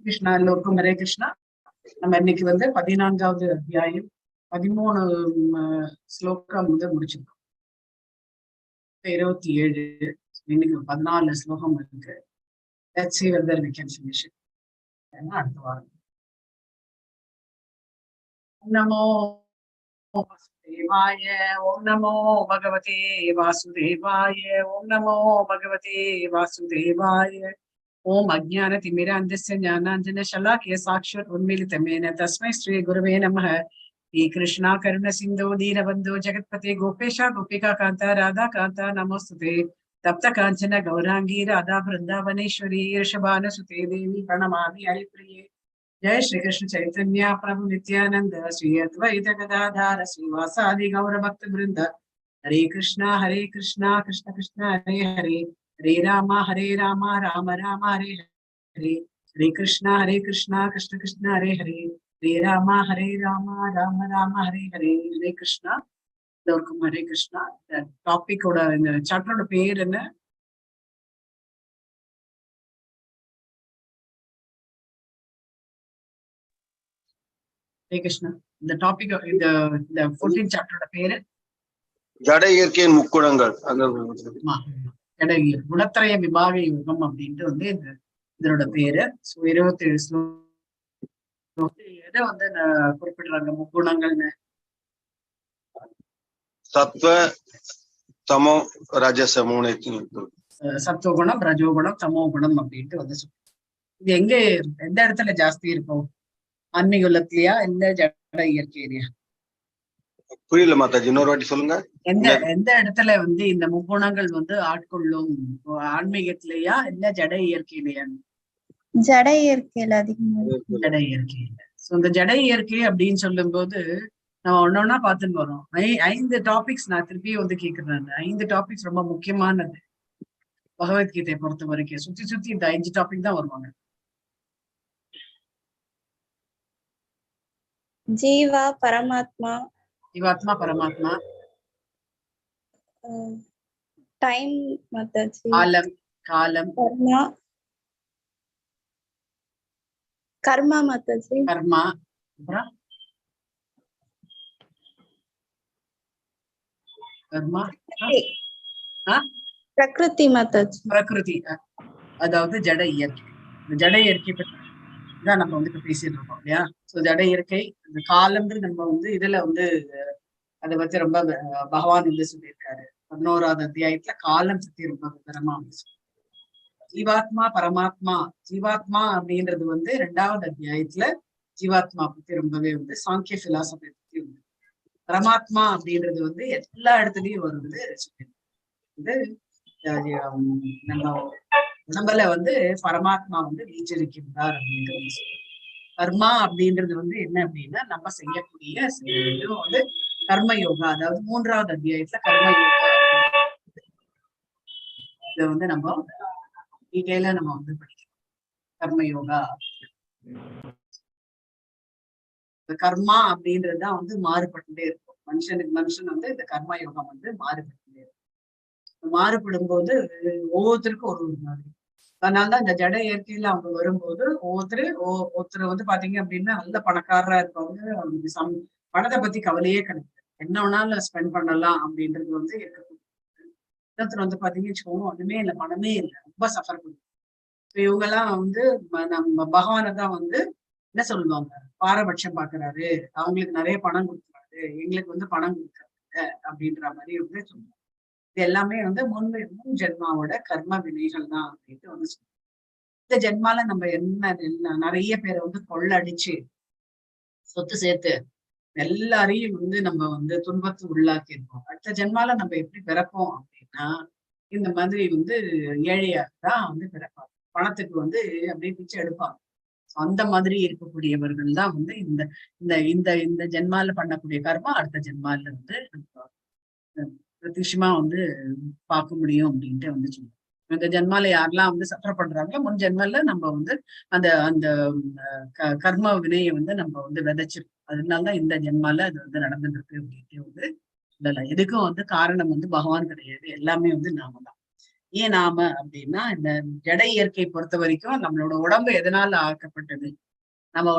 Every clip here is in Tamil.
கிருஷ்ணா, எல்லோருக்கும் ஹரே கிருஷ்ணா. நம்ம இன்னைக்கு 14வது அத்தியாயம் 13 ஸ்லோகம் முடிச்சிருக்கோம். 27 இன்னைக்கு 14 ஸ்லோகம் இருக்கு. Let's see whether we can finish it. அடுத்த வாரம். நமோ வாசுதேவாய. ஓம் நமோ பகவதே வாசுதேவாய. ஓம் நமோ பகவதே வாசுதேவாய. ஓம் அஜ்ஞான திமிராந்தஸ்ய ஞானாஞ்சன ஷலாக்கிய சாக்ஷாத் உன்மிலிதமேன தஸ்மை ஸ்ரீ குருவே நமः. ஸ்ரீ கிருஷ்ணா கருண சிந்தோ தீனபந்தோ ஜெகத்பதே கோபேஷா கோபிகா காந்தா ராதா காந்தா நமோஸ்துதே. தப்த காஞ்சன கௌராங்கி ராதா பிருந்தாவனேஸ்வரி ரிஷபானுசுதே தேவி பிரணமாமி ஹரிப்ரியே. जय श्री कृष्ण चैतन्य प्रभु नित्यानंद श्री अद्वैत गदाधर श्रीवासादि गौर भक्त वृंद. हरे कृष्णा कृष्ण कृष्ण हरे हरे, हरे राम राम राम हरे हरे, हरे कृष्ण कृष्ण कृष्ण हरे हरे, हरे राम राम राम हरे हरे, हरे कृष्णा. हरे कृष्णा. டாபிக் ஓட இந்த சாப்டரோட பேர் என்ன? ஹரே கிருஷ்ணா. இந்த டாபிக் இந்த 14th சாப்டரோட பேரு ஜட இயற்கையின் முக்குணங்கள். குணத்திரய விபாக யுகம் அப்படின்ட்டு இதனோட பேரு. 27 எதை குறிப்பிடுறாங்க முக்குணங்கள்னு? சத்வ தமோ ரஜச மூணு. சத்துவகுணம், ரஜோகுணம், தமோ குணம் அப்படின்ட்டு இது எந்த இடத்துல ஜாஸ்தி இருக்கும்? ஆன்மீகத்திலயா இல்ல ஜட இயற்கையிலயா? புரியல மாதாஜி, இன்னொரு வாட்டி சொல்லுங்க. எந்த இடத்துல இந்த முக்குணங்கள் ஆட்கொள்ளும்? ஆன்மீகத்திலயா இல்ல ஜட இயற்கையிலயா? ஜட இயற்கையில அதிகமா. ஜட இயற்கையில. இந்த ஜட இயற்கை அப்படின்னு சொல்லும் போது நம்ம ஒன்னொன்னா பார்த்துன்னு வரோம். 5 டாபிக்ஸ் நான் திருப்பி கேக்குறேன். 5 டாபிக்ஸ் ரொம்ப முக்கியமானது பகவத்கீதையை பொறுத்த வரைக்கும். சுத்தி இந்த 5 டாபிக் தான் வருவாங்க. ஜீவா பரமாத்மா, ஜீவாத்மா பரமாத்மா, டைம் மாதாஜி, காலம், கர்மா மாதாஜி, கர்மா, பிரகிருதி மாதாஜி, பிரகிருதி. அதாவது ஜட இயற்கை. இந்த ஜட இயற்கை பற்றி தான் நம்ம இப்ப பேசிட்டு இருக்கோம் இல்லையா? சோ ஜட இயற்கை, இந்த காலம்ன்றது நம்ம இதுல அதை பத்தி ரொம்ப பகவான் சொல்லியிருக்காரு. 11வது அத்தியாயத்துல காலம் பத்தி ரொம்ப விவரமா ஜீவாத்மா பரமாத்மா. ஜீவாத்மா அப்படின்றது 2வது அத்தியாயத்துல ஜீவாத்மா பத்தி ரொம்பவே சாங்கிய பிலாசபி பத்தி பரமாத்மா அப்படின்றது எல்லா இடத்துலயும் நம்ம உடம்புல பரமாத்மா வீச்சிருக்கின்றார் அப்படின்றது. கர்மா அப்படின்றது என்ன அப்படின்னா நம்ம செய்யக்கூடிய கர்ம யோகா. அதாவது 3வது அத்தியாயத்துல கர்ம யோகா இத நம்ம டீட்டெயிலா நம்ம படிக்கிறோம். கர்ம யோகா, கர்மா அப்படின்றதுதான் மாறுபட்டுட்டே இருக்கும். மனுஷன் இந்த கர்ம யோகம் மாறுபட்டுட்டே இருக்கும். மாறுபடும் போது ஒவ்வொருத்தருக்கும் ஒரு மாதிரி. அதனாலதான் இந்த ஜட இயற்கையில அவங்க வரும்போது ஒருத்தர் பாத்தீங்க அப்படின்னா நல்ல பணக்காரரா இருப்பாங்க. பணத்தை பத்தி கவலையே கிடையாது, என்ன வேணாலும் ஸ்பெண்ட் பண்ணலாம் அப்படின்றது இருக்கக்கூடிய. இன்னொருத்தர் பாத்தீங்கன்னு வச்சுக்கோங்க, ஒண்ணுமே இல்லை, பணமே இல்லை, ரொம்ப சஃபர் பண்ணுவாங்க. இவங்க எல்லாம் நம்ம பகவானை தான் என்ன சொல்லுவாங்க, பாரபட்சம் பாக்குறாரு, அவங்களுக்கு நிறைய பணம் கொடுக்குறாரு, எங்களுக்கு பணம் கொடுக்குறாரு அப்படின்ற மாதிரி சொல்லுவாங்க. இது எல்லாமே முன் ஜென்மாவோட கர்ம வினைகள் தான் அப்படின்ட்டு சொல்லுவாங்க. இந்த ஜென்மால நம்ம என்ன நிறைய பேரை கொள்ளடிச்சு சொத்து சேர்த்து எல்லாரையும் நம்ம துன்பத்து உள்ளாக்கி இருக்கோம். அடுத்த ஜென்மால நம்ம எப்படி பிறப்போம் அப்படின்னா இந்த மாதிரி ஏழையா தான் பிறப்பாங்க. பணத்துக்கு அப்படியே பிச்சை எடுப்பாங்க. அந்த மாதிரி இருக்கக்கூடியவர்கள் தான் இந்த இந்த இந்த இந்த ஜென்மால பண்ணக்கூடிய கர்மா அடுத்த ஜென்மால பிரத்யட்சமா பார்க்க முடியும் அப்படின்ட்டு சொல்லுவோம். இந்த ஜென்மால யாரெல்லாம் சஃபர் பண்றாங்களோ முன் ஜென்மால நம்ம அந்த அந்த கர்ம வினையை நம்ம விதைச்சிருக்கோம். அதனாலதான் இந்த ஜென்மால அது நடந்துட்டு இருக்கு அப்படின்ட்டு சொல்லலாம். எதுக்கும் காரணம் பகவான் கிடையாது, எல்லாமே நாம தான். ஏன் நாம அப்படின்னா இந்த ஜட இயற்கை பொறுத்த வரைக்கும் நம்மளோட உடம்பு எதனால ஆக்கப்பட்டது?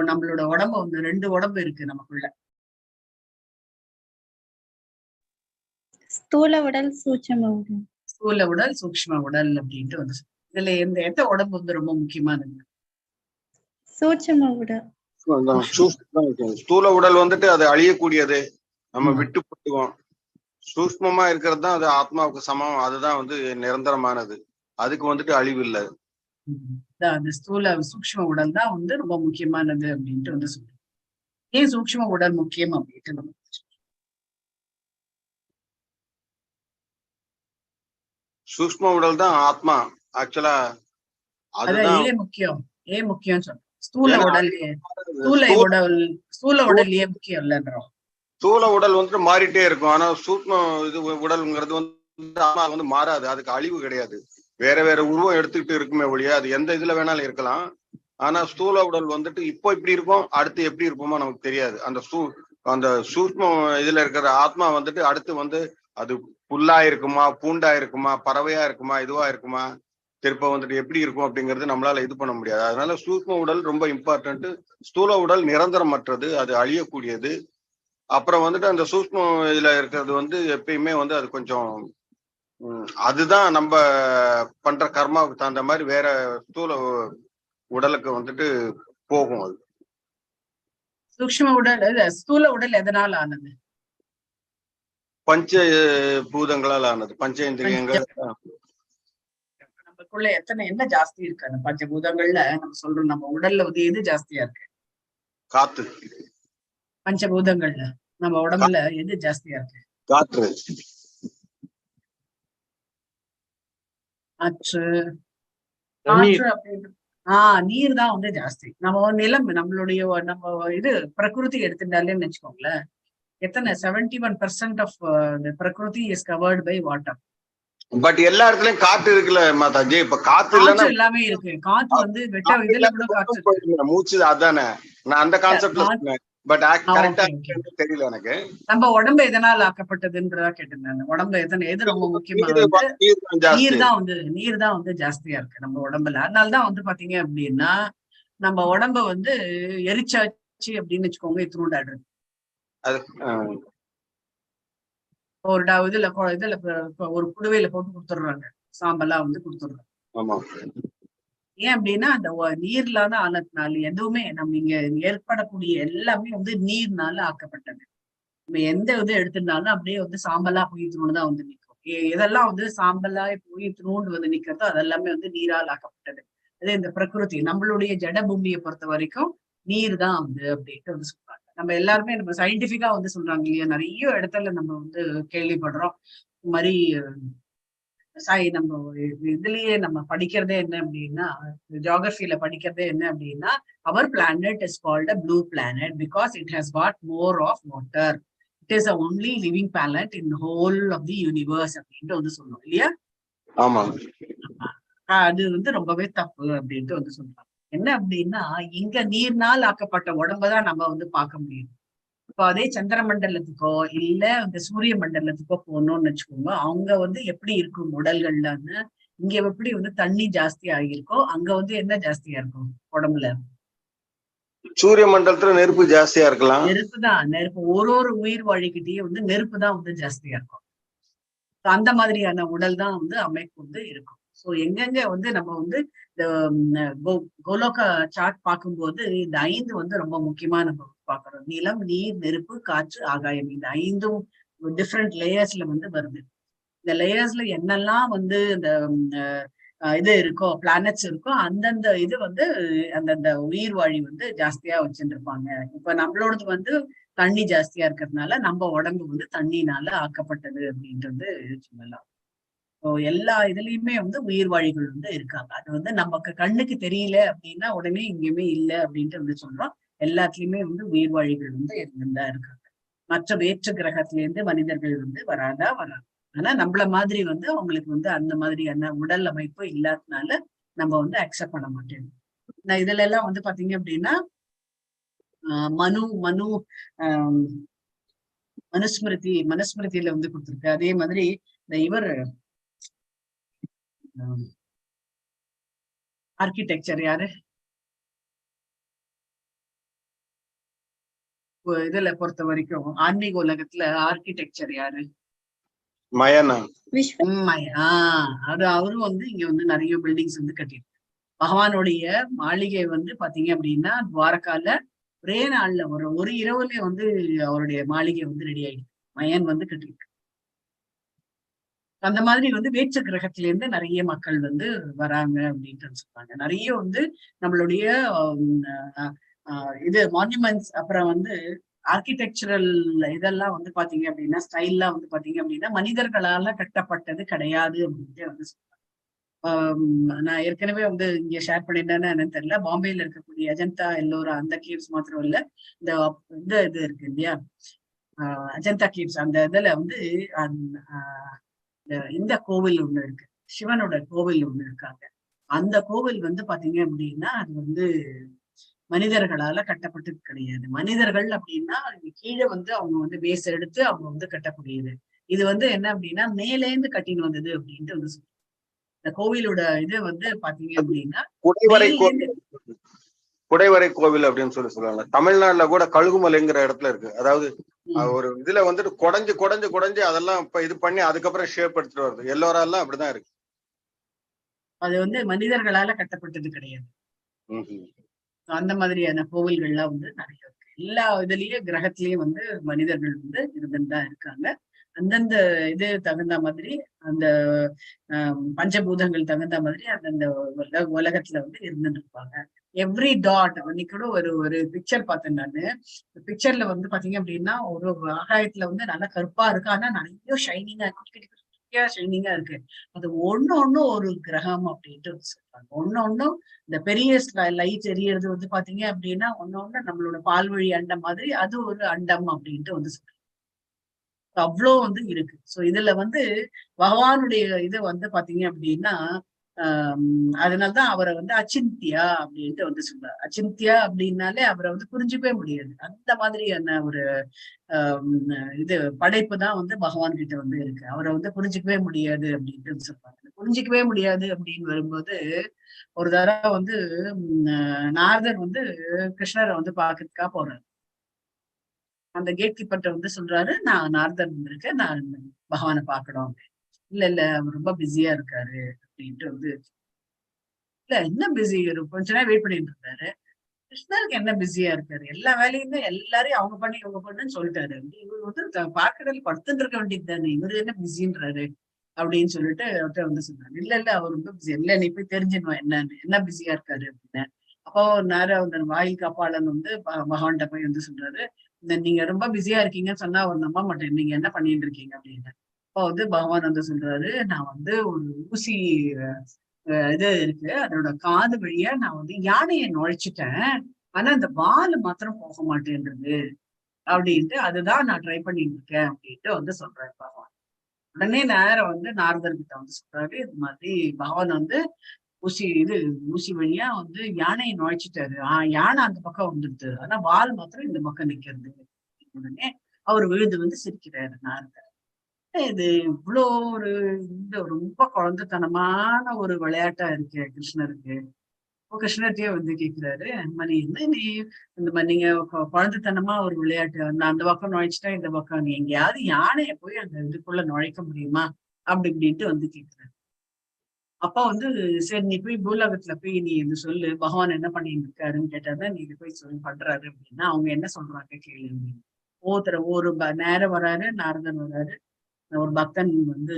நம்மளோட உடம்பு வந்து 2 உடம்பு இருக்கு நமக்குள்ள. ஸ்தூல உடல், சூட்சும உடல். ஸ்தூல உடல், சூக்ஷ்ம உடல் அப்படின்ட்டு வந்து இதுல எந்த உடம்பு வந்து ரொம்ப முக்கியமானது? சூட்சும உடல். ஸ்தூல உடல் வந்துட்டு அது அழியக்கூடியது, நம்ம விட்டு போட்டுவோம். சூக்ஷ்மமா இருக்கிறது தான் அது ஆத்மாவுக்கு சமம், அதுதான் வந்து நிரந்தரமானது, அதுக்கு வந்துட்டு அழிவு இல்லை. அந்த ஸ்தூல சூக்ஷ்ம உடல் தான் வந்து ரொம்ப முக்கியமானது அப்படின்ட்டு வந்து சொல்றோம். ஏன் சூக்ஷ்ம உடல் முக்கியம் அப்படின்ட்டு நம்ம சூக்ஷ்ம உடல் தான் ஆத்மா ஆக்சுவலா, அதுதான் ஏன் முக்கியம் சொல்றோம். ஸ்தூல உடல் ஏன் முக்கியம் இல்லைன்றோம். ஸ்தூல உடல் வந்துட்டு மாறிட்டே இருக்கும், ஆனா சூக்ஷ்ம இது உடல்ங்கிறது வந்து ஆத்மா வந்து மாறாது, அதுக்கு அழிவு கிடையாது. வேற வேற உருவம் எடுத்துக்கிட்டு இருக்குமே ஒழிய அது எந்த இதுல வேணாலும் இருக்கலாம். ஆனா ஸ்தூல உடல் வந்துட்டு இப்போ இப்படி இருக்கும், அடுத்து எப்படி இருப்போமோ நமக்கு தெரியாது. அந்த சூக்ஷ்ம இதுல இருக்கிற ஆத்மா வந்துட்டு அடுத்து வந்து அது புல்லா இருக்குமா, பூண்டா இருக்குமா, பறவையா இருக்குமா, இதுவா இருக்குமா, திருப்ப வந்துட்டு எப்படி இருக்கும் அப்படிங்கிறது நம்மளால இது பண்ண முடியாது. அதனால சூக்ஷ்ம உடல் ரொம்ப இம்பார்ட்டன்ட். ஸ்தூல உடல் நிரந்தரமற்றது, அது அழியக்கூடியது. அப்புறம் வந்துட்டு அந்த சூக்ஷ்ம இதுல இருக்கிறது வந்து எப்பயுமே வந்து அது கொஞ்சம் அதுதான் நம்ம பண்ற கர்மாவுக்கு தகுந்த மாதிரி வேற ஸ்தூல உடலுக்கு வந்துட்டு போகும். அது சூக்ஷ்ம உடல், ஸ்தூல உடல் எதனால ஆனது? பஞ்ச பூதங்களால் ஆனது, பஞ்சேந்திரியங்கள். நமக்குள்ள என்ன ஜாஸ்தி இருக்கு அந்த பஞ்சபூதங்கள்ல? நம்ம சொல்றோம் நம்ம உடல்ல வந்து எது ஜாஸ்தியா இருக்கு? காத்து. பஞ்சபூதங்கள்ல நம்ம உடம்புல எது ஜாஸ்தியா இருக்கு? காற்று. நீர் தான் வந்து ஜாஸ்தி. நம்ம நிலம், நம்மளுடைய நம்ம இது பிரகிருதி எடுத்துட்டாலேன்னு வச்சுக்கோங்களேன், எத்தனை 71% of prakriti is covered by water. But எல்லா இடத்துலயும் காற்று இருக்குல்ல மாதாஜி, இப்ப காத்து இல்லன்னா எல்லாமே இருக்கு. காத்து வந்து இதுல கூட காற்று மூச்சு, அதானே நான் அந்த கான்செப்ட்ல சொன்னேன். பட் கரெக்டா தெரியல எனக்கு. நம்ம உடம்பு எதனால ஆக்கப்பட்டதுன்றதா கேட்டிருந்தாங்க. உடம்பு எது ரொம்ப முக்கியமா நீர் தான் வந்து ஜாஸ்தியா இருக்கு நம்ம உடம்புல. அதனாலதான் வந்து பாத்தீங்க அப்படின்னா நம்ம உடம்ப வந்து எரிச்சாச்சு அப்படின்னு வச்சுக்கோங்க, இத்தினூண்டாடுறது. ஒரு புடுவையில போட்டு கொடுத்துடுறாங்க, சாம்பலா வந்து கொடுத்துடுறாங்க. ஏன் அப்படின்னா அந்த நீர்லாத ஆனதுனால எதுவுமே நம்ம இங்க ஏற்படக்கூடிய எல்லாமே வந்து நீர்னால ஆக்கப்பட்டது. நம்ம எந்த இது எடுத்திருந்தாலும் அப்படியே வந்து சாம்பலா போயிட்டுன்னு தான் வந்து நிற்கும். இதெல்லாம் வந்து சாம்பலா போயிட்டுன்னு வந்து நிக்கிறதோ அதெல்லாமே வந்து நீரால் ஆக்கப்பட்டது. அதே இந்த பிரகிருதி நம்மளுடைய ஜட பூமியை பொறுத்த வரைக்கும் நீர் தான் வந்து அப்படின்ட்டு வந்து சொல்றாங்க. நம்ம எல்லாருமே நம்ம சயின்டிபிக்கா வந்து சொல்றாங்க இல்லையா, நிறைய இடத்துல நம்ம வந்து கேள்விப்படுறோம். இந்த மாதிரி நம்ம இதுலயே நம்ம படிக்கிறதே என்ன அப்படின்னா, ஜியோகிரபில படிக்கிறதே என்ன அப்படின்னா, our planet is called a blue planet because it has got more of water. It is a only living planet in whole of the universe அப்படின்ட்டு வந்து சொல்றோம் இல்லையா? ஆமா, அது வந்து ரொம்பவே தப்பு அப்படின்ட்டு வந்து சொல்றாங்க. என்ன அப்படின்னா, இங்க நீர்னால் ஆக்கப்பட்ட உடம்பதான் நம்ம வந்து பார்க்க முடியும். இப்போ அதே சந்திர மண்டலத்துக்கோ இல்ல இந்த சூரிய மண்டலத்துக்கோ போகணும்னு வச்சுக்கோங்க, அவங்க வந்து எப்படி இருக்கும் உடல்கள்லான்னு, இங்க எப்படி வந்து தண்ணி ஜாஸ்தி ஆகியிருக்கோ அங்க வந்து என்ன ஜாஸ்தியா இருக்கும் உடம்புல? சூரிய மண்டலத்துல நெருப்பு ஜாஸ்தியா இருக்கலாம். நெருப்பு ஒரு உயிர் வாழிக்கிட்டே வந்து நெருப்பு தான் வந்து ஜாஸ்தியா இருக்கும். அந்த மாதிரியான உடல் தான் வந்து அமைப்பு வந்து இருக்கும். சோ எங்கெங்க வந்து நம்ம வந்து இந்த கோலோக சார்ட் பார்க்கும்போது இந்த 5 வந்து ரொம்ப முக்கியமா நம்ம பாக்குறோம். நிலம், நீர், நெருப்பு, காற்று, ஆகாயம். இந்த 5ம் டிஃப்ரெண்ட் லேயர்ஸ்ல வந்து வருது. இந்த லேயர்ஸ்ல என்னெல்லாம் வந்து இந்த இது இருக்கோ, பிளானட்ஸ் இருக்கோ, அந்தந்த இது வந்து அந்தந்த உயிர் வாழி வந்து ஜாஸ்தியா வச்சுட்டு இருப்பாங்க. இப்ப நம்மளோடது வந்து தண்ணி ஜாஸ்தியா இருக்கிறதுனால நம்ம உடம்பு வந்து தண்ணினால ஆக்கப்பட்டது அப்படின்றது சொல்லலாம். எல்லா இதுலயுமே வந்து உயிர் வாழிகள் வந்து இருக்காங்க. அது வந்து நமக்கு கண்ணுக்கு தெரியல அப்படின்னா உடனே எங்கேயுமே இல்லை அப்படின்ட்டு வந்து சொல்றோம். எல்லாத்துலயுமே வந்து உயிர் வாழிகள் வந்து இருந்துதான் இருக்காங்க. மற்ற வேற்று கிரகத்துல இருந்து மனிதர்கள் வந்து வராது. ஆனா நம்மள மாதிரி வந்து அவங்களுக்கு வந்து அந்த மாதிரியான உடல் அமைப்பு இல்லாததுனால நம்ம வந்து அக்செப்ட் பண்ண மாட்டோம். நான் இதுல எல்லாம் வந்து பாத்தீங்க அப்படின்னா மனுஸ்மிருதியில வந்து கொடுத்திருக்கு. அதே மாதிரி இந்த ஆர்கிடெக்சர் யாரு? இதுல பொறுத்த வரைக்கும் ஆன்மீக உலகத்துல ஆர்கிடெக்சர் யாரு? மயனா. அது அவரும் வந்து இங்க வந்து நிறைய பில்டிங்ஸ் வந்து கட்டிருக்கு. பகவானுடைய மாளிகை வந்து பாத்தீங்க அப்படின்னா துவாரகால ஒரே நாள்ல ஒரு இரவுல வந்து அவருடைய மாளிகை வந்து ரெடி ஆயிடுச்சு. மயன் வந்து கட்டிருக்கு. அந்த மாதிரி வந்து வேற்று கிரகத்துல இருந்து நிறைய மக்கள் வந்து வராங்க அப்படின்ட்டு சொல்றாங்க. நிறைய வந்து நம்மளுடைய இது மான்யூமெண்ட்ஸ், அப்புறம் வந்து ஆர்கிடெக்சரல் இதெல்லாம் வந்து பாத்தீங்க அப்படின்னா ஸ்டைல்லாம் வந்து பாத்தீங்க அப்படின்னா மனிதர்களால கட்டப்பட்டது கிடையாது அப்படின்ட்டு வந்து சொல்றாங்க. நான் ஏற்கனவே வந்து இங்க ஷேர் பண்ணிட்டேன்னு என்னன்னு தெரியல. பாம்பேல இருக்கக்கூடிய அஜந்தா எல்லோரா அந்த கேவ்ஸ் மாத்திரம் இல்ல, இந்த இது இருக்கு இல்லையா, அஜந்தா கேவ்ஸ், அந்த இதுல வந்து இந்த கோவில் ஒண்ணு இருக்கு, சிவனோட கோவில் ஒண்ணு இருக்காங்க. அந்த கோவில் வந்து பாத்தீங்க அப்படின்னா அது வந்து மனிதர்களால கட்டப்பட்டது கிடையாது. மனிதர்கள் அப்படின்னா கீழே வந்து அவங்க வந்து பேஸ் எடுத்து அவங்க வந்து கட்டக்கூடியது. இது வந்து என்ன அப்படின்னா மேலேந்து கட்டின்னு வந்தது அப்படின்ட்டு வந்து சொல்லுவாங்க. இந்த கோவிலோட இது வந்து பாத்தீங்க அப்படின்னா குடைவரை கோவில் அப்படின்னு சொல்லுவாங்க. தமிழ்நாட்டுல கூட கழுகுமலைங்கிற இடத்துல இருக்கு. அதாவது ஒரு இதுல வந்துட்டு குடைஞ்சு அதெல்லாம் இப்ப இது பண்ணி அதுக்கப்புறம் ஷேப் எடுத்துட்டு வருது. எல்லோராலாம் அப்படிதான் இருக்கு. அது வந்து மனிதர்களால கட்டப்பட்டது கிடையாது. அந்த மாதிரியான கோவில்கள்லாம் வந்து நிறைய இருக்கு. எல்லா இதுலயும் கிரகத்திலயும் வந்து மனிதர்கள் வந்து இருந்துதான் இருக்காங்க. அந்தந்த இது தகுந்த மாதிரி, அந்த பஞ்சபூதங்கள் தகுந்த மாதிரி அந்தந்த உலகத்துல வந்து இருந்துட்டு இருப்பாங்க. எவ்ரி டாட், அன்னைக்கு கூட ஒரு பிக்சர் பார்த்தேன் நானு. பிக்சர்ல வந்து பாத்தீங்க அப்படின்னா ஒரு ஆகாயத்துல வந்து நல்லா கருப்பா இருக்கு, ஆனா நிறைய ஷைனிங்கா ஷைனிங்கா இருக்கு. அது ஒண்ணு ஒரு கிரகம் அப்படின்ட்டு சொல்றாங்க. ஒண்ணு இந்த பெரிய லைட் எரியறது வந்து பாத்தீங்க அப்படின்னா ஒண்ணு நம்மளோட பால்வழி அண்டம் மாதிரி அது ஒரு அண்டம் அப்படின்ட்டு வந்து சொல்றாங்க. அவ்வளோ வந்து இருக்கு. சோ இதுல வந்து பகவானுடைய இது வந்து பாத்தீங்க அப்படின்னா அதனாலதான் அவரை வந்து அச்சிந்தியா அப்படின்ட்டு வந்து சொல்றாரு. அச்சிந்தியா அப்படின்னாலே அவரை வந்து புரிஞ்சுக்கவே முடியாது. அந்த மாதிரியான ஒரு இது படைப்பு தான் வந்து பகவான் கிட்ட வந்து இருக்கு. அவரை வந்து புரிஞ்சுக்கவே முடியாது அப்படின்ட்டு சொல்றாங்க. புரிஞ்சிக்கவே முடியாது அப்படின்னு வரும்போது ஒரு தடவை வந்து நாரதர் வந்து கிருஷ்ணரை வந்து பாக்கிறதுக்காக போறாரு. அந்த கேட் கீப்பர்ட்ட வந்து சொல்றாரு, நான் நாரதர் வந்திருக்கேன், நான் பகவானை பாக்கணும். இல்ல அவர் ரொம்ப பிஸியா இருக்காரு அப்படின்ட்டு வந்து, இல்ல என்ன பிஸி, கொஞ்ச நேரம் வெயிட் பண்ணிட்டு இருந்தாரு. கிருஷ்ணருக்கு என்ன பிஸியா இருக்காரு, எல்லா வேலையுமே எல்லாரையும் அவங்க பண்ணி இவங்க பண்ணுன்னு சொல்லிட்டாரு. இவர் வந்து பாக்கடல் படுத்துட்டு இருக்க வேண்டியது தானே, இவரு என்ன பிஸின்றாரு அப்படின்னு சொல்லிட்டு அவர்கிட்ட வந்து சொன்னாரு. இல்ல அவர் ரொம்ப பிஸி, இல்ல நீ போய் தெரிஞ்சுக்கணும் என்ன பிஸியா இருக்காரு அப்படின்னு. அப்போ நேரம் அந்த வாயில் காப்பாளன் வந்து பகவான்கிட்ட போய் வந்து சொல்றாரு, நீங்க ரொம்ப பிஸியா இருக்கீங்கன்னு சொன்னா அவர் நம்ப மாட்டேன், நீங்க என்ன பண்ணிட்டு இருக்கீங்க அப்படின்னு. அப்போ வந்து பகவான் வந்து சொல்றாரு, நான் வந்து ஒரு ஊசி இது இருக்கு, அதோட காது வழியா நான் வந்து யானையை நுழைச்சிட்டேன், ஆனா அந்த வால் மாத்திரம் போக மாட்டேன்றது அப்படின்ட்டு, அதுதான் நான் ட்ரை பண்ணிட்டு இருக்கேன் அப்படின்ட்டு வந்து சொல்றாரு பகவான். உடனே நேரம் வந்து நாரதர் கிட்ட வந்து சொல்றாரு, இது மாதிரி பகவான் வந்து ஊசி வழியா வந்து யானையை நுழைச்சிட்டாரு, யானை அந்த பக்கம் வந்துடுது, ஆனா வால் மாத்திரம் இந்த பக்கம் நிக்கிறது. உடனே அவர் விழுது வந்து சிரிக்கிறாரு நாரதர். இது இவ்வளோ ஒரு இந்த ரொம்ப குழந்தைத்தனமான ஒரு விளையாட்டா இருக்கு கிருஷ்ணருக்கு. இப்போ கிருஷ்ணர்கிட்டயே வந்து கேட்கிறாரு, இந்த மாதிரி என்ன நீ இந்த மாதிரி நீங்க குழந்தைத்தனமா ஒரு விளையாட்டு, அந்த பக்கம் நுழைச்சிட்டா இந்த பக்கம், நீ எங்கேயாவது யானைய போய் அந்த இதுக்குள்ள நுழைக்க முடியுமா அப்படி இப்படின்ட்டு வந்து கேட்கிறாரு. அப்பா வந்து சரி நீ போய் பூலோகத்துல போய் நீ இது சொல்லு, பகவான் என்ன பண்ணிட்டு இருக்காருன்னு கேட்டாதான் நீ போய் சொல்லி பண்றாரு அப்படின்னா அவங்க என்ன சொல்றாங்க கேளு அப்படின்னு. ஒரு நேரம் வராரு, நாரதன் வராரு, ஒரு பக்தன் வந்து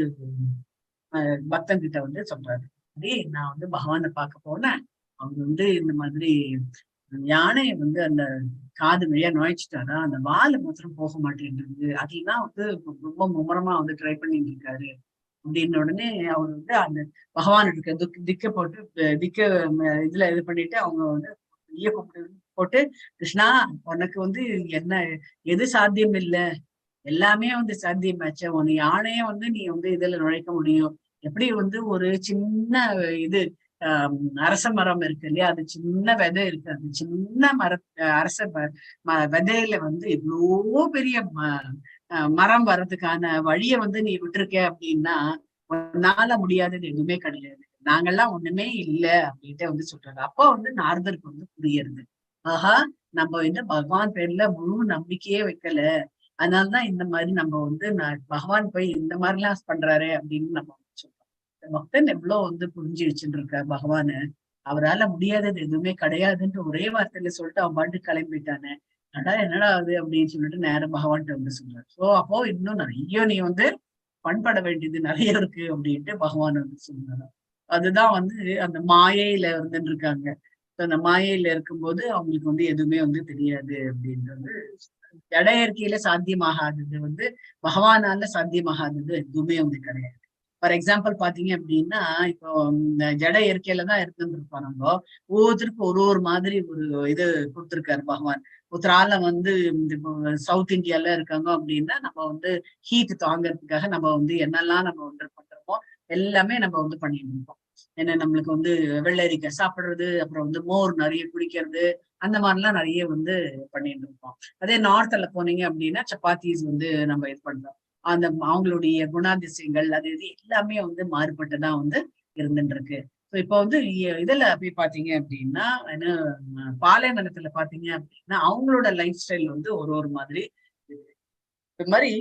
பக்தன் கிட்ட வந்து சொல்றாரு, அதே நான் வந்து பகவானை பார்க்க போனேன், அவங்க வந்து இந்த மாதிரி யானையை வந்து அந்த காது வழியா நுழைச்சிட்டாரா, அந்த வால் மாத்திரம் போக மாட்டேன்றது, அதெல்லாம் வந்து ரொம்ப மும்முரமா வந்து ட்ரை பண்ணிட்டு இருக்காரு அப்படின்ன உடனே அவர் வந்து அந்த பகவானுக்கு திக்க போட்டு இதுல இது பண்ணிட்டு அவங்க வந்து போட்டு, கிருஷ்ணா உனக்கு வந்து என்ன எது சாத்தியம் இல்லை, எல்லாமே வந்து சாத்தியமாச்சு, உன் யானையே வந்து நீ வந்து இதுல நுழைக்க முடியும், எப்படி வந்து ஒரு சின்ன இது அரச மரம் இருக்கு இல்லையா, அது சின்ன விதை இருக்கு, அது சின்ன அரச விதையில வந்து இவ்வளோ பெரிய மரம் வர்றதுக்கான வழிய வந்து நீ விட்டுருக்க அப்படின்னா உன்னால முடியாதது எதுவுமே கிடையாது, நாங்கெல்லாம் ஒண்ணுமே இல்லை அப்படின்ட்டு வந்து சொல்றாங்க. அப்போ வந்து நாரதருக்கு வந்து புரியுது, ஆஹா நம்ம வந்து பகவான் பேர்ல முழு நம்பிக்கையே வைக்கல, அதனாலதான் இந்த மாதிரி நம்ம வந்து பகவான் போய் இந்த மாதிரி எல்லாம் பண்றாரு அப்படின்னு நம்ம சொல்றோம். இந்த பக்தன் எவ்வளவு வந்து புரிஞ்சு வச்சுட்டு இருக்க பகவானு, அவரால முடியாதது எதுவுமே கிடையாதுன்ட்டு ஒரே வார்த்தையில சொல்லிட்டு அவன் பாட்டு கிளம்பிட்டானே, அடா என்னடா ஆகுது அப்படின்னு சொல்லிட்டு நேரம் பகவான்கிட்ட வந்து சொல்றாரு. சோ அப்போ இன்னும் நிறைய நீ வந்து பண்பட வேண்டியது நிறைய இருக்கு அப்படின்ட்டு பகவான் வந்து சொன்னாரு. அதுதான் வந்து அந்த மாயையில இருந்துட்டு இருக்காங்க. அந்த மாயையில இருக்கும்போது அவங்களுக்கு வந்து எதுவுமே வந்து தெரியாது அப்படின்றது. ஜட இயற்கையில சாத்தியமாகாதது வந்து பகவானால சாத்தியமாகாதது எதுவுமே வந்து கிடையாது. ஃபார் எக்ஸாம்பிள் பாத்தீங்க அப்படின்னா, இப்போ இந்த ஜட இயற்கையில தான் இருந்துருப்போம் நம்ம. ஒவ்வொருத்தருக்கும் ஒரு மாதிரி ஒரு இது கொடுத்திருக்காரு பகவான். ஒருத்தரால வந்து இப்போ சவுத் இந்தியால இருக்காங்க அப்படின்னா, நம்ம வந்து ஹீட் தாங்கறதுக்காக நம்ம வந்து என்னெல்லாம் நம்ம வந்து பண்றோமோ எல்லாமே நம்ம வந்து பண்ணிட்டு இருக்கோம். ஏன்னா நம்மளுக்கு வந்து வெள்ளரிக்காய் சாப்பிடுறது, அப்புறம் வந்து மோர் நிறைய குடிக்கிறது, அந்த மாதிரிலாம் நிறைய வந்து பண்ணிட்டு இருக்கோம். அதே நார்த்ல போனீங்க அப்படின்னா சப்பாத்திஸ் வந்து நம்ம இது பண்றோம். அந்த அவங்களுடைய குணாதிசயங்கள் அது இது எல்லாமே வந்து மாறுபட்டுதான் வந்து இருந்துட்டு இருக்கு. இப்ப வந்து இதுல போய் பாத்தீங்க அப்படின்னா, என்ன பாலைவனத்துல பாத்தீங்க அப்படின்னா அவங்களோட லைஃப் ஸ்டைல் வந்து ஒரு மாதிரி இருக்கு. இது மாதிரி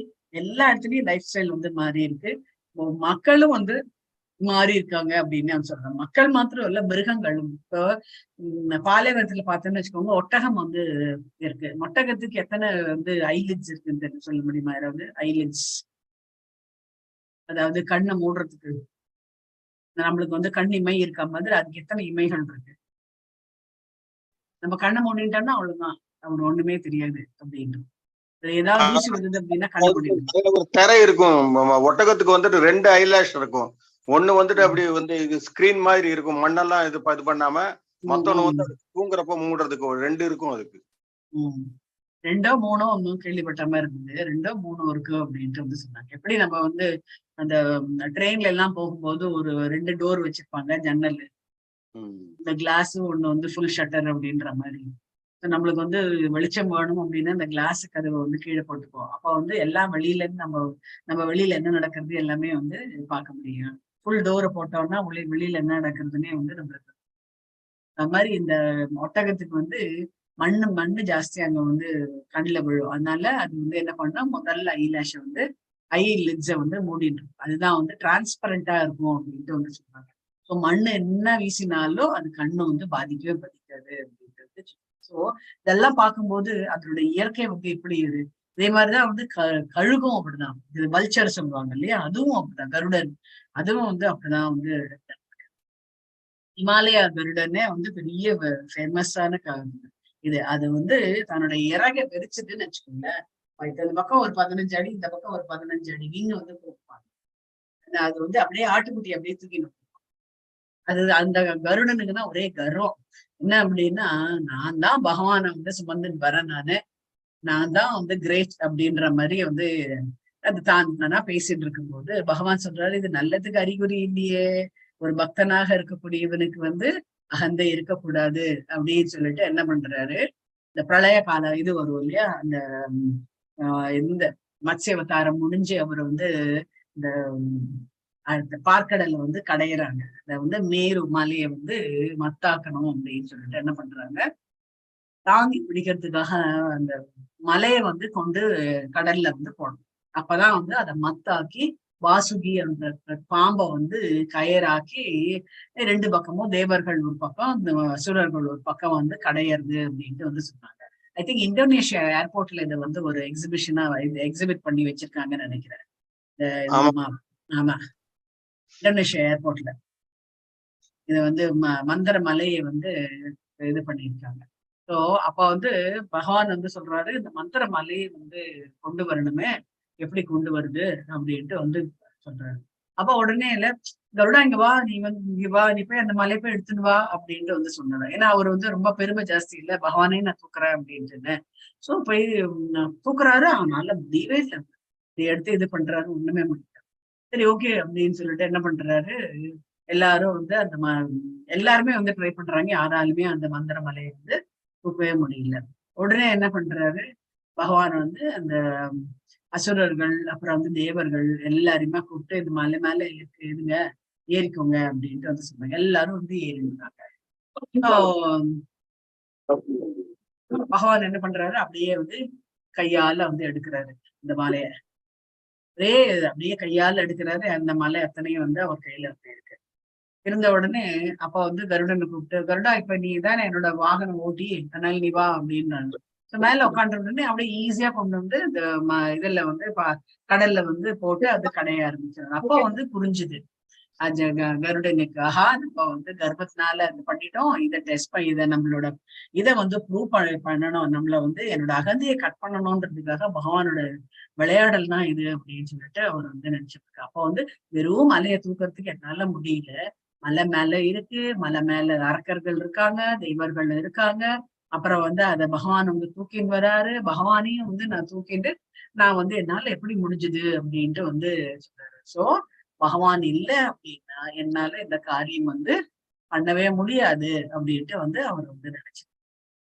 எல்லா இடத்துலயும் லைஃப் ஸ்டைல் வந்து மாறி இருக்கு. மக்களும் வந்து மாறி இருக்காங்க அப்படின்னு நான் சொல்றேன். மக்கள் மாத்திரம் இல்ல, மிருகங்களும். இப்போ பாலைவனத்துல பார்த்தோன்னு வச்சுக்கோங்க, ஒட்டகம் வந்து இருக்கு. ஒட்டகத்துக்கு எத்தனை வந்து ஐலிட்ஸ் இருக்குன்னு தெரியும் சொல்ல முடியுமா யாராவது? ஐலிட்ஸ், அதாவது கண்ணை மூடுறதுக்கு. நம்மளுக்கு வந்து கண் இமை இருக்க மாதிரி அதுக்கு எத்தனை இமைகள் இருக்கு? நம்ம கண்ணை மூடிட்டோம்னா அவ்வளவுதான், அவனுக்கு ஒண்ணுமே தெரியாது அப்படின்னு. ஏதாவது தூசி வந்தது அப்படின்னா கண்ணை மூடிடும். ஒரு திரை இருக்கும். ஒட்டகத்துக்கு வந்துட்டு 2 ஐலாஷ் இருக்கும். ஒண்ணு வந்துட்டு அப்படி வந்து இது ஸ்கிரீன் மாதிரி இருக்கும், மண்ணெல்லாம் இது பண்ணாம. மத்தொன்னு வந்து தூங்குறப்ப மூடுறதுக்கு 2 இருக்கும் அதுக்கு. 2ஓ 3ஓ ஒன்னும் கேள்விப்பட்ட மாதிரி இருக்குது. 2ஓ 3ஓ இருக்கு அப்படின்ட்டு வந்து சொன்னாங்க. எப்படி நம்ம வந்து அந்த ட்ரெயின்ல எல்லாம் போகும்போது ஒரு 2 டோர் வச்சிருப்பாங்க ஜன்னல், இந்த கிளாஸ் ஒண்ணு வந்து ஃபுல் ஷட்டர் அப்படின்ற மாதிரி. நம்மளுக்கு வந்து வெளிச்சம் வேணும் அப்படின்னா இந்த கிளாஸ் கதவை வந்து கீழே போட்டுப்போம். அப்ப வந்து எல்லாம் வெளியில இருந்து நம்ம வெளியில என்ன நடக்கிறது எல்லாமே வந்து பார்க்க முடியும். ஃபுல் டோரை போட்டோம்னா வெளியில என்ன நடக்கிறதுனே வந்து நம்மளுக்கு. அது மாதிரி இந்த ஒட்டகத்துக்கு வந்து மண்ணு ஜாஸ்தி அங்க வந்து கண்ணுல விழும். அதனால அது வந்து என்ன பண்ணா முதல்ல ஐலாஷ வந்து ஐலிட்ஸ வந்து மூடிட்டு இருக்கும். அதுதான் வந்து டிரான்ஸ்பரண்டா இருக்கும் அப்படின்ட்டு வந்து சொல்றாங்க. ஸோ மண்ணு என்ன வீசினாலும் அது கண்ணு வந்து பாதிக்கவே பாதிக்காது அப்படின்றது. ஸோ இதெல்லாம் பார்க்கும்போது அதனுடைய இயற்கை வந்து எப்படி இருக்கு. இதே மாதிரிதான் வந்து கழுகும் அப்படிதான். இது வல்ச்சர் சொல்லுவாங்க இல்லையா, அதுவும் அப்படிதான். கருடன் அதுவும் வந்து அப்படிதான் வந்து. இமாலயா கருடனே வந்து பெரிய ஃபேமஸான இது. அது வந்து தன்னுடைய இறகை வெறிச்சதுன்னு வச்சுக்கோங்களேன், இந்த பக்கம் ஒரு 15 அடி, இந்த பக்கம் ஒரு 15 அடி விங்க வந்து போப்பாங்க. அது வந்து அப்படியே ஆட்டுக்குட்டி அப்படியே தூக்கிடும். அது அந்த கருடனுக்குதான் ஒரே கர்வம். என்ன அப்படின்னா, நான் தான் பகவானை வந்து சுமந்துன்னு வரேன், நான் தான் வந்து கிரேட் அப்படின்ற மாதிரி வந்து அது தானா பேசிட்டு இருக்கும்போது பகவான் சொல்றாரு, இது நல்லதுக்கு அறிகுறி இல்லையே, ஒரு பக்தனாக இருக்கக்கூடியவனுக்கு வந்து அகந்தை இருக்கக்கூடாது அப்படின்னு சொல்லிட்டு என்ன பண்றாரு, இந்த பிரளய கால இது வரும் இல்லையா, இந்த மத்ஸ்யாவதாரம் முடிஞ்சு அவர் வந்து இந்த பார்க்கடலை வந்து கடையிறாங்க. அதை வந்து மேரு மலையை வந்து மத்தாக்கணும் அப்படின்னு சொல்லிட்டு என்ன பண்றாங்க, தாங்கி பிடிக்கிறதுக்காக அந்த மலையை வந்து கொண்டு கடல்ல வந்து போடணும். அப்பதான் வந்து அதை மத்தாக்கி வாசுகி அந்த பாம்பை வந்து கயராக்கி 2 பக்கமும் தேவர்கள் ஒரு பக்கம், இந்த அசுரர்கள் ஒரு பக்கம் வந்து கடையிறது அப்படின்ட்டு வந்து சொன்னாங்க. ஐ திங்க் இந்தோனேஷியா ஏர்போர்ட்ல இதை வந்து ஒரு எக்ஸிபிஷனா எக்ஸிபிட் பண்ணி வச்சிருக்காங்கன்னு நினைக்கிறேன். ஆமா, இந்தோனேஷியா ஏர்போர்ட்ல இதை வந்து மந்திர மலையை வந்து இது பண்ணியிருக்காங்க. ஸோ அப்ப வந்து பகவான் வந்து சொல்றாரு, இந்த மந்திர மலையை வந்து கொண்டு வரணுமே, எப்படி கொண்டு வருது அப்படின்ட்டு வந்து சொல்றாரு. அப்ப உடனே இல்ல, கருடா இங்க வா, நீ வந்து இங்க வா, நீ போய் அந்த மலையை போய் எடுத்துன்னு வா அப்படின்ட்டு வந்து சொன்னாரு. ஏன்னா அவர் வந்து ரொம்ப பெருமை ஜாஸ்தி இல்ல, பகவானே நான் தூக்குறேன் அப்படின்ட்டுன்னு. சோ போய் தூக்குறாரு. அவனால முடியவே இல்லை, எடுத்து இது பண்றாரு, ஒண்ணுமே முடியல. சரி ஓகே அப்படின்னு சொல்லிட்டு என்ன பண்றாரு, எல்லாரும் வந்து எல்லாருமே வந்து ட்ரை பண்றாங்க, யாராலுமே அந்த மந்திர மலையை வந்து தூக்கவே முடியல. உடனே என்ன பண்றாரு, பகவான் வந்து அந்த அசுரர்கள் அப்புறம் வந்து தேவர்கள் எல்லாருமே கூப்பிட்டு இது மலை மேல இருக்கு இதுங்க ஏறிக்கோங்க அப்படின்ட்டு வந்து சொன்னாங்க. எல்லாரும் வந்து ஏறினாங்க. பகவான் என்ன பண்றாரு, அப்படியே வந்து கையால வந்து எடுக்கிறாரு இந்த மாலைய. அப்படியே கையால எடுக்கிறாரு. அந்த மலை அத்தனையும் வந்து அவர் கையில வந்து இருக்கு. இருந்த உடனே அப்ப வந்து கருடனை கூப்பிட்டு, கருடா இப்ப நீ தானே என்னோட வாகனம் ஓட்டி, அதனால நீ வா அப்படின்னாங்க. மேல உட்காந்து உடனே அப்படியே ஈஸியா கொண்டு வந்து இந்த இதுல வந்து கடல்ல வந்து போட்டு அது கடைய ஆரம்பிச்சாரு. அப்போ வந்து புரிஞ்சுது கருடனுக்கு, ஆஹா நம்ம வந்து கர்ப்பத்தினால அது பண்ணிட்டோம், இதை டெஸ்ட் பண்ணி இதை நம்மளோட இதை வந்து ப்ரூவ் பண்ணணும், நம்மள வந்து என்னோட அகந்தையை கட் பண்ணணும்ன்றதுக்காக பகவானோட விளையாடல் தான் இது அப்படின்னு சொல்லிட்டு அவர் வந்து நினைச்சிருக்காரு. அப்போ வந்து வெறும் மலையை தூக்கிறதுக்கு என்னால முடியல, மலை மேல இருக்கு, மலை மேல அரக்கர்கள் இருக்காங்க, தெய்வர்கள் இருக்காங்க, அப்புறம் வந்து அத பகவான் வந்து தூக்கின்னு வராரு, பகவானையும் வந்து நான் தூக்கிட்டு நான் வந்து என்னால எப்படி முடிஞ்சுது அப்படின்ட்டு வந்து சொல்றாரு. சோ பகவான் இல்ல அப்படின்னா என்னால இந்த காரியம் வந்து பண்ணவே முடியாது அப்படின்ட்டு வந்து அவர் வந்து நினைச்சார்.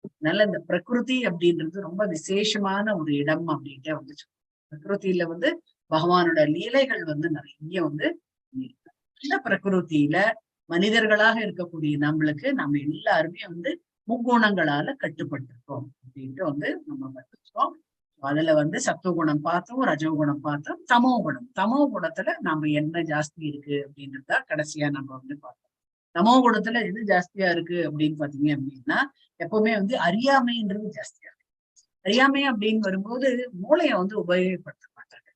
அதனால இந்த பிரகிருதி அப்படின்றது ரொம்ப விசேஷமான ஒரு இடம் அப்படின்ட்டு வந்து பிரகிருதியில வந்து பகவானோட லீலைகள் வந்து நிறைய வந்து இந்த பிரகிருதியில மனிதர்களாக இருக்கக்கூடிய நம்மளுக்கு நம்ம எல்லாருமே வந்து முக்குணங்களால கட்டுப்பட்டிருக்கோம் அப்படின்ட்டு வந்து நம்ம பார்த்துருக்கோம். அதுல வந்து சத்துவகுணம் பார்த்தோம், ரஜோகுணம் பார்த்தோம், தமோ குணத்துல நாம என்ன ஜாஸ்தி இருக்கு அப்படின்றத கடைசியா நம்ம வந்து பார்த்தோம். தமோ குணத்துல எது ஜாஸ்தியா இருக்கு அப்படின்னு பாத்தீங்க அப்படின்னா எப்பவுமே வந்து அறியாமைன்றது ஜாஸ்தியா இருக்கு. அறியாமை அப்படின்னு வரும்போது மூளைய வந்து உபயோகப்படுத்த மாட்டாங்க.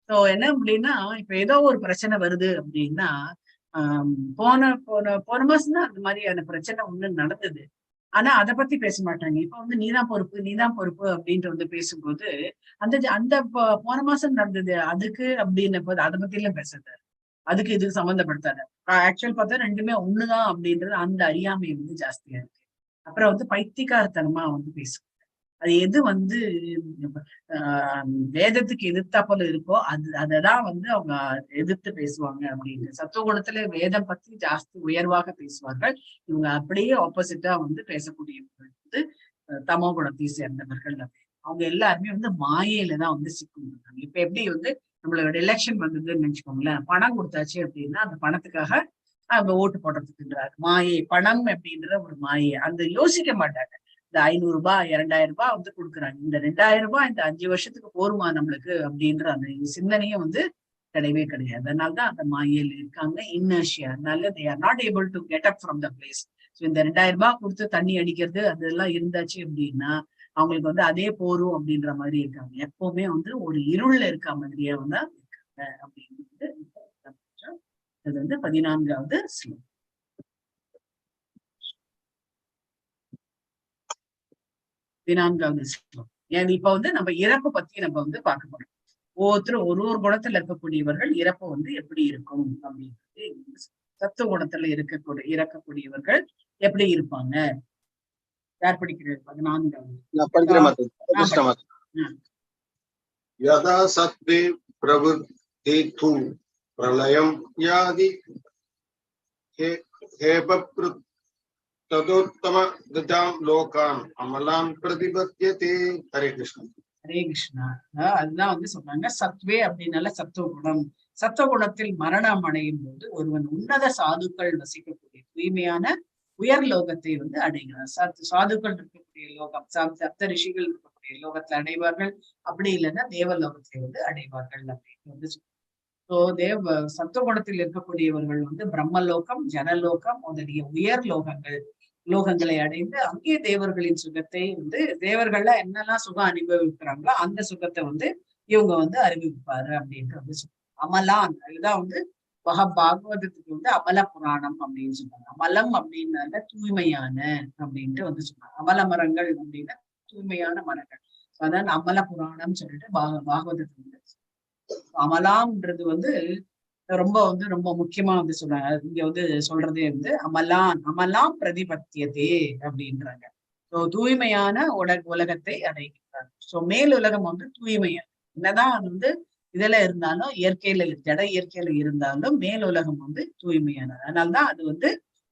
ஸோ என்ன அப்படின்னா இப்ப ஏதோ ஒரு பிரச்சனை வருது அப்படின்னா போன மாசம் தான் அந்த மாதிரியான பிரச்சனை ஒண்ணு நடந்தது. ஆனா அதை பத்தி பேச மாட்டாங்க. இப்ப வந்து நீதான் பொறுப்பு அப்படின்ட்டு வந்து பேசும்போது அந்த போன மாசம் நடந்தது அதுக்கு அப்படின்னு போது அதை பத்தி எல்லாம் பேசுறாரு, அதுக்கு இதுக்கு சம்மந்தப்படுத்தாரு. ஆக்சுவல் பார்த்தா ரெண்டுமே ஒண்ணுதான் அப்படின்றது அந்த அறியாமை வந்து ஜாஸ்தியா இருக்கு. அப்புறம் வந்து பைத்தியக்காரத்தனமா வந்து பேசும். அது எது வந்து வேதத்துக்கு எதிர்த்தா போல இருக்கோ அததான் வந்து அவங்க எதிர்த்து பேசுவாங்க அப்படின்னு. சத்துவகுணத்துல வேதம் பத்தி ஜாஸ்தி உயர்வாக பேசுவார்கள். இவங்க அப்படியே ஆப்போசிட்டா வந்து பேசக்கூடியவர்கள் வந்து தமோ குணத்தை சேர்ந்தவர்கள். அவங்க எல்லாருமே வந்து மாயையில தான் வந்து சிக்கிட்டாங்க. இப்ப எப்படி வந்து நம்மளோட எலெக்ஷன் வந்ததுன்னு நினைச்சுக்கோங்களேன், பணம் கொடுத்தாச்சு அப்படின்னா அந்த பணத்துக்காக அவங்க ஓட்டு போடுறதுக்குன்றாரு. மாயை பணம் அப்படின்ற ஒரு மாயை அந்த யோசிக்க மாட்டாங்க. இந்த 500 ரூபாய் 2000 ரூபாய் வந்து கொடுக்குறாங்க, இந்த 2000 ரூபாய் இந்த 5 வருஷத்துக்கு போருமா நம்மளுக்கு அப்படின்ற அந்த சிந்தனையும் வந்து கிடையவே கிடையாது. அதனாலதான் அந்த மாயையில் இருக்காங்க, இனர்ஷியா. அதனால they are not able to get up from the place. So இந்த 2000 ரூபாய் கொடுத்து தண்ணி அடிக்கிறது அதெல்லாம் இருந்தாச்சு அப்படின்னா அவங்களுக்கு வந்து அதே போரும் அப்படின்ற மாதிரி இருக்காங்க. எப்பவுமே வந்து ஒரு இருள்ல இருக்க மாதிரியே வந்து இருக்காங்க அப்படின்றது இது வந்து 14வது ஸ்லோகம். 14வது ஸ்லோகம். ஏன் இப்ப வந்து நம்ம இறப்பு பத்தி நம்ம வந்து பார்க்க போறோம். ஒவ்வொருத்தரும் ஒரு குணத்துல இருக்கக்கூடியவர்கள் இறப்பு வந்து எப்படி இருக்கும் அப்படின்றது. சத்துவ குணத்துல இறக்கக்கூடியவர்கள் எப்படி இருப்பாங்க? யார் படிக்கிறது? 14வது. யதா சத்வே பிரவருத்தி து பிரளயம் யாதி ஹேபப்ருத் ததோத்தம கஜாம் லோகான் அமலாம் பிரதிபத்யதே. ஹரே கிருஷ்ணா. ஹரே கிருஷ்ணா. அதுதான் வந்து சொல்றாங்க சத்வே அப்படின்னால சத்துவகுணம். சத்துவகுணத்தில் மரணம் அடையும் போது ஒருவன் உன்னத சாதுக்கள் வசிக்கக்கூடிய தூய்மையான உயர் லோகத்தை வந்து அடைகிறார். சாதுக்கள் இருக்கக்கூடிய லோகம், சப்த ரிஷிகள் இருக்கக்கூடிய லோகத்தை அடைவார்கள். அப்படி இல்லைன்னா தேவலோகத்தை வந்து அடைவார்கள் அப்படின்னு வந்து ஸோ சத்துவகுணத்தில் இருக்கக்கூடியவர்கள் வந்து பிரம்மலோகம், ஜனலோகம் முதலிய உயர் லோகங்களை அடைந்து அங்கே தேவர்களின் சுகத்தை வந்து தேவர்கள்ல என்னெல்லாம் சுகம் அனுபவிக்கிறாங்களோ அந்த சுகத்தை வந்து இவங்க வந்து அறிவிப்பாரு அப்படின்ட்டு வந்து சொல்றாங்க. அமலான் இதுதான் வந்து பாகவதத்துக்கு வந்து அமல புராணம் அப்படின்னு சொல்றாங்க. அமலம் அப்படின்னால தூய்மையான அப்படின்ட்டு வந்து சொல்றாங்க. அமல மரங்கள் அப்படின்னா தூய்மையான மரங்கள். அதான் அமல புராணம் சொல்லிட்டு பாகவதத்துக்கு வந்து அமலாம்ன்றது வந்து ரொம்ப முக்கியமா வந்து சொல்றாங்க. இங்க வந்து சொல்றதே வந்து அமலாம் பிரதிபத்தியதே அப்படின்றாங்க. ஸோ தூய்மையான உலகத்தை அடைகிறார். ஸோ மேல் உலகம் வந்து தூய்மையான என்னதான் அது வந்து இதுல இருந்தாலும் ஜட இயற்கையில இருந்தாலும் மேல் உலகம் வந்து தூய்மையானது. அதனால்தான் அது வந்து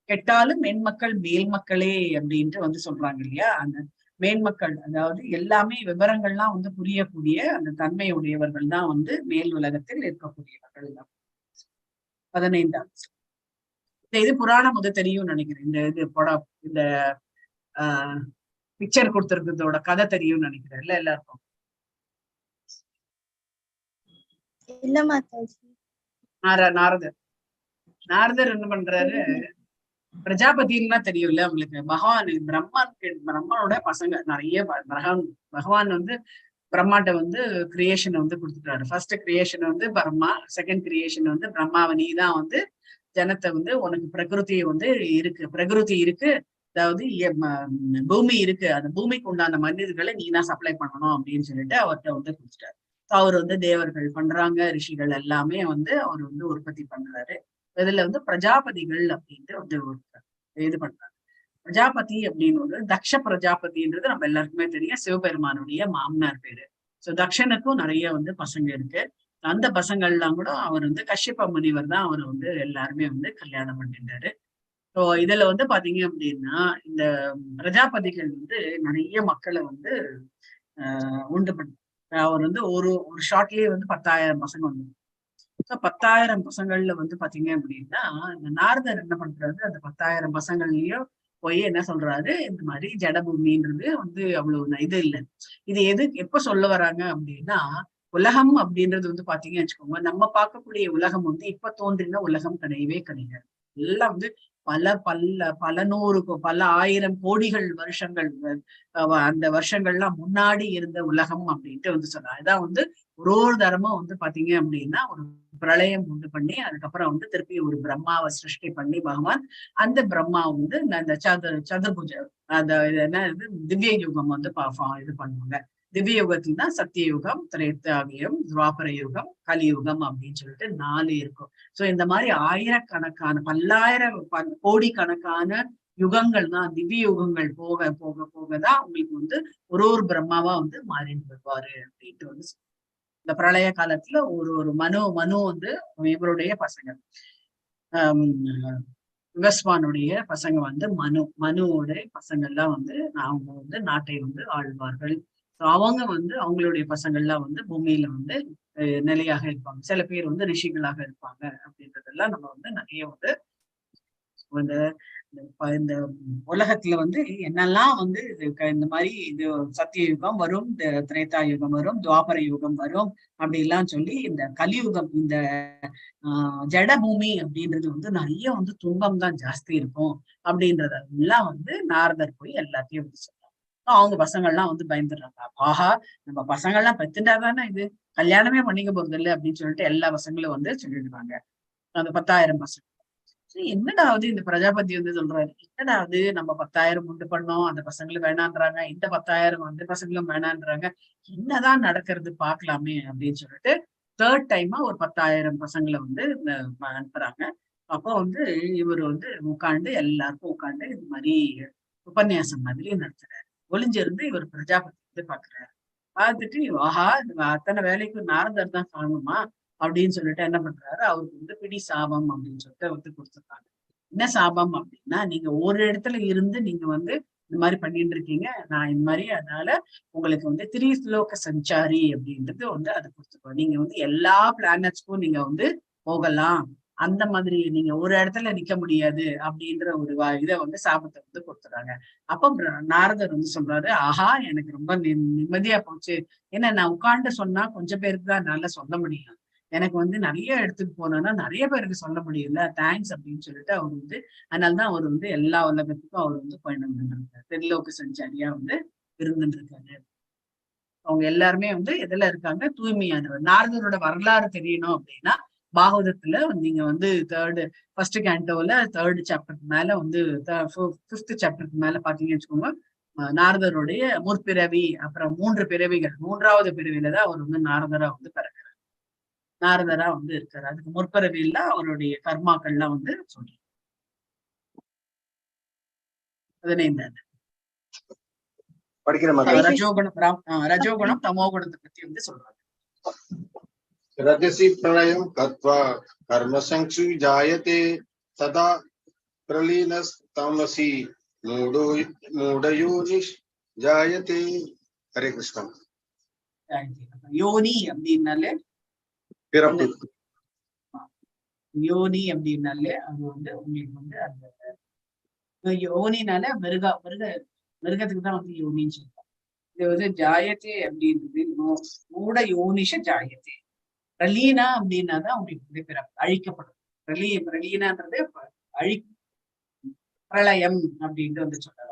கெட்டாலும் மென்மக்கள் மேல் மக்களே அப்படின்ட்டு வந்து சொல்றாங்க இல்லையா? அந்த மேன்மக்கள், அதாவது எல்லாமே விவரங்கள்லாம் வந்து புரியக்கூடிய அந்த தன்மையுடையவர்கள் தான் வந்து மேல் உலகத்தில் இருக்கக்கூடியவர்கள் தான். 15ஆம் இது புராணம் வந்து தெரியும் நினைக்கிறேன். இந்த இது படம், இந்த பிக்சர் கொடுத்திருக்கிறதோட கதை தெரியும் நினைக்கிறேன் இல்ல எல்லாருக்கும். இல்ல மாதாஜி. நாரதர் என்ன பண்றாரு, பிரஜாபதினா தெரியும்ல உங்களுக்கு. பிரம்மனோட பசங்க நிறைய பகவான் வந்து பிரம்மாட்ட வந்து கிரியேஷன் வந்து கொடுத்துட்டாரு. ஃபர்ஸ்ட் கிரியேஷன் வந்து பிரம்மா, செகண்ட் கிரியேஷன் வந்து பிரம்மாவை நீ தான் வந்து ஜனத்தை வந்து உனக்கு பிரகிருதி வந்து பிரகிருதி இருக்கு, அதாவது பூமி இருக்கு, அந்த பூமிக்கு உண்டான மனிதர்களை நீ தான் சப்ளை பண்ணணும் அப்படின்னு சொல்லிட்டு அவர்கிட்ட வந்து கொடுத்துட்டாரு. அவர் வந்து தேவர்கள் பண்றாங்க, ரிஷிகள் எல்லாமே வந்து அவர் வந்து உற்பத்தி பண்றாரு. இதுல வந்து பிரஜாபதிகள் அப்படின்ட்டு வந்து இது பண்றாங்க. பிரஜாபதி அப்படின்னு தக்ஷ பிரஜாபதின்றது நம்ம எல்லாருக்குமே தெரியும், சிவபெருமானுடைய மாமனார் பேரு. சோ தக்ஷனுக்கும் நிறைய வந்து பசங்க இருக்கு. அந்த பசங்கள்லாம் கூட அவர் வந்து கஷ்யப முனிவர் தான் அவர் வந்து எல்லாருமே வந்து கல்யாணம் பண்ணிட்டாரு. ஸோ இதுல வந்து பாத்தீங்க அப்படின்னா இந்த பிரஜாபதிகள் வந்து நிறைய மக்களை வந்து உண்டு பண்ண அவர் வந்து ஒரு ஷார்ட்லயே வந்து 10,000 பசங்க வந்து. ஸோ 10,000 பசங்கள்ல வந்து பாத்தீங்க அப்படின்னா இந்த நாரதர் என்ன பண்றாரு, அந்த 10,000 பசங்கள்லயும் போய் என்ன சொல்றாரு, இந்த மாதிரி ஜடபூமின்றது வந்து அவ்வளவு இது இல்லை. இது எப்ப சொல்ல வராங்க அப்படின்னா, உலகம் அப்படின்றது வந்து பாத்தீங்கன்னு வச்சுக்கோங்க, நம்ம பார்க்கக்கூடிய உலகம் வந்து இப்ப தோன்றின உலகம் கிடையவே கிடையாது. எல்லாம் வந்து பல நூறு பல ஆயிரம் கோடிகள் வருஷங்கள் அந்த வருஷங்கள்லாம் முன்னாடி இருந்த உலகம் அப்படின்ட்டு வந்து சொன்னாங்க. இதான் வந்து ஒரு தரமும் வந்து பாத்தீங்க அப்படின்னா ஒரு பிரளயம் உண்டு பண்ணி அதுக்கப்புறம் வந்து திருப்பி ஒரு பிரம்மாவை சிருஷ்டி பண்ணி பகவான் அந்த பிரம்மா வந்து அந்த சதுர்புஜ அந்த என்ன இது திவ்ய யுகம் வந்து இது பண்ணுவாங்க. திவ்ய யுகத்துல தான் சத்தியயுகம், திரேதாயுகம், துவாபர யுகம், கலியுகம் அப்படின்னு சொல்லிட்டு 4 இருக்கும். சோ இந்த மாதிரி ஆயிரக்கணக்கான பல்லாயிரம் கோடிக்கணக்கான யுகங்கள் தான், திவ்ய யுகங்கள் போக போக போகதான் உங்களுக்கு வந்து ஒரு பிரம்மாவா வந்து மாறிட்டு வருவாரு அப்படின்ட்டு வந்து இந்த பிரளய காலத்துல ஒரு மனு வந்து இவருடைய பசங்க, விவஸ்வானுடைய பசங்க வந்து மனுவோட பசங்கள்லாம் வந்து அவங்க வந்து நாட்டை வந்து ஆழ்வார்கள். அவங்க வந்து அவங்களுடைய பசங்கள்லாம் வந்து பூமியில வந்து நிலையாக இருப்பாங்க. சில பேர் வந்து ரிஷிகளாக இருப்பாங்க அப்படின்றதெல்லாம் நம்ம வந்து நிறைய வந்து இந்த உலகத்துல வந்து என்னெல்லாம் வந்து இந்த மாதிரி இது சத்திய யுகம் வரும், திரேதா யுகம் வரும், துவாபர யுகம் வரும் அப்படிலாம் சொல்லி இந்த கலியுகம், இந்த ஜட பூமி அப்படின்றது வந்து நிறைய வந்து துன்பம் தான் ஜாஸ்தி இருக்கும் அப்படின்றதெல்லாம் வந்து நாரதர் போய் எல்லாத்தையும் வந்து சொல்றாங்க. அவங்க பசங்கள்லாம் வந்து பயந்துடுறாங்க. ஆஹா, நம்ம பசங்கள்லாம் பெத்துட்டாதானே இது கல்யாணமே பண்ணிக்க போறது இல்லை அப்படின்னு சொல்லிட்டு எல்லா பசங்களும் வந்து சொல்லிடுவாங்க. அந்த 10,000 பசங்க என்னடாவது இந்த பிரஜாபதி வந்து சொல்றாரு, என்னடாவது நம்ம 10,000 உண்டு பண்ணோம், அந்த பசங்களும் வேணான்றாங்க, இந்த 10,000 அந்த பசங்களும் வேணான்றாங்க, என்னதான் நடக்கிறது பாக்கலாமே அப்படின்னு சொல்லிட்டு தேர்ட் டைமா ஒரு 10,000 பசங்களை வந்து அனுப்புறாங்க. அப்போ வந்து இவர் வந்து உட்காந்து எல்லாருக்கும் உட்காந்து இந்த மாதிரி உபன்யாசம் மாதிரி நடத்துறாரு. ஒளிஞ்சிருந்து இவர் பிரஜாபதி வந்து பாக்குறாரு. பார்த்துட்டு ஆஹா, அத்தனை வேலைக்கு நாரதர் தான் காணுமா அப்படின்னு சொல்லிட்டு என்ன பண்றாரு, அவருக்கு வந்து பிடி சாபம் அப்படின்னு சொல்லிட்டு வந்து கொடுத்துருக்காங்க. என்ன சாபம் அப்படின்னா, நீங்க ஒரு இடத்துல இருந்து நீங்க வந்து இந்த மாதிரி பண்ணிட்டு இருக்கீங்க, நான் இந்த மாதிரி அதனால உங்களுக்கு வந்து திரிலோக சஞ்சாரி அப்படின்றது வந்து அதை கொடுத்துருக்கோம். நீங்க வந்து எல்லா பிளானட்ஸ்க்கும் நீங்க வந்து போகலாம், அந்த மாதிரி நீங்க ஒரு இடத்துல நிக்க முடியாது அப்படின்ற ஒரு இதை வந்து சாபத்தை வந்து கொடுத்துறாங்க. அப்ப நாரதர் வந்து சொல்றாரு, ஆஹா எனக்கு ரொம்ப நிம்மதியா போச்சு. ஏன்னா நான் உட்கார்ந்து சொன்னா கொஞ்சம் பேருக்கு தான் என்னால சொல்ல முடியும், எனக்கு வந்து நிறைய எடுத்துட்டு போனோம்னா நிறைய பேருக்கு சொல்ல முடியல, தேங்க்ஸ் அப்படின்னு சொல்லிட்டு அவர் வந்து அதனாலதான் அவர் வந்து எல்லா உலகத்துக்கும் அவர் வந்து பயணம் பண்ணிருக்காரு, தெருலோக்கு சஞ்சாரியா வந்து இருந்துட்டு இருக்காரு. அவங்க எல்லாருமே வந்து எதுல இருக்காங்க, தூய்மையானவர். நாரதரோட வரலாறு தெரியணும் அப்படின்னா பாகவதத்துல நீங்க வந்து ஃபர்ஸ்ட் கேண்டோல 3rd சாப்டருக்கு மேல வந்து 5th சாப்டருக்கு மேல பாத்தீங்கன்னு வச்சுக்கோங்க, நாரதருடைய முற்பிறவி, அப்புறம் 3 பிறவிகள், 3வது பிறவியில தான் அவர் வந்து நாரதரா வந்து பிறக்கிறார், நாரதரா வந்து இருக்காரு. அதுக்கு முற்பிறவியில அவருடைய கர்மாக்கள்லாம் வந்து சொல்றேன். 15வது ரஜோகுணம் தமோகுணத்தை பத்தி வந்து சொல்றாங்க. ரஜசி பிரளயம் கத்வா கர்ம சங்சு ஜாயதே ததா பிரலீனஸ் தமசி மூடயோனிஷ் ஜாயதி. ஹரே கிருஷ்ணா. யோனி அப்படின்னாலே பிறப்பு. யோனி அப்படின்னாலே அது வந்து உங்களுக்கு வந்து அந்த யோனினால மிருகத்துக்கு தான் வந்து யோனின்னு சொல்லுவாங்க. இது வந்து ஜாயத்தே அப்படின்றது மூட யோனிஷ ஜாயத்தே. பிரலீனா அப்படின்னா தான் உங்களுக்கு வந்து பிறப்பு, அழிக்கப்படும். பிரலீனான்றது பிரளயம் அப்படின்ட்டு வந்து சொல்லலாம்.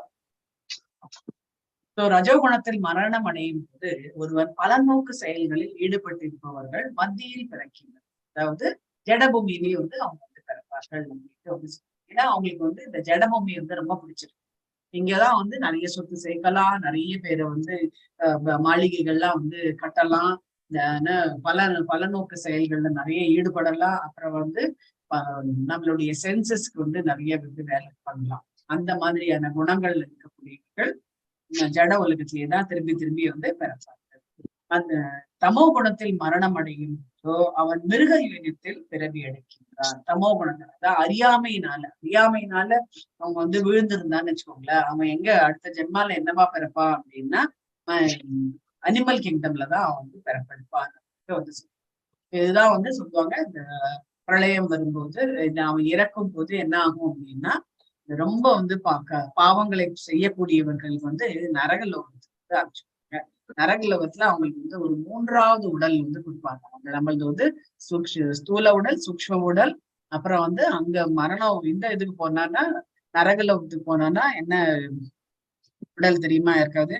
ரஜோகுணத்தில் மரணம் அடையும் போது ஒருவன் பலநோக்கு செயல்களில் ஈடுபட்டிருப்பவர்கள் மத்தியில் பிறக்கின்றனர். அதாவது ஜடபூமியிலேயே வந்து அவங்க வந்து பிறப்பார்கள் அப்படின்ட்டு வந்து ஏன்னா அவங்களுக்கு வந்து இந்த ஜடபூமி வந்து ரொம்ப பிடிச்சிருக்கு. இங்கதான் வந்து நிறைய சொத்து சேர்க்கலாம், நிறைய பேரை வந்து மாளிகைகள்லாம் வந்து கட்டலாம், பல நோக்கு செயல்கள்ல நிறைய ஈடுபடலாம். அப்புறம் வந்து நம்மளுடைய சென்சஸ்க்கு வந்து நிறைய வந்து வேலை பண்ணலாம். அந்த மாதிரியான குணங்கள் இருக்கக்கூடியவர்கள் ஜட உலகத்திலேதான் திரும்பி திரும்பி வந்து பிறப்பார்கள். அந்த தமோ குணத்தில் மரணம் அடையும் போதோ அவன் மிருக யுகத்தில் பிறவி எடுக்கின்றான். தமோ குணத்தில் அதாவது அறியாமையினால அவங்க வந்து விழுந்திருந்தான்னு வச்சுக்கோங்களேன், அவன் எங்க அடுத்த ஜென்மால என்னவா பிறப்பா அப்படின்னா அனிமல் கிங்டம்லதான் அவன் வந்து பிறப்பெடுப்பான் வந்து. இதுதான் வந்து சொல்லுவாங்க, இந்த பிரளயம் வரும்போது அவன் இறக்கும் போது என்ன ஆகும் அப்படின்னா ரொம்ப வந்து பாவங்களை செய்யக்கூடியவர்கள் வந்து நரகலோகத்துக்கு அனுப்பிச்சுப்பாங்க. நரகலோகத்துல அவங்களுக்கு வந்து ஒரு 3வது உடல் வந்து கொடுப்பாங்க. அவங்க நம்மளது வந்து ஸ்தூல உடல், சூக்ஷ்ம உடல், அப்புறம் வந்து அங்க மரணம் இந்த இதுக்கு போனான்னா நரகலோகத்துக்கு போனான்னா என்ன உடல் தெரியுமா? இருக்காது.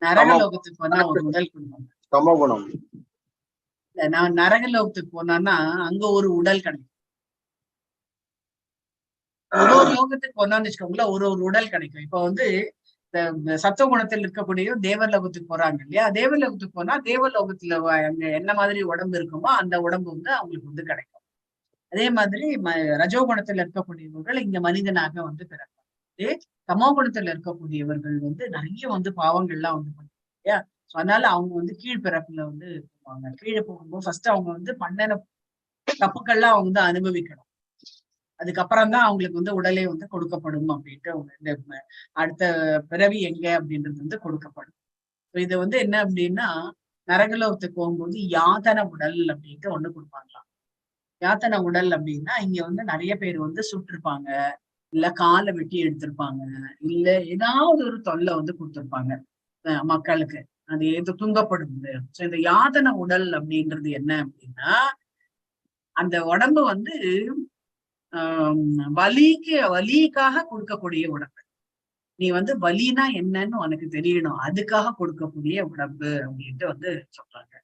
நரகலோகத்துக்கு போனா ஒரு உடல் கொடுப்பாங்க. நான் நரகலோகத்துக்கு போனான்னா அங்க ஒரு உடல் கிடைக்கும். ஒரு லோகத்துக்கு போனான்னு வச்சுக்கோங்களேன், ஒரு உடல் கிடைக்கும். இப்ப வந்து இந்த சத்துவ குணத்தில் இருக்கக்கூடிய தேவர் லோகத்துக்கு போறாங்க இல்லையா, தேவர் லோகத்துக்கு போனா தேவலோகத்துல என்ன மாதிரி உடம்பு இருக்குமோ அந்த உடம்பு வந்து அவங்களுக்கு வந்து கிடைக்கும். அதே மாதிரி ரஜோகுணத்துல இருக்கக்கூடியவர்கள் இங்க மனிதனாக வந்து பிறப்பாங்க. தமோ குணத்துல இருக்கக்கூடியவர்கள் வந்து நிறைய வந்து பாவங்கள்லாம் வந்து பண்ணுவாங்க இல்லையா. அதனால அவங்க வந்து கீழ்பிறப்புல வந்து போவாங்க. கீழே போகும்போது ஃபர்ஸ்ட் அவங்க வந்து பண்ணின தப்புக்கள்லாம் அவங்க வந்து அனுபவிக்கணும். அதுக்கப்புறம் தான் அவங்களுக்கு வந்து உடலே வந்து கொடுக்கப்படும் அப்படின்ட்டு அவங்க அடுத்த பிறவி எங்க அப்படின்றது வந்து கொடுக்கப்படும். இது வந்து என்ன அப்படின்னா நரகலோகத்துக்கு போகும்போது யாத்தன உடல் அப்படின்ட்டு ஒண்ணு கொடுப்பாங்களாம். யாத்தன உடல் அப்படின்னா இங்க வந்து நிறைய பேர் வந்து சுட்டிருப்பாங்க, இல்ல காலை வெட்டி எடுத்திருப்பாங்க, இல்ல ஏதாவது ஒரு தொல்லை வந்து கொடுத்திருப்பாங்க மக்களுக்கு. அது எது துன்பப்படுது. சோ இந்த யாதன உடல் அப்படின்றது என்ன அப்படின்னா அந்த உடம்பு வந்து வலிக்காக கொடுக்கக்கூடிய உடம்பு. நீ வந்து வலினா என்னன்னு உனக்கு தெரியணும், அதுக்காக கொடுக்கக்கூடிய உடம்பு அப்படின்ட்டு வந்து சொல்றாங்க.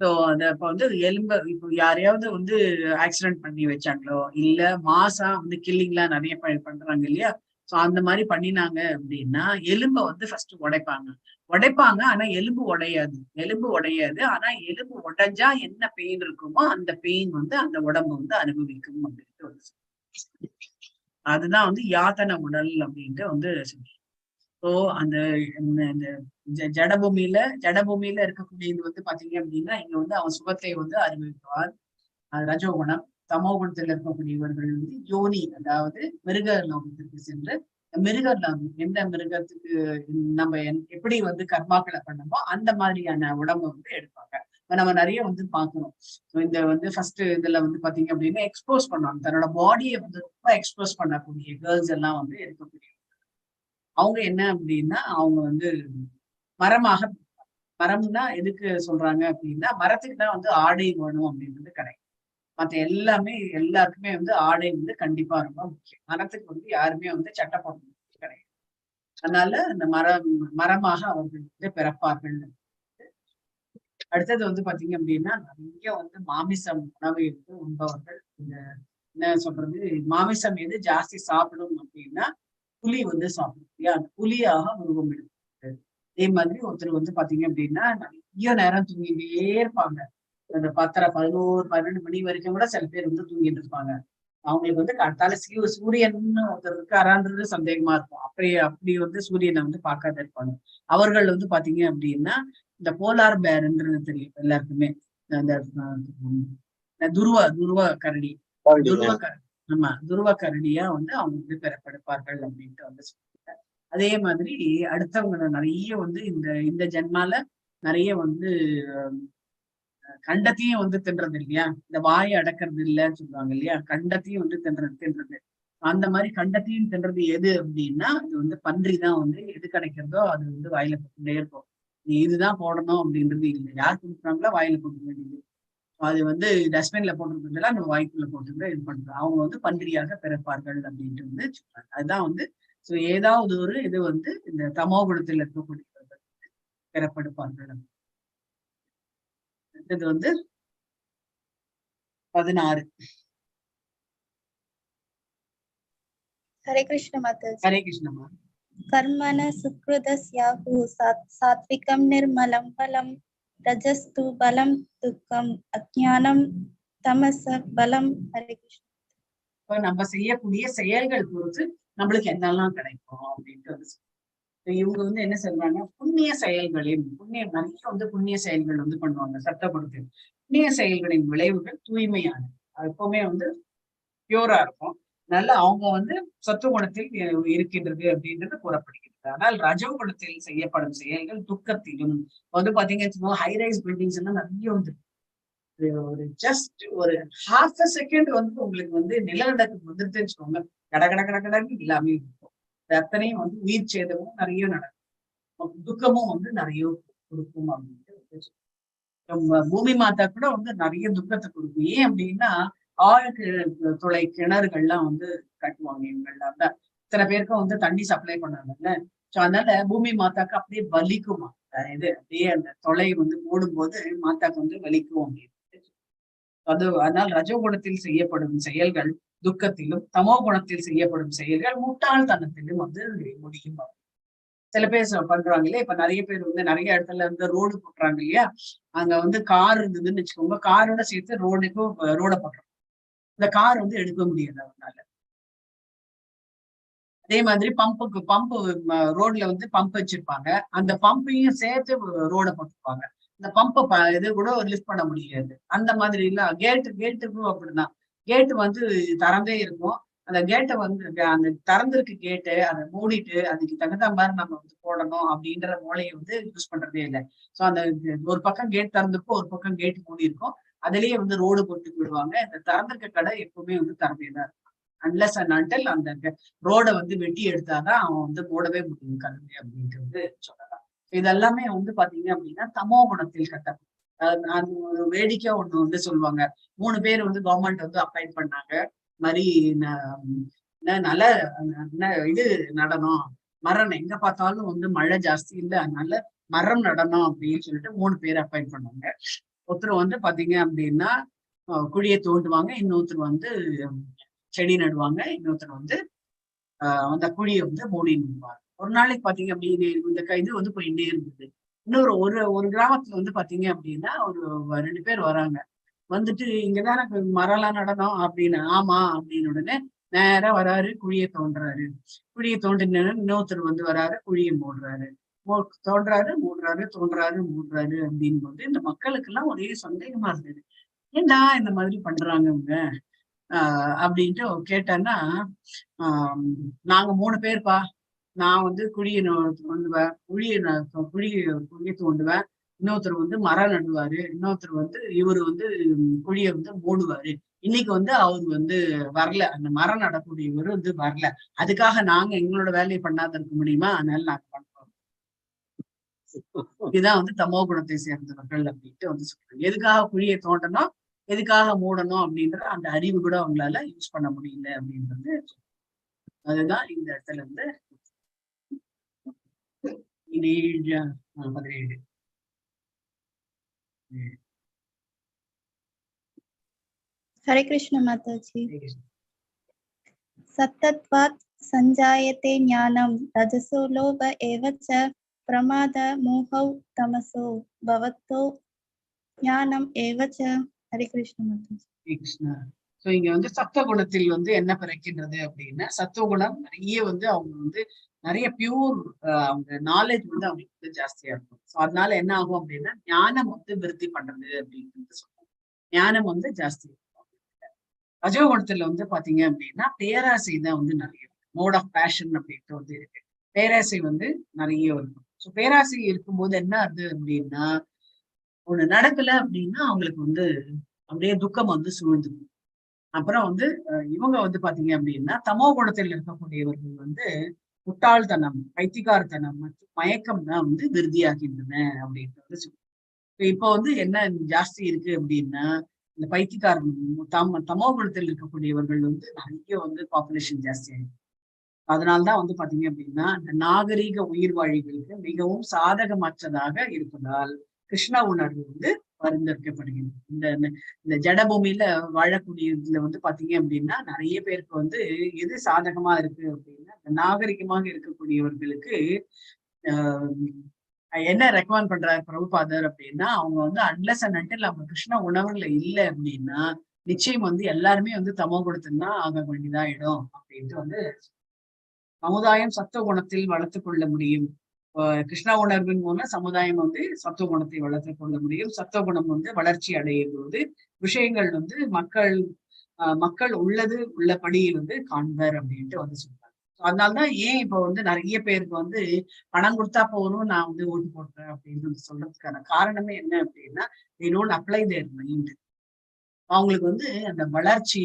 ஸோ அத இப்ப வந்து இப்போ யாரையாவது வந்து ஆக்சிடென்ட் பண்ணி வச்சாங்களோ, இல்ல மாசா வந்து கில்லிங்லாம் நிறைய பண்றாங்க இல்லையா. ஸோ அந்த மாதிரி பண்ணினாங்க அப்படின்னா எலும்பை வந்து ஃபர்ஸ்ட் உடைப்பாங்க. ஆனா எலும்பு உடையாது. ஆனா எலும்பு உடைஞ்சா என்ன பெயின் இருக்குமோ அந்த பெயின் வந்து அந்த உடம்பு வந்து அனுபவிக்கும் அப்படின்ட்டு வந்து அதுதான் வந்து யாத்தன உடல் அப்படின்ட்டு வந்து சொல்றோம். ஸோ அந்த ஜடபூமியில இருக்கக்கூடியது வந்து பாத்தீங்க அப்படின்னா இங்க வந்து அவன் சுகத்தை வந்து அனுபவிப்பார். ரஜோகுணம். தமோ குணத்தில் இருக்கக்கூடியவர்கள் வந்து யோனி, அதாவது மிருக லோகத்திற்கு சென்று எந்த மிருகத்துக்கு நம்ம எப்படி வந்து கர்மாக்களை பண்ணமோ அந்த மாதிரியான உடம்பை வந்து எடுப்பாங்க. நம்ம நிறைய வந்து பாக்குறோம். இந்த வந்து ஃபர்ஸ்ட் இதுல வந்து பாத்தீங்க அப்படின்னா எக்ஸ்போஸ் பண்ணுவாங்க, தன்னோட பாடியை வந்து ரொம்ப எக்ஸ்போஸ் பண்ணக்கூடிய கேர்ள்ஸ் எல்லாம் வந்து இருக்கக்கூடிய அவங்க என்ன அப்படின்னா அவங்க வந்து மரம்னா எதுக்கு சொல்றாங்க அப்படின்னா மரத்துக்கு தான் வந்து ஆடை வேணும் அப்படின்றது கிடையாது. மற்ற எல்லாருக்குமே வந்து ஆடை வந்து கண்டிப்பா ரொம்ப முக்கியம். மரத்துக்கு வந்து யாருமே வந்து சட்டை போடணும் கிடையாது. அதனால அந்த மரமாக அவர்கள் வந்து பிறப்பார்கள். அடுத்தது வந்து பாத்தீங்க அப்படின்னா நிறைய வந்து மாமிசம் உணவை வந்து உண்பவர்கள். இந்த என்ன சொல்றது, மாமிசம் எது ஜாஸ்தி சாப்பிடும் அப்படின்னா புலி வந்து சாப்பிடும் இல்லையா, அந்த புலியாக உருவம் எடுக்கிறது. அதே மாதிரி ஒருத்தர் வந்து பாத்தீங்க அப்படின்னா நிறைய நேரம் தூங்கிட்டே இருப்பாங்க. அந்த 10, 11, 12 மணி வரைக்கும் கூட சில பேர் வந்து தூங்கிட்டு இருப்பாங்க. அவங்களுக்கு வந்து கரெக்டால சூரியன் ஒருத்தர் இருக்காரான்றது சந்தேகமா இருக்கும். அப்படி வந்து சூரியனை வந்து பார்க்காத இருப்பாங்க. அவர்கள் வந்து பாத்தீங்க அப்படின்னா இந்த போலார் பேர்ன்றது தெரியும் எல்லாருக்குமே. அந்த துருவ கரடி நம்ம துருவக்கரடியா வந்து அவங்க வந்து பெறப்படுப்பார்கள் அப்படின்ட்டு வந்து சொல்றாங்க. அதே மாதிரி அடுத்தவங்க நிறைய வந்து இந்த ஜென்மால நிறைய வந்து கண்டத்தையும் வந்து தின்றது இல்லையா, இந்த வாயை அடக்கிறது இல்லைன்னு சொல்லுவாங்க இல்லையா, கண்டத்தையும் வந்து தின்றது. அந்த மாதிரி கண்டத்தையும் தின்றது எது அப்படின்னா அது வந்து பன்றி தான். வந்து எது கிடைக்கிறதோ அது வந்து வாயில போட்டுட்டே இருக்கும். இதுதான் போடணும் அப்படின்றது இல்லை, யார் கொடுக்குறாங்களோ வாயில போட்டுக்க வேண்டியது. அது வந்து டஸ்ட்பின்ல போட்டுருக்கிறதுல நம்ம வாய்க்குள்ள போட்டு இது பண்றோம். அவங்க வந்து பன்றியாக பிறப்பார்கள் அப்படின்ட்டு வந்து சொல்றாங்க. அதுதான் வந்து ஏதாவது ஒரு இது வந்து இந்த தமோ குணத்தில் இருக்கக்கூடியவர்கள் பிறப்படுப்பார்கள். இது வந்து 16. हरे कृष्ण माताजी। हरे कृष्ण मा। कर्मण सुकृतस्याहु सात्विकं निर्मलं फलं रजस्तु बलं दुःखम अज्ञाனம் தமச பலம்। हरे कृष्ण। இப்ப நம்ம செய்யக்கூடிய செயல்கள் பொறுத்து நம்மளுக்கு என்னெல்லாம் கிடைக்கும் அப்படின்ட்டு வந்து இவங்க வந்து என்ன சொல்றாங்க, புண்ணிய செயல்களின் நிறைய வந்து புண்ணிய செயல்கள் வந்து பண்ணுவாங்க சட்டப்படுத்து. புண்ணிய செயல்களின் விளைவுகள் தூய்மையானது, எப்பவுமே வந்து பியூரா இருக்கும். அதனால அவங்க வந்து சத்துவ குணத்தில் இருக்கின்றது அப்படின்றது கூறப்படுகிறது. ஆனால் ரஜோ குணத்தில் செய்யப்படும் செயல்கள் துக்கத்திலும் வந்து பாத்தீங்கன்னா ஹைரைஸ் பில்டிங்ஸ் எல்லாம் நிறைய வந்து ஒரு ஜஸ்ட் ஒரு ஹாஃப் அ செகண்ட் வந்து உங்களுக்கு வந்து நிலநடுக்கம் வந்துட்டு வச்சுக்கோங்க, கடன்னு எல்லாமே இருக்கும். அத்தனையும் வந்து உயிர் சேதமும் நிறைய நடக்கும், துக்கமும் வந்து நிறைய கொடுக்கும் அப்படின்ட்டு. பூமி மாதா கூட வந்து நிறைய துக்கத்தை கொடுக்கும். ஏன் அப்படின்னா துளை கிணறுகள்லாம் வந்து கட்டுவாங்க இவங்கள்லாம் தான். இத்தனை பேருக்கும் வந்து தண்ணி சப்ளை பண்ணாங்கல்ல. சோ அதனால பூமி மாதாக்கு அப்படியே வலிக்குமா, இது அப்படியே அந்த தொலை வந்து போடும்போது மாதாக்கு வந்து வலிக்கும் அப்படின்னு. அதனால் ரஜோகுணத்தில் செய்யப்படும் செயல்கள் துக்கத்திலும் தமோ குணத்தில் செய்யப்படும் செயல்கள் முட்டாள்தனத்திலும் வந்து முடியும். சில பேர் பண்றாங்களே, இப்ப நிறைய பேர் வந்து நிறைய இடத்துல வந்து ரோடு போட்டுறாங்க இல்லையா, அங்க வந்து கார் இருந்ததுன்னு வச்சுக்கோங்க, காரோட சேர்த்து ரோடுக்கும் ரோட போட்டுறோம். இந்த கார் வந்து எடுக்க முடியாது அவனால. அதே மாதிரி பம்பு ரோட்ல வந்து பம்ப் வச்சிருப்பாங்க, அந்த பம்பையும் சேர்த்து ரோட போட்டிருப்பாங்க. இந்த பம்பை இது கூட லிஃப்ட் பண்ண முடியாது. அந்த மாதிரி இல்ல. கேட்டுக்கும் அப்படிதான். கேட்டு வந்து திறந்தே இருக்கும். அந்த கேட்டை வந்து அந்த திறந்திருக்கு கேட்டு அதை மூடிட்டு அதுக்கு தகுந்த மாதிரி நம்ம வந்து போடணும் அப்படின்ற மூளையை வந்து யூஸ் பண்றதே இல்லை. சோ அந்த ஒரு பக்கம் கேட் திறந்திருக்கும், ஒரு பக்கம் கேட் மூடி இருக்கும். அதுலயே வந்து ரோடு போட்டு விடுவாங்க. இந்த திறந்திருக்க கடை எப்பவுமே வந்து திறந்தேதான் இருக்கும். அன்லெஸ் அண்ட் அன்டில் அந்த ரோட வந்து வெட்டி எடுத்தாதான் அவன் வந்து போடவே முடியும் கல்வி அப்படின்ட்டு வந்து சொல்லலாம். இதெல்லாமே வந்து பாத்தீங்க அப்படின்னா தமோ குணத்தில் கட்டப்படும். அது ஒரு வேடிக்கை ஒண்ணு வந்து சொல்லுவாங்க. 3 பேர் வந்து கவர்மெண்ட் வந்து அப்பாயிண்ட் பண்ணாங்க. மாதிரி நல்ல இது நடனம், மரம் எங்க பார்த்தாலும் வந்து மழை ஜாஸ்தி இல்லை, அதனால மரம் நடனம் அப்படின்னு சொல்லிட்டு 3 பேர் அப்பாயிண்ட் பண்ணாங்க. ஒருத்தர் வந்து பாத்தீங்க அப்படின்னா குழியை தோண்டுவாங்க, இன்னொருத்தர் வந்து செடி நடுவாங்க, இன்னொருத்தர் வந்து அந்த குழியை வந்து மூடி நின்றுவாங்க. ஒரு நாளைக்கு பாத்தீங்க அப்படின்னு இந்த இது வந்து போயிட்டே இருந்தது. இன்னொரு ஒரு கிராமத்துல வந்து பாத்தீங்க அப்படின்னா ஒரு 2 பேர் வராங்க. வந்துட்டு இங்கதானே மரம்லாம் நடனம் அப்படின்னு. ஆமா அப்படின்னு உடனே நேரா வராரு, குழியை தோன்றாரு. குழியை தோண்டின இன்னொருத்தர் வந்து வராரு, குழியை மூடுறாரு. தோன்றாரு மூடுறாரு அப்படின்னு போது இந்த மக்களுக்கு எல்லாம் ஒரே சந்தேகமா இருந்தது. ஏண்டா இந்த மாதிரி பண்றாங்க இவங்க அப்படின்ட்டு கேட்டான்னா, நாங்க 3 பேர்ப்பா. நான் வந்து குழியை தோண்டுவேன், குழியை தோண்டுவேன். இன்னொருத்தர் வந்து மரம் நடுவாரு, இன்னொருத்தர் வந்து இவரு வந்து குழியை வந்து மூடுவாரு. இன்னைக்கு வந்து அவரு வந்து வரல, அந்த மரம் நடக்கூடியவரு வந்து வரல. அதுக்காக நாங்க எங்களோட வேலையை பண்ணாத இருக்க முடியுமா? அதனால நாங்க பண்றோம். இதுதான் வந்து தமோ குணத்தை சேர்ந்தவர்கள் அப்படின்ட்டு வந்து சொல்றாங்க. எதுக்காக குழியை தோண்டணும், எதுக்காக மூடணும் அப்படின்ற அந்த அறிவு கூட அவங்களால யூஸ் பண்ண முடியல அப்படின்றது. அதுதான் இந்த இடத்துல இருந்து 17. हरे कृष्ण माताजी। सत्तत्वात् संजायते ज्ञानं रजसो लोभ एव च प्रमाद मोहौ तमसो भवतो ज्ञाனம் एव च। हरे कृष्ण माताजी। கிருஷ்ணா. சோ இங்க வந்து சத்துவ குணத்தில் வந்து என்ன பிறக்கின்றது அப்படின்னா, சத்துவ குணம் நிறைய வந்து அவங்க வந்து நிறைய பியூர் அவங்க நாலேஜ் வந்து அவங்களுக்கு வந்து ஜாஸ்தியா இருக்கும். சோ அதனால என்ன ஆகும் அப்படின்னா ஞானம் வந்து விருத்தி பண்றது அப்படின்னு சொல்லுவாங்க. ஞானம் வந்து ஜாஸ்தி இருக்கும். ரஜோகுணத்துல வந்து பாத்தீங்க அப்படின்னா பேராசை தான் வந்து நிறைய மோட் ஆஃப் பேஷன் அப்படின்ட்டு வந்து இருக்கு. பேராசை வந்து நிறைய இருக்கும். ஸோ பேராசை இருக்கும்போது என்ன ஆகுது அப்படின்னா, ஒண்ணு நடக்கல அப்படின்னா அவங்களுக்கு வந்து அப்படியே துக்கம் வந்து சூழ்ந்துடும். அப்புறம் வந்து இவங்க வந்து பாத்தீங்க அப்படின்னா தமோ குணத்தில் இருக்கக்கூடியவர்கள் வந்து முட்டாள்தனம், பைத்தியக்காரத்தனம் மற்றும் மயக்கம் தான் வந்து விருதியாகின்றன அப்படின்ட்டு வந்து சொல்லுவாங்க. இப்போ வந்து என்ன ஜாஸ்தி இருக்கு அப்படின்னா, இந்த பைத்தியக்காரன் தமோ குணத்தில் இருக்கக்கூடியவர்கள் வந்து நிறைய வந்து பாப்புலேஷன் ஜாஸ்தி ஆயிருக்கு. அதனால்தான் வந்து பாத்தீங்க அப்படின்னா இந்த நாகரீக உயிர்வாழிகளுக்கு மிகவும் சாதகமற்றதாக இருப்பதால் கிருஷ்ண உணர்வு வந்து பரிந்துரைக்கப்படுகிறது. இந்த ஜடபூமியில வாழக்கூடிய இதுல வந்து பாத்தீங்க அப்படின்னா நிறைய பேருக்கு வந்து எது சாதகமா இருக்கு அப்படின்னா, இந்த நாகரிகமாக இருக்கக்கூடியவர்களுக்கு என்ன ரெக்கமெண்ட் பண்றாரு பிரபுபாதர் அப்படின்னா, அவங்க வந்து அன்லெஸ் அண்ட் அன்டில் அவங்க கிருஷ்ண உணவுல இல்லை அப்படின்னா நிச்சயம் வந்து எல்லாருமே வந்து தமோ குணத்துல ஆக வேண்டியதா இடம் அப்படின்ட்டு வந்து சமுதாயம் சத்துவ குணத்தில் வளர்த்து கொள்ள முடியும். கிருஷ்ண உணர்வின் மூலம் சமுதாயம் வந்து சத்துவ குணத்தை வளர்த்து கொள்ள முடியும். சத்துவ குணம் வந்து வளர்ச்சி அடையும் போது விஷயங்கள் வந்து மக்கள் உள்ளபடி வந்து காண்பர் அப்படின்ட்டு வந்து சொல்றாங்க. அதனாலதான் ஏன் இப்ப வந்து நிறைய பேருக்கு வந்து பணம் கொடுத்தா போதும் நான் வந்து ஓட்டு போடுறேன் அப்படின்னு சொல்றதுக்கான காரணமே என்ன அப்படின்னா, they don't apply their mind. அவங்களுக்கு வந்து அந்த வளர்ச்சி,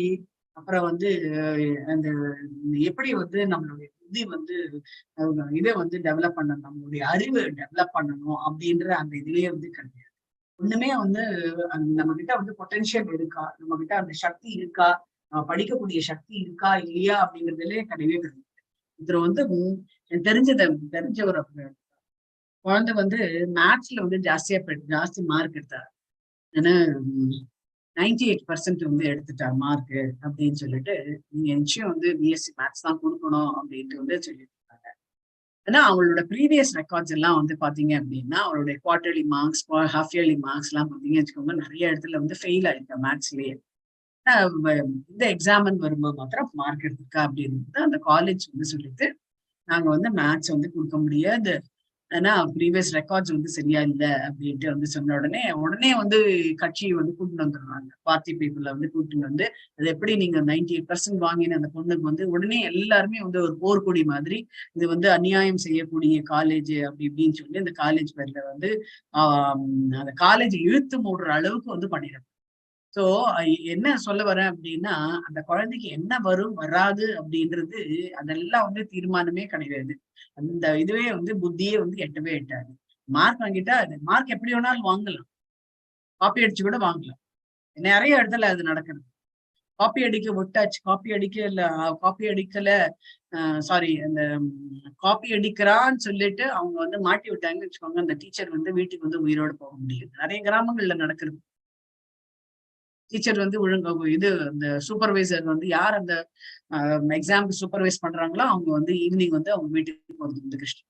அப்புறம் வந்து அந்த எப்படி வந்து நம்மளுடைய புத்தி வந்து இதை வந்து டெவலப் பண்ணணும், நம்மளுடைய அறிவு டெவலப் பண்ணணும் அப்படின்ற அந்த இதுலயே வந்து கிடையாது. ஒண்ணுமே வந்து நம்ம கிட்ட வந்து பொட்டன்ஷியல் இருக்கா, நம்ம கிட்ட அந்த சக்தி இருக்கா, படிக்கக்கூடிய சக்தி இருக்கா இல்லையா அப்படிங்கிறதுலயே கிடையவே கிடையாது. இதுல வந்து தெரிஞ்ச ஒரு குழந்தை வந்து மேத்ஸ்ல வந்து ஜாஸ்தி மார்க் எடுத்தார். ஏன்னா 98% வந்து எடுத்துட்டார் மார்க் அப்படின்னு சொல்லிட்டு, நீங்க நிச்சயம் வந்து பிஎஸ்சி மேத்ஸ் தான் கொடுக்கணும் அப்படின்ட்டு வந்து சொல்லிட்டு இருக்காங்க. ஏன்னா அவங்களோட ப்ரீவியஸ் ரெக்கார்ட்ஸ் எல்லாம் வந்து பாத்தீங்க அப்படின்னா, அவருடைய quarterly marks, half yearly marks எல்லாம் பாத்தீங்கன்னு வச்சுக்கோங்க, நிறைய இடத்துல வந்து ஃபெயில் ஆயிருக்கா மேத்ஸ்லயே. இந்த எக்ஸாம் வரும்போது மாத்திரம் மார்க் எடுத்திருக்கா அப்படின்னு அந்த காலேஜ் வந்து சொல்லிட்டு, நாங்க வந்து மேத்ஸ் வந்து கொடுக்க முடியாது, ஆனா ப்ரீவியஸ் ரெக்கார்ட்ஸ் வந்து சரியா இல்லை அப்படின்ட்டு வந்து சொன்ன உடனே வந்து கட்சியை வந்து கூட்டிட்டு வந்துடுறாங்க. பார்ட்டி பீப்புள வந்து கூட்டிட்டு வந்து, அது எப்படி நீங்க 98% வாங்கின அந்த பொண்ணுக்கு வந்து உடனே எல்லாருமே வந்து ஒரு போர்க்கொடி மாதிரி இது வந்து அநியாயம் செய்யக்கூடிய காலேஜ் அப்படி இப்படின்னு சொல்லி அந்த காலேஜ் பேர்ல வந்து அந்த காலேஜ் இழுத்து மூடுற அளவுக்கு வந்து பண்ணிடுறாங்க. சோ என்ன சொல்ல வரேன் அப்படின்னா, அந்த குழந்தைக்கு என்ன வரும் வராது அப்படின்றது அதெல்லாம் வந்து தீர்மானமே கிடையாது. அந்த இதுவே வந்து புத்தியே வந்து எட்டவே எட்டாது. மார்க் வாங்கிட்டா மார்க் எப்படி வேணாலும் வாங்கலாம், காப்பி அடிச்சு கூட வாங்கலாம். நிறைய இடத்துல அது நடக்குது. காப்பி அடிக்க விட்டாச்சு, காப்பி அடிக்கல சாரி அந்த காப்பி அடிக்கிறான்னு சொல்லிட்டு அவங்க வந்து மாட்டி விட்டாங்கன்னு வச்சுக்கோங்க, அந்த டீச்சர் வந்து வீட்டுக்கு வந்து உயிரோடு போக முடியும். நிறைய கிராமங்கள்ல நடக்கிறது. டீச்சர் வந்து அந்த சூப்பர்வைசர் வந்து யார் அந்த எக்ஸாம் சூப்பர்வைஸ் பண்றாங்களோ அவங்க வந்து ஈவினிங் வந்து அவங்க வீட்டுக்கு போறது வந்து கஷ்டம்.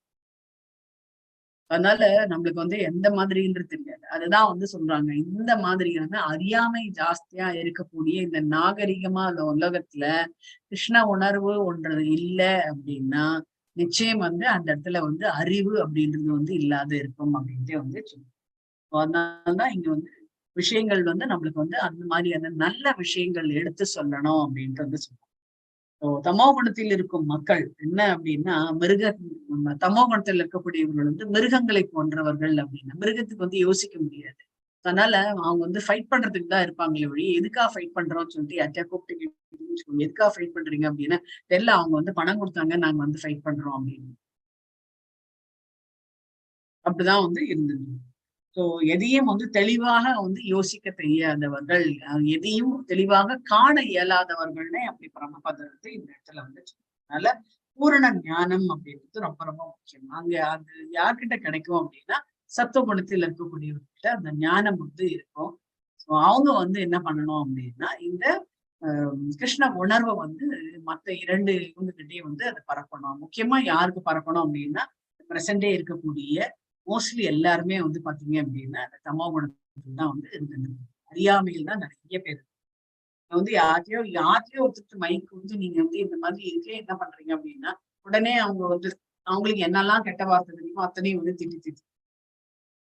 அதனால நம்மளுக்கு வந்து எந்த மாதிரின்றது தெரியாது. அதுதான் வந்து சொல்றாங்க, இந்த மாதிரியான அறியாமை ஜாஸ்தியா இருக்கக்கூடிய இந்த நாகரிகமா அந்த உலகத்துல கிருஷ்ண உணர்வு ஒன்றது இல்லை அப்படின்னா நிச்சயம் வந்து அந்த இடத்துல வந்து அறிவு அப்படின்றது வந்து இல்லாத இருக்கும் அப்படின்ட்டு வந்து சொல்லுவோம். அதனாலதான் இங்க வந்து விஷயங்கள் வந்து நம்மளுக்கு வந்து அந்த மாதிரியான நல்ல விஷயங்கள் எடுத்து சொல்லணும் அப்படின்ட்டு வந்து சொல்லுவோம். தமோ குணத்தில் இருக்கும் மக்கள் என்ன அப்படின்னா தமோ குணத்தில் இருக்கக்கூடியவர்கள் வந்து மிருகங்களை போன்றவர்கள் அப்படின்னா, மிருகத்துக்கு வந்து யோசிக்க முடியாது. அதனால அவங்க வந்து ஃபைட் பண்றதுக்கு தான் இருப்பாங்களே வழி, எதுக்காக ஃபைட் பண்றோம்னு சொல்லிட்டு யார்ட்டையா கூப்பிட்டு எதுக்காக ஃபைட் பண்றீங்க அப்படின்னா தெரியல, அவங்க வந்து பணம் கொடுத்தாங்க நாங்க வந்து ஃபைட் பண்றோம் அப்படின்னு. அப்படிதான் வந்து இருந்தது. சோ எதையும் வந்து தெளிவாக வந்து யோசிக்க தெரியாதவர்கள், எதையும் தெளிவாக காண இயலாதவர்கள்னே அப்படி பிரம்மபதத்தை இந்த இடத்துல வந்து. அதனால பூரண ஞானம் அப்படின்றது ரொம்ப ரொம்ப முக்கியம். அங்க அது யார்கிட்ட கிடைக்கும் அப்படின்னா சத்துவ குணத்தில் இருக்கக்கூடியவர்கிட்ட அந்த ஞானம் வந்து இருக்கும். அவங்க வந்து என்ன பண்ணணும் அப்படின்னா இந்த கிருஷ்ண உணர்வை வந்து மத்த இரண்டு இவங்ககிட்டயே வந்து அதை பரப்பணும். முக்கியமா யாருக்கு பரப்பணும் அப்படின்னா பிரசண்டே இருக்கக்கூடிய மோஸ்ட்லி எல்லாருமே வந்து பாத்தீங்க அப்படின்னா அந்த தமோ குணத்தில் தான் வந்து இருந்தது. அறியாமையில் தான் நிறைய பேர் வந்து யார்ட்டையோ ஒருத்தருக்கு மைக்கு வந்து நீங்க வந்து இந்த மாதிரி இருக்கே என்ன பண்றீங்க அப்படின்னா உடனே அவங்க வந்து அவங்களுக்கு என்னெல்லாம் கெட்ட வார்த்தை தெரியுமோ அத்தனையும் வந்து திட்டி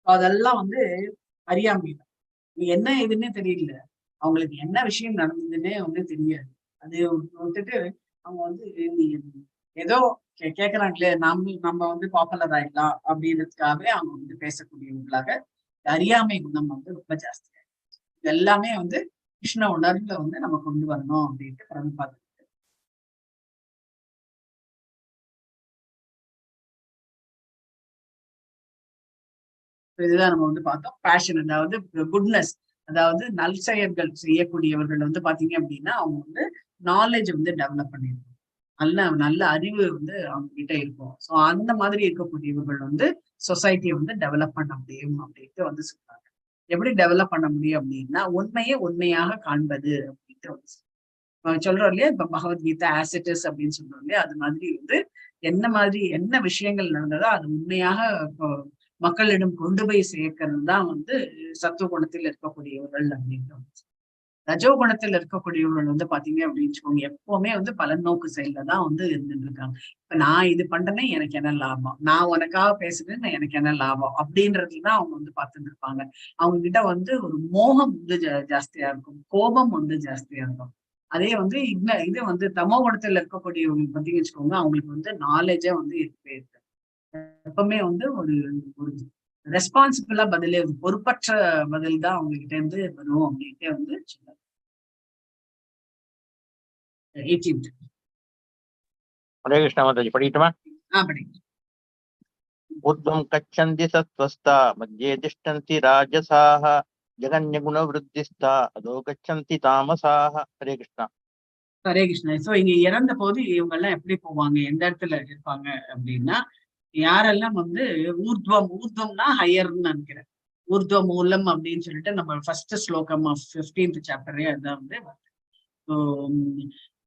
அதெல்லாம் வந்து அறியாமை தான். என்ன எதுன்னே தெரியல. அவங்களுக்கு என்ன விஷயம் நடந்ததுன்னே வந்து தெரியாது. அது வந்துட்டு அவங்க வந்து ஏதோ கேக்குறாங்களே நம்ம வந்து பாப்புலர் ஆயிடலாம் அப்படின்றதுக்காகவே அவங்க வந்து பேசக்கூடியவங்களாக அறியாமை குணம் வந்து ரொம்ப ஜாஸ்தியா இது எல்லாமே வந்து கிருஷ்ண உணர்வுல வந்து நம்ம கொண்டு வரணும் அப்படின்ட்டு பிரபுபாதர். இதுதான் நம்ம வந்து பார்த்தோம். பேஷன், அதாவது குட்னஸ், அதாவது நல்செயல்கள் செய்யக்கூடியவர்கள் வந்து பாத்தீங்க அப்படின்னா அவங்க வந்து நாலேஜ் வந்து டெவலப் பண்ணிருக்கோம். நல்ல நல்ல அறிவு வந்து அவங்க கிட்ட இருக்கும். ஸோ அந்த மாதிரி இருக்கக்கூடியவர்கள் வந்து சொசைட்டியை வந்து டெவலப் பண்ண முடியும் அப்படின்ட்டு வந்து சொல்றாங்க. எப்படி டெவலப் பண்ண முடியும் அப்படின்னா உண்மையை உண்மையாக காண்பது அப்படின்ட்டு வந்து சொல்றோம் இல்லையா. இப்ப பகவத்கீதா ஆசிட்டஸ் அப்படின்னு சொல்றோம் இல்லையா. அது மாதிரி வந்து என்ன விஷயங்கள் நடந்ததோ அது உண்மையாக மக்களிடம் கொண்டு போய் சேர்க்கிறது தான் வந்து சத்துவ குணத்தில் இருக்கக்கூடியவர்கள் அப்படின்னு. ரஜோ குணத்தில் இருக்கக்கூடியவர்கள் வந்து பாத்தீங்க அப்படின்னு வச்சுக்கோங்க, எப்பவுமே வந்து பலநோக்கு செயல்ல தான் வந்து இருந்துட்டு இருக்காங்க. இப்ப நான் இது பண்றேன்னா எனக்கு என்ன லாபம், நான் உனக்காக பேசுறேன்னு எனக்கு என்ன லாபம் அப்படின்றதுதான் அவங்க வந்து பார்த்துட்டு இருப்பாங்க. அவங்க கிட்ட வந்து ஒரு மோகம் வந்து ஜாஸ்தியா இருக்கும், கோபம் வந்து ஜாஸ்தியா இருக்கும். அதே வந்து இது வந்து தமோ குணத்துல இருக்கக்கூடியவங்க பார்த்தீங்கன்னு வச்சுக்கோங்க, அவங்களுக்கு வந்து நாலேஜே வந்து இருக்கவே இருக்கு. எப்பவுமே வந்து ஒரு ஒரு ரெஸ்பான்சிபிளா பதிலே பொறுப்பற்ற பதில் தான் அவங்க கிட்ட இருந்து வரும் அப்படின்ட்டு வந்து சொல்றாங்க. 18th. हरे कृष्ण माताजी पढ़िटमा पढ़ी। ऊर्ध्वं गच्छन्ति सत्त्वस्था मध्ये तिष्ठन्ति राजसाः जगन्यगुणवृद्धिस्था अधो गच्छन्ति तामसाः. हरे कृष्ण. ஹரே கிருஷ்ணா. சோ இங்க இறந்த போது இவங்க எல்லாம் எப்படி போவாங்க, எந்த இடத்துல இருப்பாங்க அப்படின்னா, யாரெல்லாம் வந்து ஊர்துவம்னா ஹையர்னு நினைக்கிறேன். ஊர்துவ மூலம் அப்படின்னு சொல்லிட்டு நம்ம ஃபர்ஸ்ட் ஸ்லோகம் ஆஃப் 15th சாப்டரே அதான் வந்து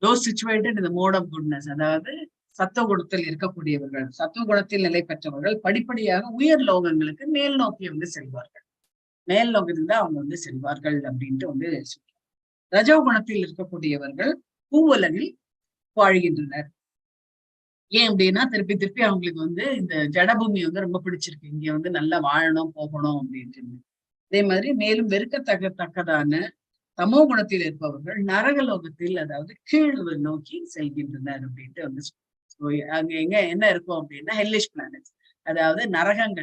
those situated in the mode of goodness, அதாவது சத்துவ குணத்தில் இருக்கக்கூடியவர்கள், சத்துவ குணத்தில் நிலை பெற்றவர்கள் படிப்படியாக உயர் லோகங்களுக்கு மேல் நோக்கி வந்து செல்வார்கள். மேல் நோக்கத்தில் தான் அவங்க வந்து செல்வார்கள் அப்படின்ட்டு வந்து சொல்றாங்க. ரஜோ குணத்தில் இருக்கக்கூடியவர்கள் பூவுலகில் வாழ்கின்றனர். ஏன் அப்படின்னா திருப்பி திருப்பி அவங்களுக்கு வந்து இந்த ஜடபூமி வந்து ரொம்ப பிடிச்சிருக்கு, இங்க வந்து நல்லா வாழணும் போகணும் அப்படின்ட்டு. அதே மாதிரி மேலும் வெறுக்கத்தக்கதான தமோ குணத்தில் இருப்பவர்கள் நரகலோகத்தில், அதாவது கீழ் நோக்கி செல்கின்றனர் அப்படின்ட்டு வந்து அங்க எங்க என்ன இருக்கும் அப்படின்னா ஹெல்லிஷ் பிளானட்ஸ், அதாவது நரகம்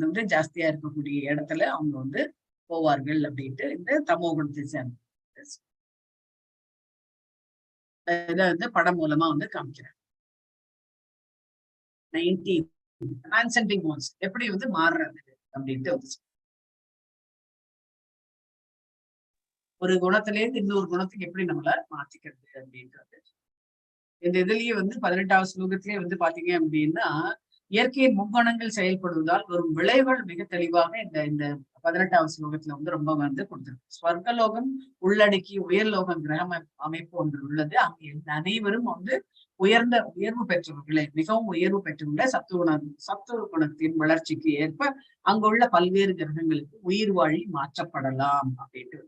வந்து ஜாஸ்தியா இருக்கக்கூடிய இடத்துல அவங்க வந்து போவார்கள் அப்படின்ட்டு இந்த தமோ குணத்தை சேர்ந்து இதை வந்து படம் மூலமா வந்து காமிக்கிறாங்க. 19 டிரான்செண்டிங் மோட்ஸ் எப்படி வந்து மாறுறது அப்படின்ட்டு வந்து ஒரு குணத்திலேருந்து இன்னொரு குணத்துக்கு எப்படி நம்மள மாத்திக்கிறது அப்படின்றது இந்த இதுலயே வந்து 18வது ஸ்லோகத்திலேயே வந்து பாத்தீங்க அப்படின்னா இயற்கையின் முக்குணங்கள் செயல்படுவதால் வரும் விளைவுகள் மிக தெளிவாக இந்த 18வது ஸ்லோகத்துல வந்து ரொம்ப வந்து கொடுத்திருக்கு. ஸ்வர்கலோகம் உள்ளடக்கி உயர்லோகம் கிரக அமைப்பு ஒன்று உள்ளது. அங்கே அனைவரும் வந்து உயர்வு பெற்றவர்களை, மிகவும் உயர்வு பெற்றவர்களை சத்துவ குணத்தின் வளர்ச்சிக்கு ஏற்ப அங்குள்ள பல்வேறு கிரகங்களுக்கு உயிர் வாழி மாற்றப்படலாம் அப்படின்ட்டு.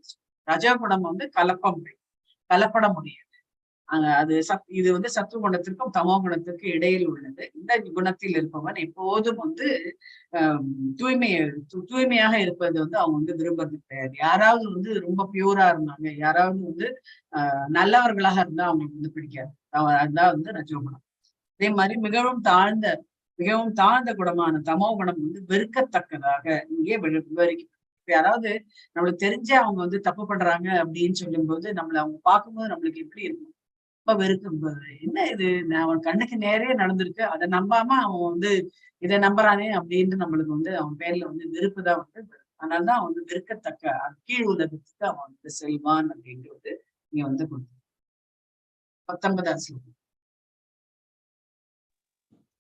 ரஜகுணம் வந்து கலப்பட முடியாது. அது இது வந்து சத்துவ குணத்திற்கும் தமோ குணத்திற்கும் இடையில் உள்ளது. இந்த குணத்தில் இருப்பவன் எப்போதும் வந்து தூய்மையாக இருப்பது வந்து அவங்க வந்து விரும்புறது கிடையாது. யாராவது வந்து ரொம்ப பியூரா இருந்தாங்க, யாராவது வந்து நல்லவர்களாக இருந்தா அவங்களுக்கு வந்து பிடிக்காது. அதுதான் வந்து ரஜோகுணம். அதே மாதிரி மிகவும் தாழ்ந்த குணமான தமோ குணம் வந்து வெறுக்கத்தக்கதாக இங்கே விவரிக்க. யாராவது நம்மளுக்கு தெரிஞ்சே அவங்க வந்து தப்பு பண்றாங்க அப்படின்னு சொல்லும் போது அவங்க பார்க்கும்போது நம்மளுக்கு எப்படி இருக்கும், ரொம்ப வெறுக்கும். என்ன இது, அவன் கண்ணுக்கு நேரே நடந்திருக்கு, அதை நம்பாம அவன் வந்து இதை நம்புறானே அப்படின்ட்டு நம்மளுக்கு வந்து அவன் பேர்ல வந்து வெறுப்பு தான் வந்து. அதனாலதான் அவன் வந்து வெறுக்கத்தக்க கீழ் உலகத்துக்கு அவன் வந்து செல்வான் அப்படின்ட்டு வந்து இங்க வந்து கொடுத்து 19வது ஸ்லோகம்.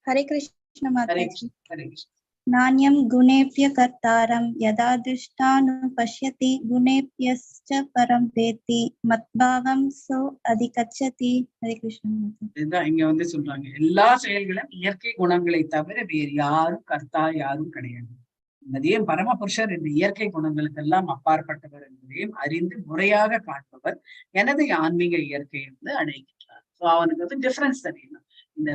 हरे कृष्ण माताजी. हरे कृष्ण. नान्यं गुणेभ्यः कर्तारं यदा दृष्टानुपश्यति गुणेभ्यश्च परं वेत्ति मद्भावं सो अधिगच्छति. हरे कृष्ण. இதுதான் இங்க வந்து சொல்றாங்க, எல்லா செயல்களும் இயற்கை குணங்களை தவிர வேறு யாரும் கர்த்தா யாரும் கிடையாது. அதையும் பரமபுருஷர் இந்த இயற்கை குணங்களுக்கெல்லாம் அப்பாற்பட்டவர் என்பதையும் அறிந்து முறையாக காண்பவர் எனது ஆன்மீக இயற்கையை வந்து அடைகின்றார். ஸோ அவனுக்கு வந்து டிஃபரன்ஸ் தெரியணும். இந்த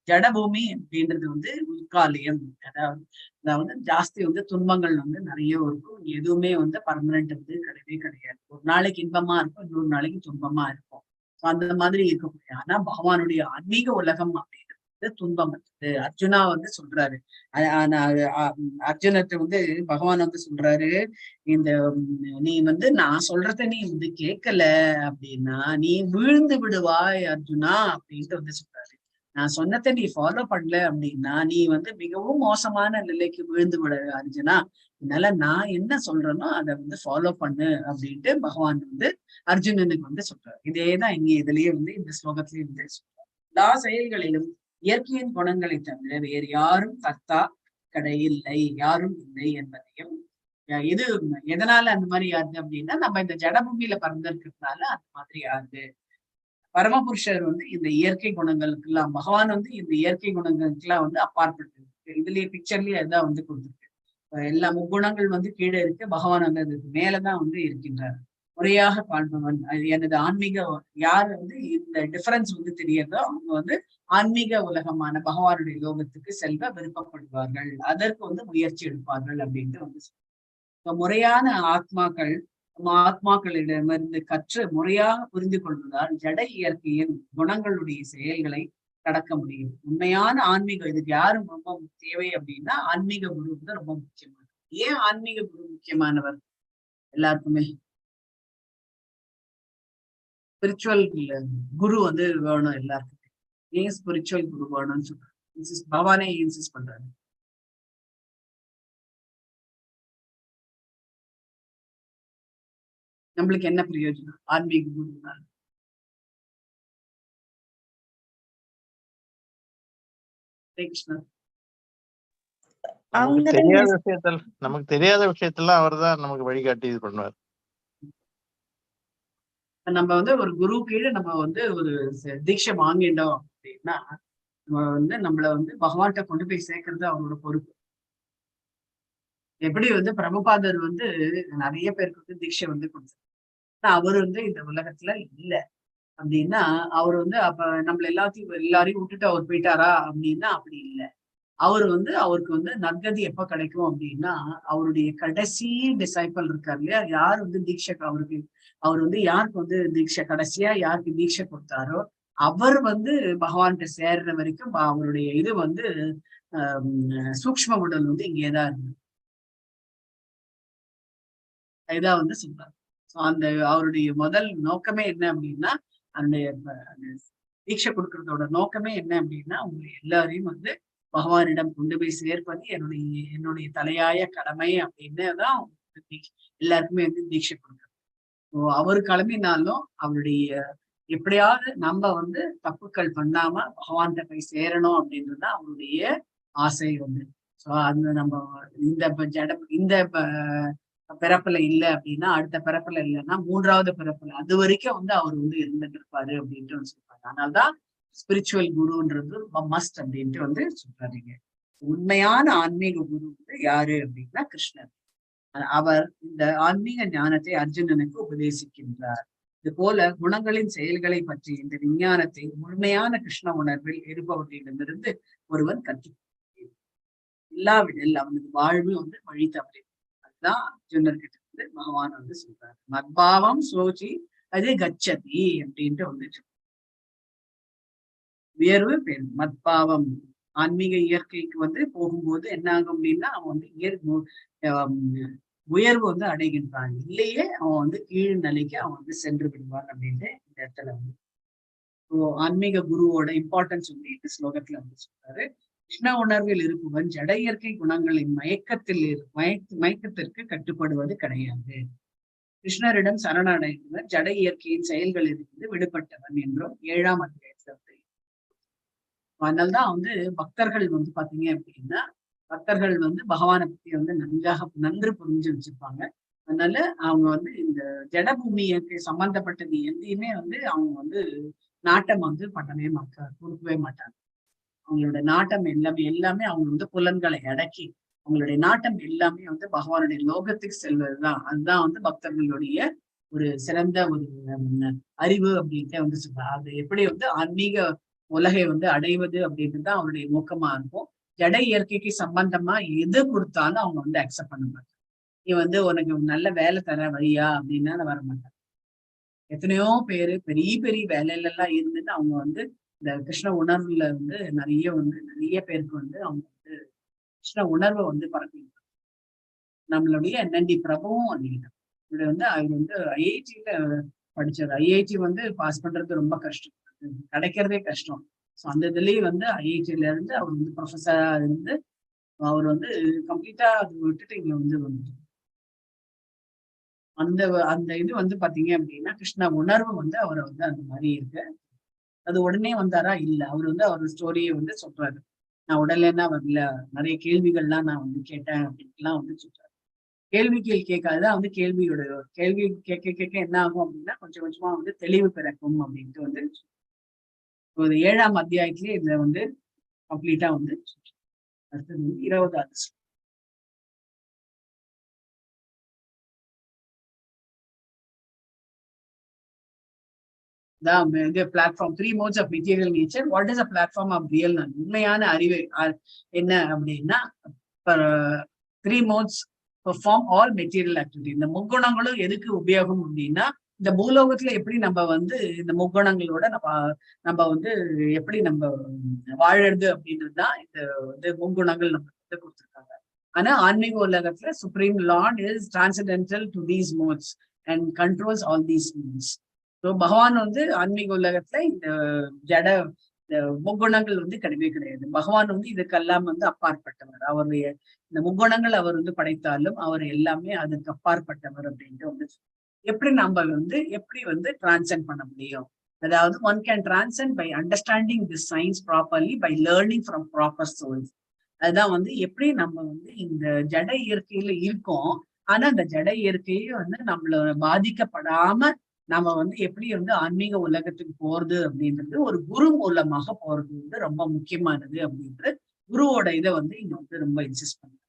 ஜடபூமி அப்படின்றது வந்து உட்காலியம். அதாவது ஜாஸ்தி வந்து துன்பங்கள் வந்து நிறைய இருக்கும். எதுவுமே வந்து பர்மனன்ட் வந்து கிடையவே கிடையாது. ஒரு நாளைக்கு இன்பமா இருக்கும், இன்னொரு நாளைக்கு துன்பமா இருக்கும். அந்த மாதிரி இருக்கக்கூடிய ஆனா பகவானுடைய ஆன்மீக உலகம் அப்படின்றது துன்பம் வந்து அர்ஜுனா வந்து சொல்றாரு. அர்ஜுனத்தை வந்து பகவான் வந்து சொல்றாரு, இந்த நீ வந்து நான் சொல்றத நீ வந்து கேட்கல அப்படின்னா நீ வீழ்ந்து விடுவாய் அர்ஜுனா அப்படின்ட்டு வந்து சொல்றாரு. நான் சொன்னதை நீ ஃபாலோ பண்ணல அப்படின்னா நீ வந்து மிகவும் மோசமான நிலைக்கு விழுந்து விட அர்ஜுனா. அதனால நான் என்ன சொல்றேனோ அதை வந்து ஃபாலோ பண்ணு அப்படின்ட்டு பகவான் வந்து அர்ஜுனனுக்கு வந்து சொல்றாரு. இதேதான் இங்க இதுலயே வந்து இந்த ஸ்லோகத்திலேயே வந்து சொல்றாரு. எல்லா செயல்களிலும் இயற்கையின் குணங்களை தவிர வேறு யாரும் கர்த்தா இல்லை, யாரும் இல்லை என்பதையும் இது எதனால அந்த மாதிரி யாருது அப்படின்னா நம்ம இந்த ஜடபூமியில பறந்திருக்கிறதுனால அந்த மாதிரி யாருது. பரமபுருஷர் வந்து இந்த இயற்கை குணங்களுக்கு எல்லாம் பகவான் வந்து இந்த இயற்கை குணங்களுக்கு எல்லாம் வந்து அப்பாற்பட்டு இருக்கு. இதுலயே பிக்சர்லயே அதான் வந்து கொடுத்துருக்கு. எல்லா முக்குணங்கள் வந்து கீழே இருக்கு, பகவான் வந்து அதுக்கு மேலதான் வந்து இருக்கின்றார். முறையாக காண்பவன் எனது ஆன்மீக யார் வந்து இந்த டிஃபரன்ஸ் வந்து தெரியறதோ அவங்க வந்து ஆன்மீக உலகமான பகவானுடைய லோகத்துக்கு செல்வ விருப்பப்படுவார்கள், அதற்கு வந்து முயற்சி எடுப்பார்கள் அப்படின்ட்டு வந்து முறையான ஆத்மாக்களிடமிருந்து கற்று முறையாக புரிந்து கொள்வதால் ஜட இயற்கையின் குணங்களுடைய செயல்களை கடக்க முடியும். உண்மையான ஆன்மீகம் இதுக்கு யாரும் ரொம்ப தேவை அப்படின்னா ஆன்மீக குரு வந்து ரொம்ப முக்கியமானவர். ஏன் ஆன்மீக குரு முக்கியமானவர்? எல்லாருக்குமே ஸ்பிரிச்சுவல் குரு வந்து வேணும் எல்லாருக்குமே. ஏன் ஸ்பிரிச்சுவல் குரு வேணும்னு சொல்றாரு, பகவானே இன்சிஸ்ட் பண்றாரு. நம்மளுக்கு என்ன பிரயோஜனம் ஆன்மீக குருனால? நமக்கு தெரியாத விஷயத்துல அவர்தான் நமக்கு வழிகாட்டி இது பண்ணுவார். நம்ம வந்து ஒரு குரு கீழே நம்ம வந்து ஒரு தீட்சை வாங்கிட்டோம் அப்படின்னா நம்ம வந்து நம்மள வந்து பகவான்கிட்ட கொண்டு போய் சேர்க்கறது அவரோட பொறுப்பு. எப்படி வந்து பிரபுபாதர் வந்து நிறைய பேருக்கு வந்து தீட்சை வந்து கொடுத்தாரு. அவர் வந்து இந்த உலகத்துல இல்லை அப்படின்னா அவர் வந்து அப்ப நம்மள எல்லாரையும் விட்டுட்டு அவர் போயிட்டாரா அப்படின்னா அப்படி இல்லை. அவர் வந்து அவருக்கு வந்து நற்கதி எப்ப கிடைக்கும் அப்படின்னா அவருடைய கடைசி டிசைபிள் இருக்காரு இல்லையா, யார் வந்து தீட்சை அவருக்கு அவர் வந்து யாருக்கு வந்து தீட்சை கடைசியா யாருக்கு தீட்சை கொடுத்தாரோ அவர் வந்து பகவான்கிட்ட சேர்ற வரைக்கும் அவருடைய இது வந்து சூக்ஷ்ம உடல் வந்து இங்கேதான் இருக்கு. இதான் வந்து சொல்றாரு. அந்த அவருடைய முதல் நோக்கமே என்ன அப்படின்னா அந்த தீட்சை கொடுக்கறதோட நோக்கமே என்ன அப்படின்னா உங்களை எல்லாரையும் வந்து பகவானிடம் கொண்டு போய் சேர்ப்பது என்னுடைய தலையாய கடமை அப்படின்னு தான் எல்லாருக்குமே வந்து தீட்சை கொடுக்குறது. அவரு கிளம்பினாலும் அவருடைய எப்படியாவது நம்ம வந்து தப்புக்கள் பண்ணாம பகவான்கிட்ட போய் சேரணும் அப்படின்றதுதான் அவருடைய ஆசை வந்து. சோ அது நம்ம இந்த பிறப்புல இல்லை அப்படின்னா அடுத்த பிறப்புல இல்லைன்னா மூன்றாவது பிறப்புல அது வரைக்கும் வந்து அவர் வந்து இருந்துட்டு இருப்பாரு அப்படின்ட்டு சொல்றாங்க. அதனால்தான் ஸ்பிரிச்சுவல் குருன்றது ரொம்ப மஸ்ட் அப்படின்ட்டு வந்து சொல்றாருங்க. உண்மையான ஆன்மீக குரு வந்து யாரு அப்படின்னா கிருஷ்ணர். அவர் இந்த ஆன்மீக ஞானத்தை அர்ஜுனனுக்கு உபதேசிக்கின்றார். இது போல குணங்களின் செயல்களை பற்றி இந்த விஞ்ஞானத்தை முழுமையான கிருஷ்ண உணர்வில் இருப்பவர்களிடமிருந்து ஒருவன் கற்று இல்லாவிடில் அவனுக்கு வாழ்வு வந்து வழி தவறி. அதுதான் அர்ஜுனர்கிட்ட வந்து பகவான் வந்து சொல்றாரு. மத்பாவம் சோச்சி அது கச்சதி அப்படின்ட்டு வந்துட்டு உயர்வு பெண் மத்பாவம் ஆன்மீக இயற்கைக்கு வந்து போகும்போது என்ன ஆகும் அப்படின்னா அவன் வந்து உயர்வு வந்து அடைகின்றான், இல்லையே அவன் வந்து கீழ் நிலைக்கு அவன் வந்து சென்று விடுவான் அப்படின்ட்டு இந்த இடத்துல வந்து ஆன்மீக குருவோட இம்பார்ட்டன்ஸ் வந்து இந்த ஸ்லோகத்துல வந்து சொல்றாரு. கிருஷ்ண உணர்வில் இருப்பவன் ஜட இயற்கை குணங்களின் மயக்கத்திற்கு கட்டுப்படுவது கிடையாது. கிருஷ்ணரிடம் சரணடைந்தவர் ஜட இயற்கையின் செயல்களிலிருந்து விடுபட்டவன் என்றும் 7ஆம் அத்தியாயத்துல. அதனால்தான் வந்து பக்தர்கள் வந்து பாத்தீங்க அப்படின்னா பக்தர்கள் வந்து பகவானை பத்தி வந்து நன்கு புரிஞ்சு வச்சிருப்பாங்க. அதனால அவங்க வந்து இந்த ஜடபூமிக்கு சம்பந்தப்பட்டது எதையுமே வந்து அவங்க வந்து நாட்டம் வந்து பண்ணவே கொடுக்கவே மாட்டாங்க. அவங்களோட நாட்டம் எல்லாமே அவங்க வந்து புலன்களை அடக்கி அவங்களுடைய நாட்டம் எல்லாமே வந்து பகவானுடைய லோகத்துக்கு செல்வதுதான். அதுதான் வந்து பக்தர்களுடைய ஒரு சிறந்த ஒரு அறிவு அப்படின்ட்டு வந்து சொல்றாங்க. அது எப்படி வந்து ஆன்மீக உலகை வந்து அடைவது அப்படின்றது தான் அவருடைய நோக்கமா இருக்கும். ஜட இயற்கைக்கு சம்பந்தமா எது கொடுத்தாலும் அவங்க வந்து அக்செப்ட் பண்ண மாட்டாங்க. நீ வந்து உனக்கு நல்ல வேலை தர வழியா அப்படின்னா வர மாட்டாங்க. எத்தனையோ பேரு பெரிய பெரிய வேலையில எல்லாம் இருந்துட்டு அவங்க வந்து இந்த கிருஷ்ண உணர்வுல வந்து நிறைய பேருக்கு வந்து அவங்க வந்து கிருஷ்ண உணர்வை வந்து பரப்பிடுறாங்க. நம்மளுடைய என்என்டி பிரபுவும் அதிகம். இவரு வந்து அவர் வந்து ஐஐடியில படிச்சாரு. ஐஐடி வந்து பாஸ் பண்றது ரொம்ப கஷ்டம், கிடைக்கிறதே கஷ்டம். ஸோ அந்த இதுலயே வந்து ஐஐடியில இருந்து அவர் வந்து ப்ரொஃபஸரா இருந்து அவர் வந்து கம்ப்ளீட்டா அது விட்டுட்டு இங்க வந்து அந்த அந்த இது வந்து பாத்தீங்க அப்படின்னா கிருஷ்ண உணர்வு வந்து அவரை வந்து அந்த மாதிரி இருக்கு. அது உடனே வந்தாரா இல்ல, அவர் வந்து அவர் ஸ்டோரியை வந்து சொல்றாரு. நான் உடனேன்னா வரல, நிறைய கேள்விகள்லாம் நான் வந்து கேட்டேன் அப்படின்ட்டுலாம் வந்து சொல்றாரு. கேள்விகள் கேட்காதுதான் வந்து கேள்வி கேட்க கேட்க என்ன ஆகும் அப்படின்னா கொஞ்சம் கொஞ்சமா வந்து தெளிவு பிறக்கும் அப்படின்ட்டு வந்து ஒரு 7ஆம் அத்தியாயத்திலேயே இதுல வந்து கம்ப்ளீட்டா வந்து அடுத்தது வந்து 20வது. The platform, 3 modes of material nature. What is a platform of real knowledge? உண்மையான அறிவு என்ன அப்படின்னா 3 modes perform all material activity. இந்த முக்குணங்களும் எதுக்கு உபயோகம் அப்படின்னா இந்த பூலோகத்துல எப்படி நம்ம வந்து இந்த முக்குணங்களோட நம்ம வந்து எப்படி நம்ம வாழறது அப்படின்றது தான் இந்த வந்து முக்குணங்கள் நம்ம வந்து கொடுத்துருக்காங்க. ஆனா ஆன்மீக உலகத்துல supreme Lord is transcendental to these modes and controls all these modes. So பகவான் வந்து ஆன்மீக உலகத்துல இந்த ஜட இந்த முக்குணங்கள் வந்து கிடையாது. பகவான் வந்து இதுக்கெல்லாம் வந்து அப்பாற்பட்டவர். அவருடைய இந்த முக்குணங்கள் அவர் வந்து படைத்தாலும் அவர் எல்லாமே அதுக்கு அப்பாற்பட்டவர் அப்படின்ட்டு வந்து எப்படி நம்ம வந்து எப்படி வந்து டிரான்சென்ட் பண்ண முடியும். அதாவது one can transcend by understanding this science properly by learning from proper source. அதுதான் வந்து எப்படி நம்ம வந்து இந்த ஜட இயற்கையில இருக்கோம், ஆனா அந்த ஜட இயற்கையை வந்து நம்மள பாதிக்கப்படாம நாம வந்து எப்படி வந்து ஆன்மீக உலகத்துக்கு போறது அப்படின்றது ஒரு குரு மூலமாக போறது வந்து ரொம்ப முக்கியமானது அப்படின்றது குருவோட இதை வந்து இங்க வந்து ரொம்ப இன்சிஸ்ட் பண்றாங்க.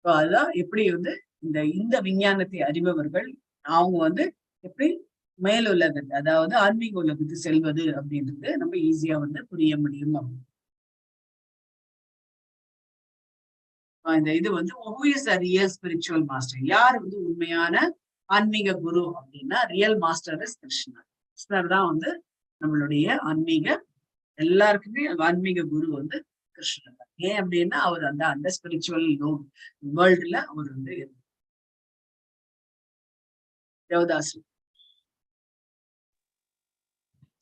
ஸோ அதுதான் எப்படி வந்து இந்த விஞ்ஞானத்தை அறிபவர்கள் அவங்க வந்து எப்படி மேலுலகத்து அதாவது ஆன்மீக உலகத்துக்கு செல்வது அப்படின்றது நம்ம ஈஸியா வந்து புரிய முடியும். இந்த இது வந்து who is the real spiritual master? யார் வந்து உண்மையான ஆன்மீக குரு அப்படின்னா ரியல் மாஸ்டர் இஸ் கிருஷ்ணர். கிருஷ்ணர் தான் வந்து நம்மளுடைய ஆன்மீக எல்லாருக்குமே ஆன்மீக குரு வந்து கிருஷ்ணர் தான். ஏன் அப்படின்னா அவர் அந்த ஸ்பிரிச்சுவல் வேர்ல்டுல அவர் வந்து தேவதாஸ்.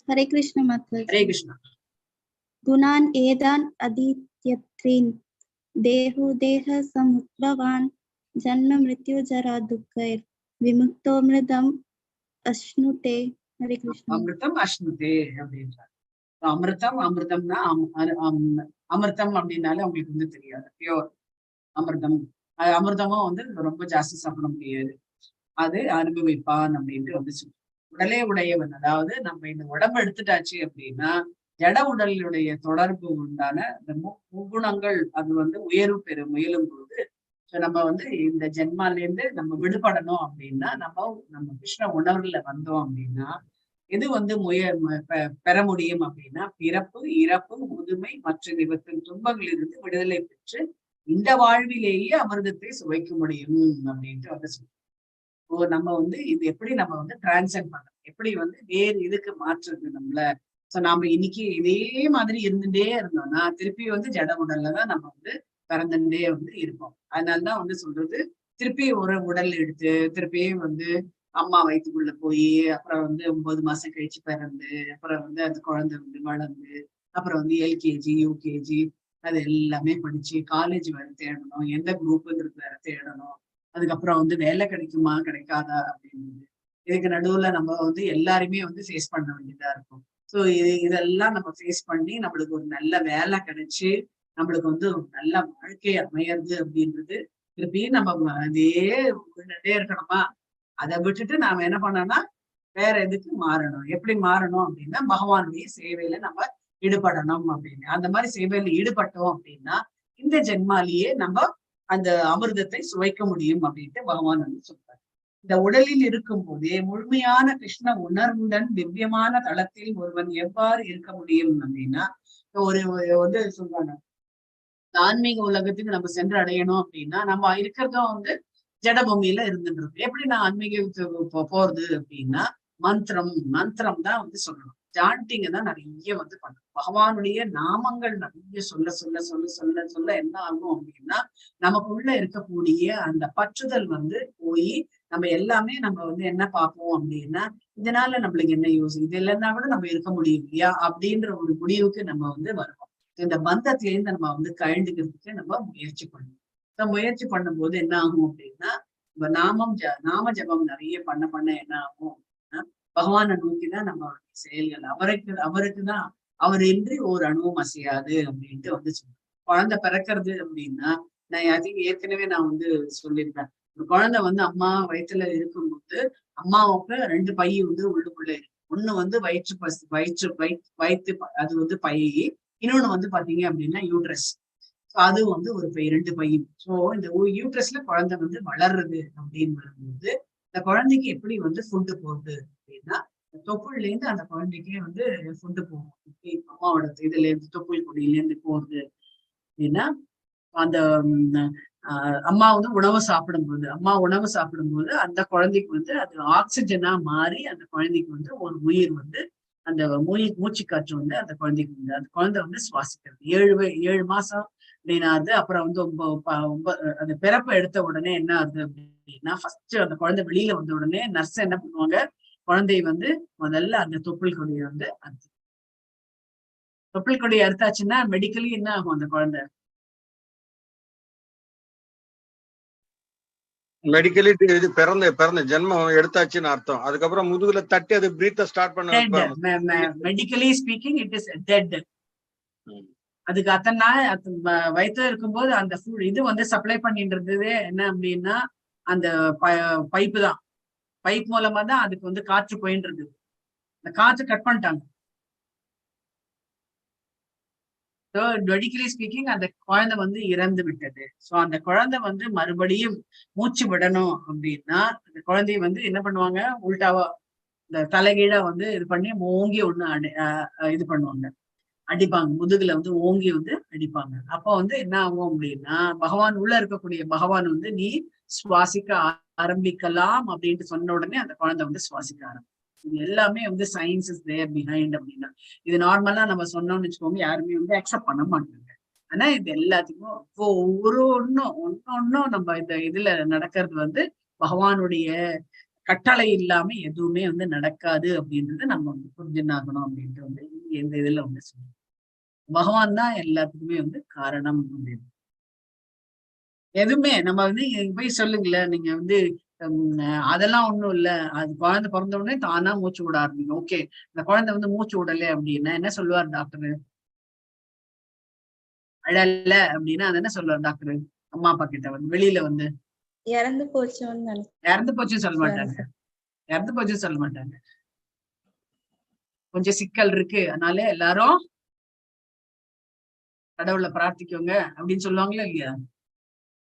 ஹரே கிருஷ்ண மாதாஜி. ஹரே கிருஷ்ணா. குணான் ஏதான் அதித்யத்ரீன் தேஹு தேஹ சமுத்பவான் ஜன்ம மிருத்யு ஜரா துக்கைர் விமுக்தோமிருதம் அஷ்ணுதே. ஹரே கிருஷ்ணா. அமிர்தம் அஷ்ணுதே அப்படின்றார். அமிர்தம்னா அமிர்தம் அப்படின்னாலே அவங்களுக்கு வந்து தெரியாது. பியோர் அமிர்தம். அமிர்தமும் வந்து ரொம்ப ஜாஸ்தி சாப்பிட முடியாது, அது அனுபவிப்பான் அப்படின்ட்டு வந்து சொல்லு. உடலே உடையவன், அதாவது நம்ம இந்த உடம்பு எடுத்துட்டாச்சு அப்படின்னா ஜட உடலுடைய தொடர்பு உண்டான இந்த முக்குணங்கள் அது வந்து உயர்வு பெற முயலும் போது நம்ம வந்து இந்த ஜென்மாலேருந்து நம்ம விடுபடணும் அப்படின்னா நம்ம கிருஷ்ண உணர்வுல வந்தோம் அப்படின்னா எது வந்து பெற முடியும் அப்படின்னா பிறப்பு இறப்பு முதுமை மற்ற நிவர்த்தின் துன்பங்களிலிருந்து விடுதலை பெற்று இந்த வாழ்விலேயே அமிர்தத்தை சுவைக்க முடியும் அப்படின்ட்டு வந்து சொல்லுவோம். நம்ம வந்து இது எப்படி நம்ம வந்து டிரான்சென்ட் பண்ணணும், எப்படி வந்து வேறு இதுக்கு மாற்றுறது நம்மள. சோ நாம இன்னைக்கு இதே மாதிரி இருந்துட்டே இருந்தோம்னா திருப்பி வந்து ஜட உடல்ல தான் நம்ம வந்து பிறந்துட்டே வந்து இருப்போம். அதனாலதான் வந்து சொல்றது திருப்பி ஒரு உடல் எடுத்து திருப்பியும் வந்து அம்மா வயிற்றுக்குள்ள போய் அப்புறம் வந்து 9 மாசம் கழிச்சு பிறந்து அப்புறம் வந்து அந்த குழந்தை வந்து வளர்ந்து அப்புறம் வந்து எல்கேஜி யூகேஜி அது எல்லாமே படிச்சு காலேஜ் வேற தேடணும், எந்த குரூப்புங்கிறது வேற தேடணும், அதுக்கப்புறம் வந்து வேலை கிடைக்குமா கிடைக்காதா அப்படின்றது. இதுக்கு நடுவுல நம்ம வந்து எல்லாருமே வந்து ஃபேஸ் பண்ண வேண்டியதா இருக்கும். ஸோ இதெல்லாம் நம்ம ஃபேஸ் பண்ணி நம்மளுக்கு ஒரு நல்ல வேலை கிடைச்சு நம்மளுக்கு வந்து ஒரு நல்ல வாழ்க்கை அமையறது அப்படின்றது திருப்பியும் நம்ம அதே விட்டுட்டே இருக்கணுமா? அதை விட்டுட்டு நாம என்ன பண்ணோம்னா வேற எதுக்கு மாறணும். எப்படி மாறணும் அப்படின்னா பகவானுடைய சேவையில நம்ம ஈடுபடணும் அப்படின்னு. அந்த மாதிரி சேவையில ஈடுபட்டோம் அப்படின்னா இந்த ஜென்மாலேயே நம்ம அந்த அமிர்தத்தை சுவைக்க முடியும் அப்படின்ட்டு பகவான் வந்து சொல்றாரு. இந்த உடலில் இருக்கும் போதே முழுமையான கிருஷ்ண உணர்வுடன் திவ்யமான தளத்தில் ஒருவன் எவ்வாறு இருக்க முடியும் அப்படின்னா, ஒரு வந்து சொல்றாங்க, ஆன்மீக உலகத்துக்கு நம்ம சென்று அடையணும் அப்படின்னா நம்ம இருக்கிறதும் வந்து ஜடபூமியில இருந்துட்டு இருக்கு. எப்படி நான் ஆன்மீகத்துக்கு போறது அப்படின்னா, மந்திரம் தான் வந்து சொல்லணும். சாண்டிங்க தான் நிறைய வந்து பண்ணணும். பகவானுடைய நாமங்கள் நிறைய சொல்ல சொல்ல சொல்ல சொல்ல சொல்ல என்ன ஆகும் அப்படின்னா, நமக்குள்ள இருக்கக்கூடிய அந்த பற்றுதல் வந்து போய் நம்ம எல்லாமே நம்ம வந்து என்ன பார்ப்போம் அப்படின்னா, இதனால நம்மளுக்கு என்ன யூஸ், இது இல்லைன்னா கூட நம்ம இருக்க முடியும் இல்லையா அப்படின்ற ஒரு முடிவுக்கு நம்ம வந்து வருவோம். இந்த பந்தத்திலேருந்து நம்ம வந்து கழண்டுக்கிறதுக்கு நம்ம முயற்சி பண்ணணும். முயற்சி பண்ணும்போது என்ன ஆகும் அப்படின்னா, நாம ஜபம் நிறைய பண்ண என்ன ஆகும் அப்படின்னா, பகவானை நோக்கிதான் நம்ம செயல்கள், அவருக்குதான் அவர் இன்றி ஒரு அணுவும் அசையாது அப்படின்ட்டு வந்து சொல்றேன். குழந்தை பிறக்கிறது அப்படின்னா, நான் ஏற்கனவே நான் வந்து சொல்லியிருப்பேன். ஒரு குழந்தை வந்து அம்மா வயிற்றுல இருக்கும்போது அம்மாவுக்கு 2 பை வந்து உள்ளுக்குள்ள இருக்கு. ஒண்ணு வந்து வயிற்று அது வந்து பை, இன்னொன்னு வந்து பாத்தீங்க அப்படின்னா யூட்ரஸ். அது வந்து ஒரு 2 பை. சோ இந்த யூட்ரஸ்ல குழந்தை வந்து வளர்றது அப்படின்னு வரும்போது, இந்த குழந்தைக்கு எப்படி வந்து ஃபுட்டு போகுது அப்படின்னா, தொப்புள்ல இருந்து அந்த குழந்தைக்கே வந்து ஃபுட்டு போகும். அம்மாவோட இதுல இருந்து தொப்புள் கொடியில இருந்து போகுது அப்படின்னா, அந்த அம்மா வந்து உணவு சாப்பிடும்போது அந்த குழந்தைக்கு வந்து அது ஆக்சிஜனா மாறி அந்த குழந்தைக்கு வந்து ஒரு உயிர் வந்து அந்த மூச்சு காற்று வந்து அந்த குழந்தைக்கு வந்து அந்த குழந்தை வந்து சுவாசிக்கிறது. 7 மாசம் அப்படின்னா அது அப்புறம் வந்து அந்த பிறப்பை எடுத்த உடனே என்ன ஆகுது அப்படின்னா, ஃபர்ஸ்ட் அந்த குழந்தை வெளியில வந்த உடனே நர்ஸ் என்ன பண்ணுவாங்க, குழந்தைய வந்து முதல்ல அந்த தொப்புள் கொடியை வந்து தொப்புள் கொடியை அறுத்தாச்சுன்னா மெடிக்கலி என்ன ஆகும், அந்த குழந்தை மெடிக்கலி இது பிறந்த ஜென்மம் எடுத்தாச்சுன்னு அர்த்தம். அதுக்கப்புறம் முதுகுல தட்டி அது பிரீத்த ஸ்டார்ட் பண்ண medically speaking it is dead. அதுக்கு அத்தனை நாள் வயிற்றுல இருக்கும்போது அந்த இது வந்து சப்ளை பண்ணிட்டு இருந்தது என்ன அப்படின்னா, அந்த பைப்பு தான். பைப் மூலமா தான் அதுக்கு வந்து காற்று போயிட்டு இருந்தது. அந்த காற்று கட் பண்ணிட்டாங்க. மெடிக்கலி ஸ்பீக்கிங் அந்த குழந்தை வந்து இறந்து விட்டது. சோ அந்த குழந்தை வந்து மறுபடியும் மூச்சு விடணும் அப்படின்னா, அந்த குழந்தைய வந்து என்ன பண்ணுவாங்க, உள்டாவா இந்த தலைகீழா வந்து இது பண்ணி ஓங்கி ஒண்ணு இது பண்ணுவாங்க, அடிப்பாங்க. முதுகுல வந்து ஓங்கி வந்து அடிப்பாங்க. அப்போ வந்து என்ன ஆகும் அப்படின்னா, பகவான் உள்ள இருக்கக்கூடிய பகவான் வந்து நீ சுவாசிக்க ஆரம்பிக்கலாம் அப்படின்ட்டு சொன்ன உடனே அந்த குழந்தை வந்து சுவாசிக்க ஆரம்பிக்கும். இது எல்லாமே வந்து சயின்ஸ் இஸ் தேர் பிஹைண்ட் அப்படின்னா, இது நார்மலா நம்ம சொன்னோம்னு வச்சுக்கோங்க, யாருமே வந்து அக்செப்ட் பண்ண மாட்டாங்க. ஆனா இது எல்லாத்துக்கும் ஒன்னொன்னும் நம்ம இந்த இதுல நடக்கிறது வந்து பகவானுடைய கட்டளை இல்லாம எதுவுமே வந்து நடக்காது அப்படின்றது நம்ம வந்து புரிஞ்சுன்னாகணும் அப்படின்ட்டு வந்து இந்த இதுல வந்து சொல்லுவோம். பகவான் தான் எல்லாத்துக்குமே வந்து காரணம் அப்படின்னு. எதுவுமே நம்ம வந்து போய் சொல்லுங்களேன், நீங்க வந்து அதெல்லாம் ஒண்ணும் இல்ல, அது குழந்தை பிறந்த உடனே தானா மூச்சு விட ஆரம்பிங்க. ஓகே, இந்த குழந்தை வந்து மூச்சு விடல அப்படின்னா என்ன சொல்லுவார் டாக்டர்? அழல அப்படின்னா அது என்ன சொல்லுவார் டாக்டர்? அம்மா அப்பா கிட்ட வந்து வெளியில வந்து இறந்து போச்சுன்னு சொல்ல மாட்டாங்க. கொஞ்சம் சிக்கல் இருக்கு, அதனால எல்லாரும் கடவுளை பிரார்த்திக்கோங்க அப்படின்னு சொல்லுவாங்களா இல்லையா?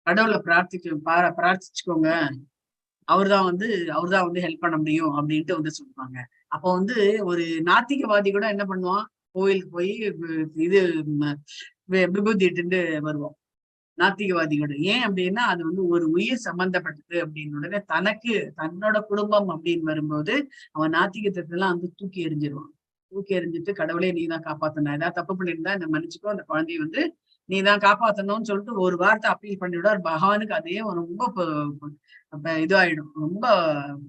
கடவுளை பிரார்த்திச்சுக்கோங்க, அவர்தான் வந்து ஹெல்ப் பண்ண முடியும் அப்படின்ட்டு வந்து சொல்லுவாங்க. அப்போ வந்து ஒரு நாத்திகவாதி கூட என்ன பண்ணுவான், கோயிலுக்கு போய் இது விபூதி இட்டுட்டு வருவோம். நாத்திகவாதிகளோட ஏன் அப்படின்னா, அது வந்து ஒரு உயிர் சம்பந்தப்பட்டது அப்படின்னு உடனே தன்னோட குடும்பம் அப்படின்னு வரும்போது அவன் நாத்திகத்தை எல்லாம் வந்து தூக்கி எறிஞ்சிருவான். தூக்கி எறிஞ்சிட்டு, கடவுளே நீதான் காப்பாத்தணும், ஏதாவது தப்பு பண்ணியிருந்தா இந்த மன்னிச்சுக்கோ, அந்த குழந்தைய வந்து நீதான் காப்பாத்தணும்னு சொல்லிட்டு ஒரு வார்த்தை அப்பீல் பண்ணிவிடுவார். பகவானுக்கு அதே ரொம்ப இதுவாயிடும், ரொம்ப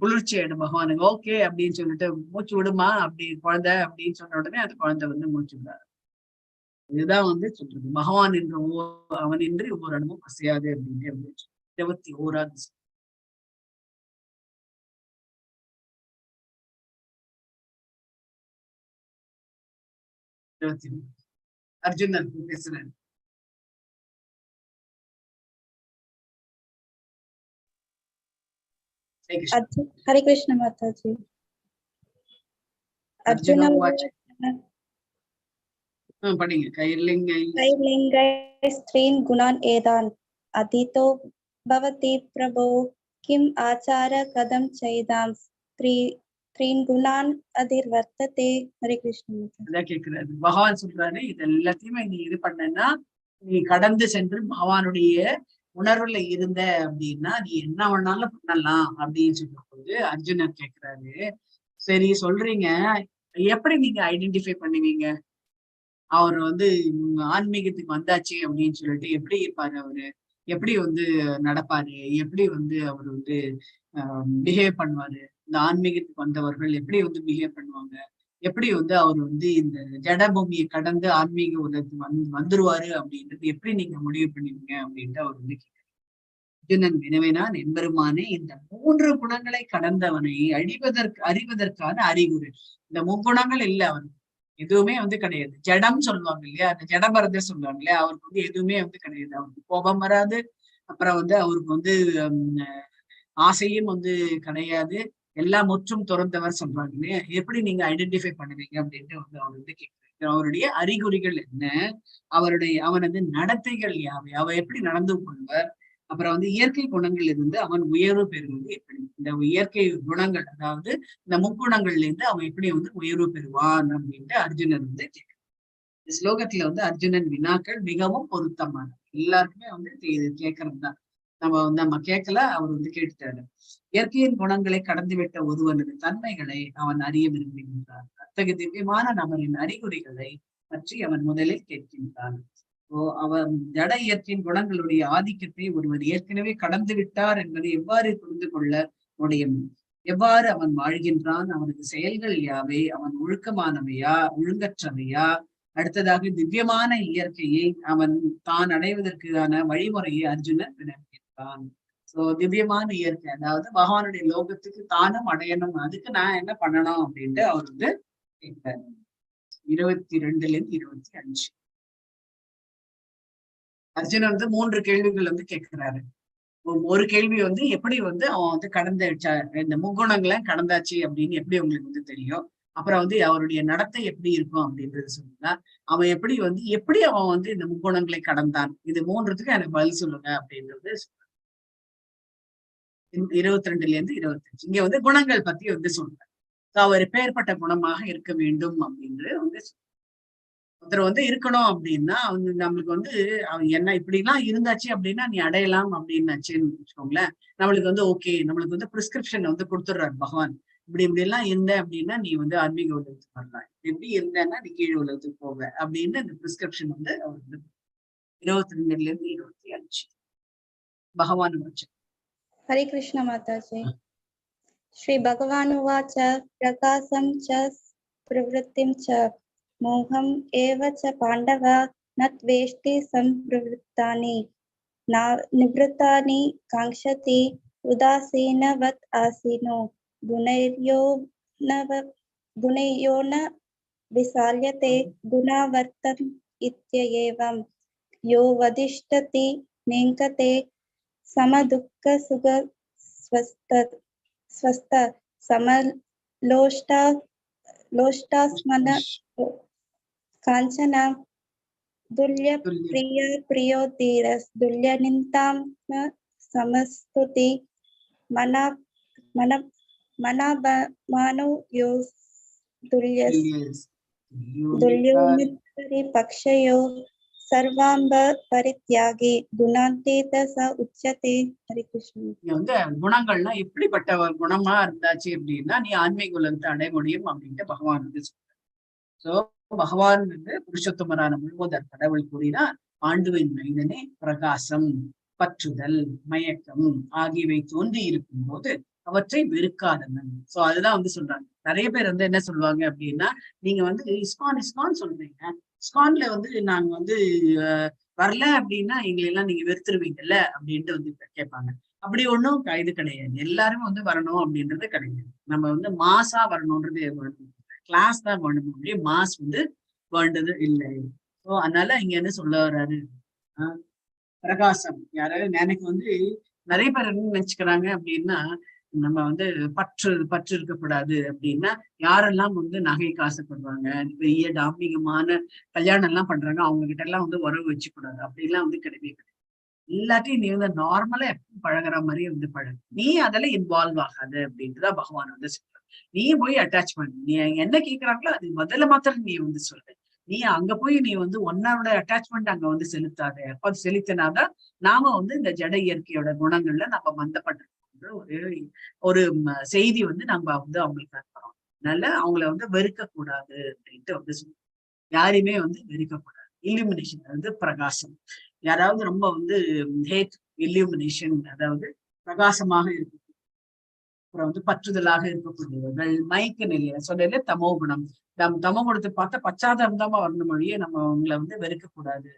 குளிர்ச்சி ஆயிடும் பகவானுக்கு. ஓகே அப்படின்னு சொல்லிட்டு மூச்சு விடுமா அப்படி குழந்தை அப்படின்னு சொன்ன உடனே அந்த குழந்தை வந்து மூச்சு விடாது. இதுதான் வந்து சொல்றது, பகவான் என்ற அவனின்றி ஒவ்வொரு அணுவும் அசையாது அப்படின்னு 21வது. அர்ஜுனன் பேசுறேன். ஹரே கிருஷ்ண மாதாஜி. அர்ஜுன படிங்க. கைர்லிங்கை ஸ்த்ரீன் குணான் ஏதான் அதிதோ பவதி பிரபோ கிம் ஆச்சார கதம் செய்தாம் த்ரீன் குணான் அதிர் வர்த்ததே. ஹரே கிருஷ்ண. அதான் கேட்கிறாரு பகவான் சொல்றாரு, இது எல்லாத்தையுமே நீ இது பண்ணனா, நீ கடந்து சென்று பகவானுடைய உணர்வுல இருந்த அப்படின்னா நீ என்ன வேணாலும் பண்ணலாம் அப்படின்னு சொல்லும் போது அர்ஜுனர் கேட்கிறாரு, சரி சொல்றீங்க, எப்படி நீங்க ஐடென்டிஃபை பண்ணுவீங்க அவர் வந்து ஆன்மீகத்துக்கு வந்தாச்சு அப்படின்னு சொல்லிட்டு எப்படி இருப்பாரு அவரு, எப்படி வந்து நடப்பாரு, எப்படி வந்து அவர் வந்து பிஹேவ் பண்ணுவாரு, இந்த ஆன்மீகத்துக்கு வந்தவர்கள் எப்படி வந்து பிஹேவ் பண்ணுவாங்க, எப்படி வந்து அவர் வந்து இந்த ஜடபூமியை கடந்து ஆன்மீக உலகத்துக்கு வந்துருவாரு அப்படின்றது எப்படி நீங்க முடிவு பண்ணுவீங்க அப்படின்ட்டு அவர் வந்து அர்ஜுனன் வினவினான், எம்பெருமானே இந்த 3 குணங்களை கடந்தவனை அறிவதற்கான அறிகுறி. இந்த 3 குணங்கள் இல்ல அவனுக்கு எதுவுமே வந்து கிடையாது. ஜடம் சொல்லுவாங்க இல்லையா, அந்த ஜடபரதர் சொல்லுவாங்க இல்லையா, அவருக்கு வந்து எதுவுமே வந்து கிடையாது. அவருக்கு கோபம் வராது, அப்புறம் வந்து அவருக்கு வந்து ஆசையும் வந்து கிடையாது, எல்லாம் முற்றும் துறந்தவர் சொல்றாங்க இல்லையா. எப்படி நீங்க ஐடென்டிஃபை பண்ணுவீங்க அப்படின்ட்டு வந்து அவர் வந்து கேட்கிறார். அவருடைய அறிகுறிகள் என்ன, அவனது நடத்தைகள் யாவை, அவ எப்படி நடந்து கொள்வர், அப்புறம் வந்து இயற்கை குணங்கள் இருந்து அவன் உயர்வு பெறுவது எப்படி, இந்த இயற்கை குணங்கள் அதாவது இந்த முக்குணங்கள்ல இருந்து அவன் எப்படி வந்து உயர்வு பெறுவான் அப்படின்ட்டு அர்ஜுனன் வந்து கேட்கிறான். இந்த ஸ்லோகத்துல வந்து அர்ஜுனன் வினாக்கள் மிகவும் பொருத்தமான, எல்லாருக்குமே வந்து இது கேட்கறது தான். நம்ம கேட்கல, அவர் வந்து கேட்டுட்டாரு. இயற்கையின் குணங்களை கடந்துவிட்ட ஒருவனது தன்மைகளை அவன் அறிய விரும்புகின்றான். அத்தகைய திவ்யமான நபரின் அறிகுறிகளை பற்றி அவன் முதலில் கேட்கின்றான். அவன் ஜட இயற்கையின் குணங்களுடைய ஆதிக்கத்தை ஒருவர் ஏற்கனவே கடந்து விட்டார் என்பதை எவ்வாறு புரிந்து கொள்ள முடியும், எவ்வாறு அவன் வாழ்கின்றான், அவனது செயல்கள் யாவை, அவன் ஒழுக்கமானவையா ஒழுங்கற்றவையா, அடுத்ததாக திவ்யமான இயற்கையை அவன் தான் அடைவதற்கான வழிமுறையை அர்ஜுனன் வினவுகின்றான். சோ திவ்யமான இயற்கை அதாவது பகவானுடைய லோகத்துக்கு தானும் அடையணும், அதுக்கு நான் என்ன பண்ணணும் அப்படின்ட்டு அவர் வந்து கேட்கிறார். 22 to 25 அர்ஜுனன் வந்து 3 கேள்விகள் வந்து கேட்கிறாரு. ஒரு கேள்வி வந்து எப்படி வந்து அவன் வந்து இந்த முக்குணங்களை கடந்தாச்சு அப்படின்னு எப்படி உங்களுக்கு வந்து தெரியும், அப்புறம் வந்து அவருடைய நடத்தை எப்படி இருக்கும் அப்படின்றது சொல்லுங்க, அவன் எப்படி அவன் வந்து இந்த முக்குணங்களை கடந்தான், இது 3த்துக்கு எனக்கு பதில் சொல்லுங்க அப்படின்றது 22 to 25. இங்க வந்து குணங்கள் பத்தி வந்து சொல்றேன். அவர் பெயர்பட்ட குணமாக இருக்க வேண்டும் அப்படின்னு வந்து ஒருத்தர் வந்து இருக்கணும் அப்படின்னா அவங்க நம்மளுக்கு வந்து அவன் என்ன இப்படி எல்லாம் இருந்தாச்சு அப்படின்னா நீ அடையலாம் அப்படின்னாச்சுன்னு வச்சுக்கோங்களேன், நம்மளுக்கு வந்து ஓகே, நம்மளுக்கு வந்து பிரிஸ்கிரிப்ஷன் வந்து கொடுத்துடுறாரு பகவான். இப்படி எல்லாம் இருந்த அப்படின்னா நீ வந்து ஆன்மீக உலகத்துக்கு வரலாம், எப்படி இருந்தேன்னா நீ கீழ் உலகத்துக்கு போவ அப்படின்னு இந்த பிரிஸ்கிரிப்ஷன் வந்து அவர் வந்து 22 to 25 பகவான் வச்சு. ஹரே கிருஷ்ண மாதாஜி. ஸ்ரீ பகவானுவாச்ச பிரகாசம் ச பிரவருத்திம் ச மோகம் ஏவ ச பாண்டவ ந த்வேஷ்டி சம்பிரவருத்தானி நிவ்ருத்தானி காங்க்ஷதி உதாசீனவத் ஆசீனோ குணையோ ந விசால்யதே குணாவர்த்தம் இத்யேவம் யோ வதிஷ்டதி நேங்கதே சமதுக்க சுக ஸ்வஸ்த சமலோஷ்டாஸ்மன காஞ்சன துல்ய பிரிய பிரியோ தீரஸ் துல்ய நிந்தாம் சமஸ்துதி மனாபமானோ யோ துல்யோமுத்தரி பக்ஷயோ சர்வாம்ப பரித்யாகி குணாந்தீத ச உச்சதே. ஹரி கிருஷ்ணன். வந்து குணங்கள்னா எப்படிப்பட்ட குணமா இருந்தாச்சு அப்படின்னா நீ ஆன்மீக உலகத்தை அடைய முடியும் அப்படின்ட்டு பகவான் வந்து சொல்றாரு. சோ பகவான் வந்து புருஷோத்தமரான முழுவதற் கடவுள் கூறினார், ஆண்டுவின் மைந்தனே பிரகாசம், பற்றுதல், மயக்கம் ஆகியவை தோன்றி இருக்கும் போது அவற்றை வெறுக்காதவன். சோ அதுதான் வந்து சொல்றாங்க. நிறைய பேர் வந்து என்ன சொல்லுவாங்க அப்படின்னா, நீங்க வந்து இஸ்கான் சொல்றீங்க, இஸ்கான்ல வந்து நாங்க வந்து வரல அப்படின்னா எங்களை எல்லாம் நீங்க வெறுத்துருவீங்கல்ல அப்படின்ட்டு வந்து கேட்பாங்க. அப்படி ஒண்ணும் இது கிடையாது, எல்லாருமே வந்து வரணும் அப்படின்றது கிடையாது. நம்ம வந்து மாசா வரணும்ன்றது கிளாஸ் தான் வேணும், அப்படியே மாஸ் வந்து வேண்டது இல்லை. ஸோ அதனால இங்க என்ன சொல்ல வர்றாரு, பிரகாசம். யாராவது எனக்கு வந்து நிறைய பேர் என்ன நினைச்சுக்கிறாங்க அப்படின்னா, நம்ம வந்து பற்று இருக்கக்கூடாது அப்படின்னா யாரெல்லாம் வந்து நகைக்கு ஆசைப்படுவாங்க, பெரிய டாம்பிகமான கல்யாணம் எல்லாம் பண்றாங்க, அவங்க கிட்ட எல்லாம் வந்து உறவு வச்சுக்கூடாது அப்படிலாம் வந்து கிடையவே கிடையாது. எல்லாத்தையும் நீ வந்து நார்மலா எப்பவும் பழகுற மாதிரி வந்து பழகு, நீ அதெல்லாம் இன்வால்வ் ஆகாது அப்படின்ட்டுதான் பகவான் வந்து சொல்ற. நீ போய் அட்டாச் பண்ணு, நீ என்ன கேட்கறாங்களோ அது முதல்ல மாத்திரம் நீ வந்து சொல்லு. நீ அங்க போய் நீ வந்து ஒன்னோட அட்டாச்மெண்ட் அங்க வந்து செலுத்தாத. அப்ப அது செலுத்தினாதான் நாம வந்து இந்த ஜட இயற்கையோட குணங்கள்ல நம்ம பந்தப்பட்டிருக்கோன்ற ஒரு செய்தி வந்து நம்ம வந்து அவங்களுக்கு அனுப்புறோம். அதனால அவங்கள வந்து வெறுக்க கூடாது அப்படின்ட்டு வந்து சொல்லுவோம். யாரையுமே வந்து வெறுக்க கூடாது. இல்யூமினேஷன் வந்து பிரகாசம். யாராவது ரொம்ப வந்து ஹேட் இல்யூமினேஷன், அதாவது பிரகாசமாக இருக்கும், அப்புறம் வந்து பற்றுதலாக இருக்கக்கூடியவர்கள், மயக்க நிலையில சொல்லல தமோ குணம். தமோ குணத்தை பார்த்தா பச்சாதாபமா வரணும் மொழியே நம்ம அவங்களை வந்து வெறுக்க கூடாது.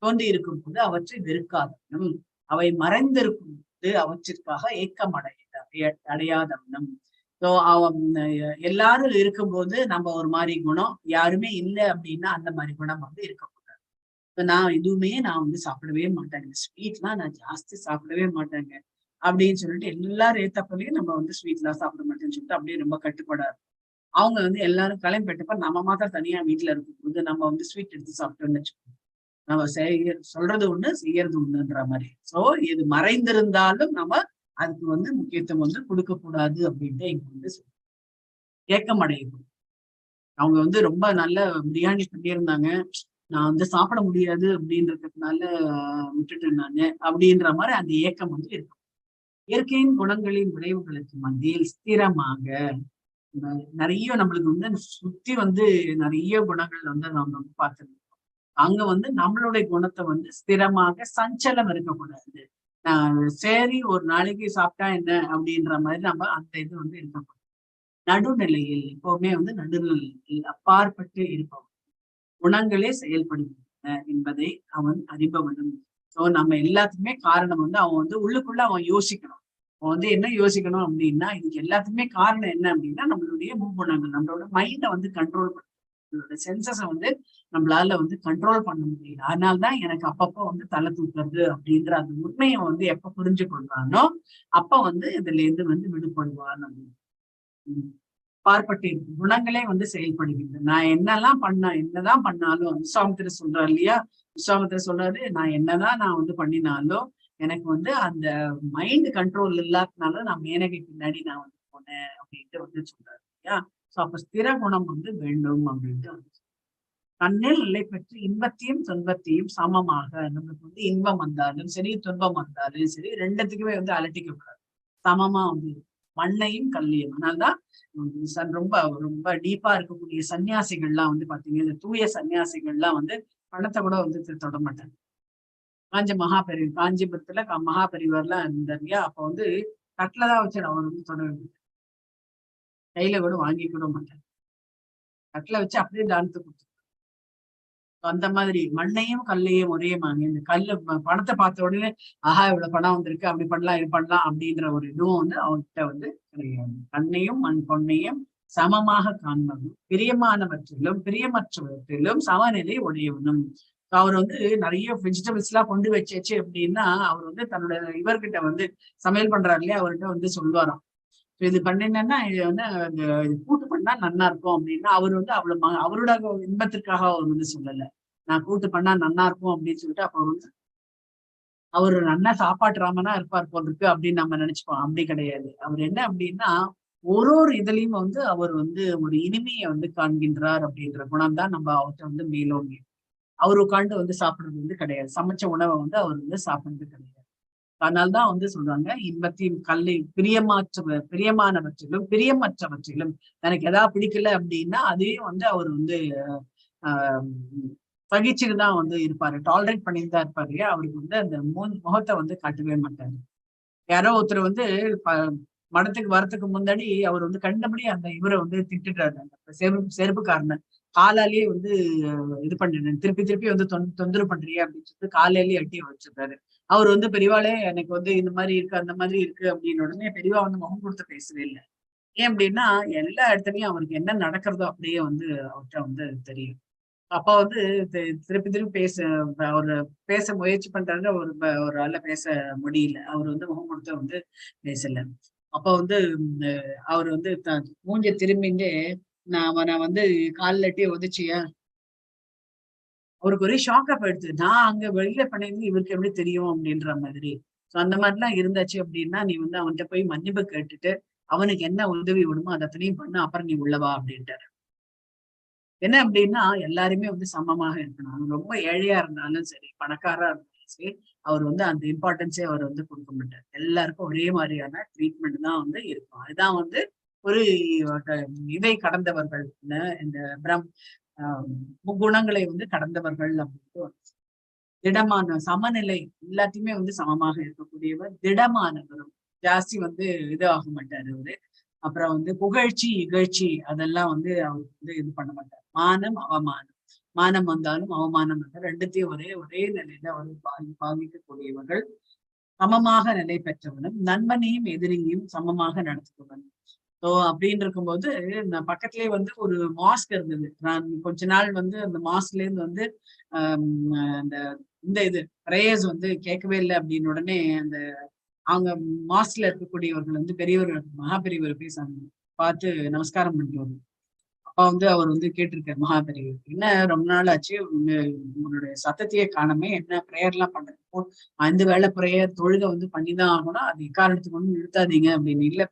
தோன்றி இருக்கும் போது அவற்றை வெறுக்காதவனும், அவை மறைந்திருக்கும் போது அவற்றிற்காக ஏக்கம் அடையாதவனும். எல்லாரும் இருக்கும்போது நம்ம ஒரு மாதிரி குணம், யாருமே இல்லை அப்படின்னா அந்த மாதிரி குணம் வந்து இருக்கக்கூடாது. நான் எதுவுமே நான் வந்து சாப்பிடவே மாட்டேங்க, ஸ்வீட்லாம் நான் ஜாஸ்தி சாப்பிடவே மாட்டேங்க அப்படின்னு சொல்லிட்டு எல்லாரும் ஏத்தப்பலையும் நம்ம வந்து ஸ்வீட்லாம் சாப்பிட மாட்டேன்னு சொல்லிட்டு அப்படியே ரொம்ப கட்டுப்பாடாரு. அவங்க வந்து எல்லாரும் கிளம்பிட்டப்ப நம்ம மாத்திரம் தனியா வீட்டுல இருக்கும்போது நம்ம வந்து ஸ்வீட் எடுத்து சாப்பிட்டோம்னு வச்சுக்கோங்க, நம்ம சொல்றது ஒண்ணு செய்யறது ஒண்ணுன்ற மாதிரி. சோ இது மறைந்திருந்தாலும் நம்ம அதுக்கு வந்து முக்கியத்துவம் வந்து கொடுக்க கூடாது அப்படின்ட்டு இங்க வந்து ஏக்கம் அடையணும். அவங்க வந்து ரொம்ப நல்ல பிரியாணி பண்ணியிருந்தாங்க, நான் வந்து சாப்பிட முடியாது அப்படின்றதுனால விட்டுட்டேன் நானு அப்படின்ற மாதிரி அந்த ஏக்கம் வந்து இருக்கும். இயற்கையின் குணங்களின் விளைவுகளுக்கு மத்தியில் ஸ்திரமாக நிறைய நம்மளுக்கு வந்து சுத்தி வந்து நிறைய குணங்கள் வந்து நம்ம வந்து பார்த்துருக்கோம். அங்க வந்து நம்மளுடைய குணத்தை வந்து ஸ்திரமாக சஞ்சலம் இருக்கக்கூடாது. சரி ஒரு நாளைக்கு சாப்பிட்டா என்ன அப்படின்ற மாதிரி நம்ம அந்த இது வந்து இருக்கக்கூடாது. நடுநிலையில் எப்பவுமே வந்து நடுநிலையில் அப்பாற்பட்டு இருப்பவன் குணங்களே செயல்படுகின்றன என்பதை அவன் அறிபவனும். சோ நம்ம எல்லாத்துக்குமே காரணம் வந்து அவன் வந்து உள்ளுக்குள்ள அவன் யோசிக்கணும். அவன் வந்து என்ன யோசிக்கணும் அப்படின்னா, இதுக்கு எல்லாத்துக்குமே காரணம் என்ன அப்படின்னா நம்மளுடைய முக்குணங்கள், நம்மளோட மைண்டை வந்து கண்ட்ரோல் பண்ண, நம்மளோட சென்சஸை வந்து நம்மளால வந்து கண்ட்ரோல் பண்ண முடியல. அதனால்தான் எனக்கு அப்பப்போ வந்து தலை தூக்குறது அப்படின்ற அந்த உண்மையை வந்து எப்ப புரிஞ்சு கொள்றானோ அப்ப வந்து இதுல இருந்து வந்து விடுபடுவான் அப்படின்னு. பார்ப்பட்டு இருக்கு குணங்களே வந்து செயல்படுகின்றன. நான் என்னதான் பண்ணாலும் விஸ்வாமித்திர சொல்றாரு இல்லையா, விஸ்வாமித்திர சொல்றாரு, நான் என்னதான் நான் வந்து பண்ணினாலும் எனக்கு வந்து அந்த மைண்ட் கண்ட்ரோல் இல்லாதனால நான் மேனகை பின்னாடி நான் வந்து போனேன் அப்படின்ட்டு வந்து சொல்றாரு இல்லையா. சோ அப்ப ஸ்திர குணம் வந்து வேண்டும் அப்படின்ட்டு வந்து கண்ணில் நிலை பெற்று இன்பத்தையும் துன்பத்தையும் சமமாக, நம்மளுக்கு வந்து இன்பம் வந்தாலும் சரி துன்பம் வந்தாலும் சரி ரெண்டுத்துக்குமே வந்து அலட்டிக்க கூடாது, சமமா வந்து மண்ணையும் கல்லையும். அதனால்தான் ரொம்ப ரொம்ப டீப்பா இருக்கக்கூடிய சன்னியாசிகள்லாம் வந்து பாத்தீங்கன்னா, இந்த தூய சன்னியாசிகள்லாம் வந்து பணத்தை கூட வந்து தொட மாட்டாங்க. காஞ்சிபுரத்துல மகாபெரிவர்லாம் இருந்தார் இல்லையா, அப்ப வந்து கட்டிலதான் வச்சு அவர் வந்து தொட வேண்டியது, கையில கூட வாங்கி கூட மாட்டாங்க, கட்டில வச்சு அப்படியே தானத்தை கொடுத்து. அந்த மாதிரி மண்ணையும் கல்லையும் ஒரே மாதிரி, இந்த கல்லு பணத்தை பார்த்த உடனே ஆஹா இவ்வளவு பணம் வந்திருக்கு அப்படி பண்ணலாம் இது பண்ணலாம் அப்படின்ற ஒரு இதுவும் வந்து அவன்கிட்ட வந்து கிடையாது. கண்ணையும் பொன்னையும் சமமாக காண்பதும் பிரியமானவற்றிலும் பிரியமற்றவற்றிலும் சமநிலை உடையவனும். அவர் வந்து நிறைய வெஜிடபிள்ஸ் எல்லாம் கொண்டு வச்சாச்சு அப்படின்னா அவர் வந்து தன்னோட இவர்கிட்ட வந்து சமையல் பண்றாரு இல்லையா, அவர்கிட்ட வந்து சொல்லுவாராம், இது பண்ணினேன்னா இது வந்து கூட்டு பண்ணா நன்னா இருக்கும் அப்படின்னா அவர் வந்து அவ்வளவு அவரோட இன்பத்திற்காக அவர் வந்து சொல்லல, நான் கூட்டு பண்ணா நன்னா இருக்கும் அப்படின்னு சொல்லிட்டு அப்ப வந்து அவர் நன்னா சாப்பாட்டுறாமனா இருப்பார் போல் இருக்கு அப்படின்னு நம்ம நினைச்சுப்போம். அப்படி கிடையாது. அவர் என்ன அப்படின்னா ஒரு இதுலயும் வந்து அவர் வந்து ஒரு இனிமையை வந்து காண்கின்றார் அப்படின்ற குணம் தான் நம்ம அவர்கிட்ட வந்து மேலோங்கி. அவர் உட்காந்து வந்து சாப்பிடுறது வந்து கிடையாது, சமைச்ச உணவை வந்து அவர் வந்து சாப்பிடுறது கிடையாது. அதனால்தான் வந்து சொல்றாங்க, இன்பத்தையும் கல்லை பிரியமானவற்றிலும் பிரியமற்றவற்றிலும். எனக்கு எதாவது பிடிக்கல அப்படின்னா அதையும் வந்து அவர் வந்து சகிச்சுதான் வந்து இருப்பாரு, டாலரேட் பண்ணிட்டு தான் இருப்பாரு. அவருக்கு வந்து அந்த முகத்தை வந்து காட்டவே மாட்டாரு. யாரோ ஒருத்தர் வந்து மடத்துக்கு வரத்துக்கு முன்னாடி அவர் வந்து கண்டபடி அந்த இவரை வந்து திட்டுறாரு, அந்த செருப்புக்காரனை காலாலேயே வந்து இது பண்றேன் திருப்பி திருப்பி வந்து தொந்தரவு பண்றியா அப்படின்னு சொல்லிட்டு காலையிலேயே அட்டி வச்சிருக்காரு. அவர் வந்து பெரியவாளே எனக்கு வந்து இந்த மாதிரி இருக்கு அந்த மாதிரி இருக்கு அப்படின்னு உடனே பெரியவா வந்து முகம் கொடுத்து பேசவே இல்லை. ஏன் அப்படின்னா எல்லா இடத்துலயும் அவருக்கு என்ன நடக்கிறதோ அப்படியே வந்து அவர்கிட்ட வந்து தெரியும். அப்ப வந்து திருப்பி திருப்பி அவரு பேச முயற்சி பண்றாரு, ஒரு ஆள பேச முடியல, அவர் வந்து முகம் கொடுத்து வந்து பேசல. அப்ப வந்து அவர் வந்து மூஞ்ச திரும்பிட்டு நான் அவனை வந்து காலில் அட்டி உதச்சியா அவருக்கு ஒரே ஷாக்கா போயிடுது. நான் அங்க வெளியில பண்ணிருந்து இவருக்கு எப்படி தெரியும் அப்படின்ற மாதிரி. சோ அந்த மாதிரிலாம் இருந்தாச்சு அப்படின்னா நீ வந்து அவன்கிட்ட போய் மன்னிப்பு கேட்டுட்டு அவனுக்கு என்ன உதவி விடுமோ அதை அத்தனையும் பண்ணு, அப்புறம் நீ உள்ளவா அப்படின்ட்டாரு. என்ன அப்படின்னா எல்லாருமே வந்து சமமாக இருக்கணும். அவன் ரொம்ப ஏழையா இருந்தாலும் சரி, பணக்காரா இருந்தாலும் சரி, அவர் வந்து அந்த இம்பார்ட்டன்ஸே அவர் வந்து கொடுக்க மாட்டார். எல்லாருக்கும் ஒரே மாதிரியான ட்ரீட்மெண்ட் தான் வந்து இருக்கும். அதுதான் வந்து ஒரு இதை கடந்தவர்கள், இந்த முக்குணங்களை வந்து கடந்தவர்கள் அப்படின்ட்டு திடமான சமநிலை, எல்லாத்தையுமே வந்து சமமாக இருக்கக்கூடியவர், திடமானவரும், ஜாஸ்தி வந்து இது ஆக மாட்டாரு அவரு. அப்புறம் வந்து புகழ்ச்சி இகழ்ச்சி அதெல்லாம் வந்து அவர் வந்து இது பண்ண மாட்டார். மானம் அவமானம், மானம் வந்தாலும் அவமானம் வந்தாலும் ரெண்டுத்தையும் ஒரே ஒரே நிலையில அவர் பாவிக்கக்கூடியவர்கள். சமமாக நிலை பெற்றவனும், நண்பனையும் எதிரியையும் சமமாக நடத்துபவன். ஸோ அப்படின்னு இருக்கும்போது நான் பக்கத்துலயே வந்து ஒரு மாஸ்க் இருந்தது. நான் கொஞ்ச நாள் வந்து அந்த மாஸ்க்ல இருந்து வந்து அந்த இந்த இது பிரேயர்ஸ் வந்து கேட்கவே இல்லை அப்படின்னு உடனே அந்த அவங்க மாஸ்க்ல இருக்கக்கூடியவர்கள் வந்து பெரியவர், மகா பெரியவர் போய் பார்த்து நமஸ்காரம் பண்ணிட்டு வரும். அப்ப வந்து அவர் வந்து கேட்டிருக்காரு மகா பெரியவர், என்ன ரொம்ப நாள் ஆச்சு, உன்னுடைய சத்தத்தையே காணமே, என்ன பிரேயர் எல்லாம் பண்றது, 5 வேளை பிரேயர் தொழுகை வந்து பண்ணிதான் ஆகணும், அது எக்காரணத்துக்கு ஒண்ணு நிறுத்தாதீங்க அப்படின்னு. இல்ல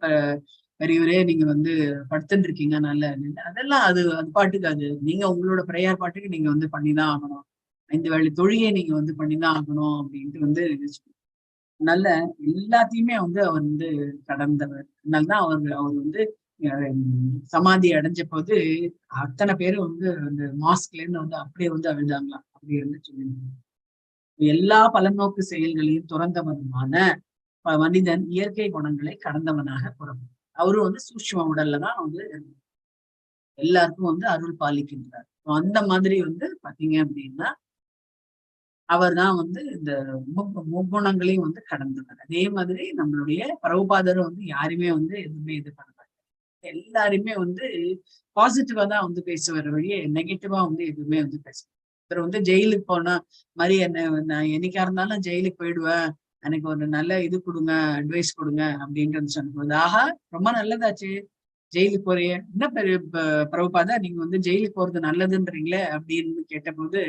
பெரியவரே நீங்க வந்து படுத்துட்டு இருக்கீங்க நல்ல, அதெல்லாம் அது அது பாட்டுக்கு அது நீங்க உங்களோட பிரேயர் பாட்டுக்கு நீங்க வந்து பண்ணிதான் ஆகணும், 5 வேளை தொழுகையை நீங்க வந்து பண்ணிதான் ஆகணும் அப்படின்ட்டு வந்து நல்ல எல்லாத்தையுமே வந்து அவர் வந்து கடந்தவர். அதனால்தான் அவர் வந்து சமாதி அடைஞ்ச போது அத்தனை பேரும் வந்து அந்த மாஸ்க்ல இருந்து வந்து அப்படியே வந்து அழுதாங்களாம். அப்படி வந்து சொல்லியிருந்தாங்க. எல்லா பலநோக்கு செயல்களையும் துறந்தவனுமான மனிதன் இயற்கை குணங்களை கடந்தவனாக புறப்படும். அவரும் வந்து சூட்சும உடல்ல தான் வந்து எல்லாருக்கும் வந்து அருள் பாலிக்கின்றார். அந்த மாதிரி வந்து பாத்தீங்க அப்படின்னா அவர் தான் வந்து இந்த முக்குணங்களையும் வந்து கடந்தவர். அதே மாதிரி நம்மளுடைய பிரபுபாதரும் வந்து யாருமே வந்து எதுவுமே இது பண்ண மாட்டாங்க. எல்லாருமே வந்து பாசிட்டிவா தான் வந்து பேசுவார் வழியே நெகட்டிவா வந்து எதுவுமே வந்து பேசுவார். இவர் வந்து ஜெயிலுக்கு போனா மாதிரி என்ன, நான் என்னைக்கா இருந்தாலும் ஜெயிலுக்கு போயிடுவேன், எனக்கு ஒரு நல்ல இது கொடுங்க, அட்வைஸ் கொடுங்க அப்படின்றது சொன்னபோது, ஆஹா ரொம்ப நல்லதாச்சு ஜெயிலுக்கு போறிய, என்ன பெரிய பிரபுபாதா நீங்க வந்து ஜெயிலுக்கு போறது நல்லதுன்றீங்களே அப்படின்னு கேட்டபோது,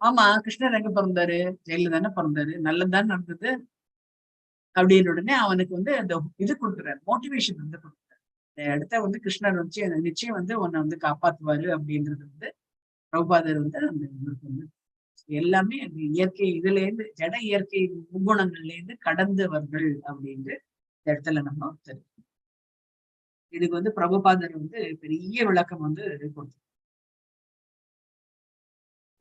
ஆமா கிருஷ்ணர் எங்க பிறந்தாரு, ஜெயில தானே பிறந்தாரு, நல்லதுதான் நடந்தது அப்படின்னு உடனே அவனுக்கு வந்து அந்த இது கொடுக்குறாரு, மோட்டிவேஷன் வந்து கொடுக்குறாரு. இந்த இடத்த வந்து கிருஷ்ணர் வச்சு நிச்சயம் வந்து உன்னை வந்து காப்பாத்துவாரு அப்படின்றது வந்து பிரபுபாதர் வந்து அந்த இவருக்கு வந்து எல்லாமே அந்த இயற்கை இதுல இருந்து ஜட இயற்கை முக்குணங்கள்ல இருந்து கடந்தவர்கள் அப்படின்னு இந்த இடத்துல நம்ம தெரியும். இதுக்கு வந்து பிரபுபாதர் வந்து பெரிய விளக்கம் வந்து கொடுத்தார்.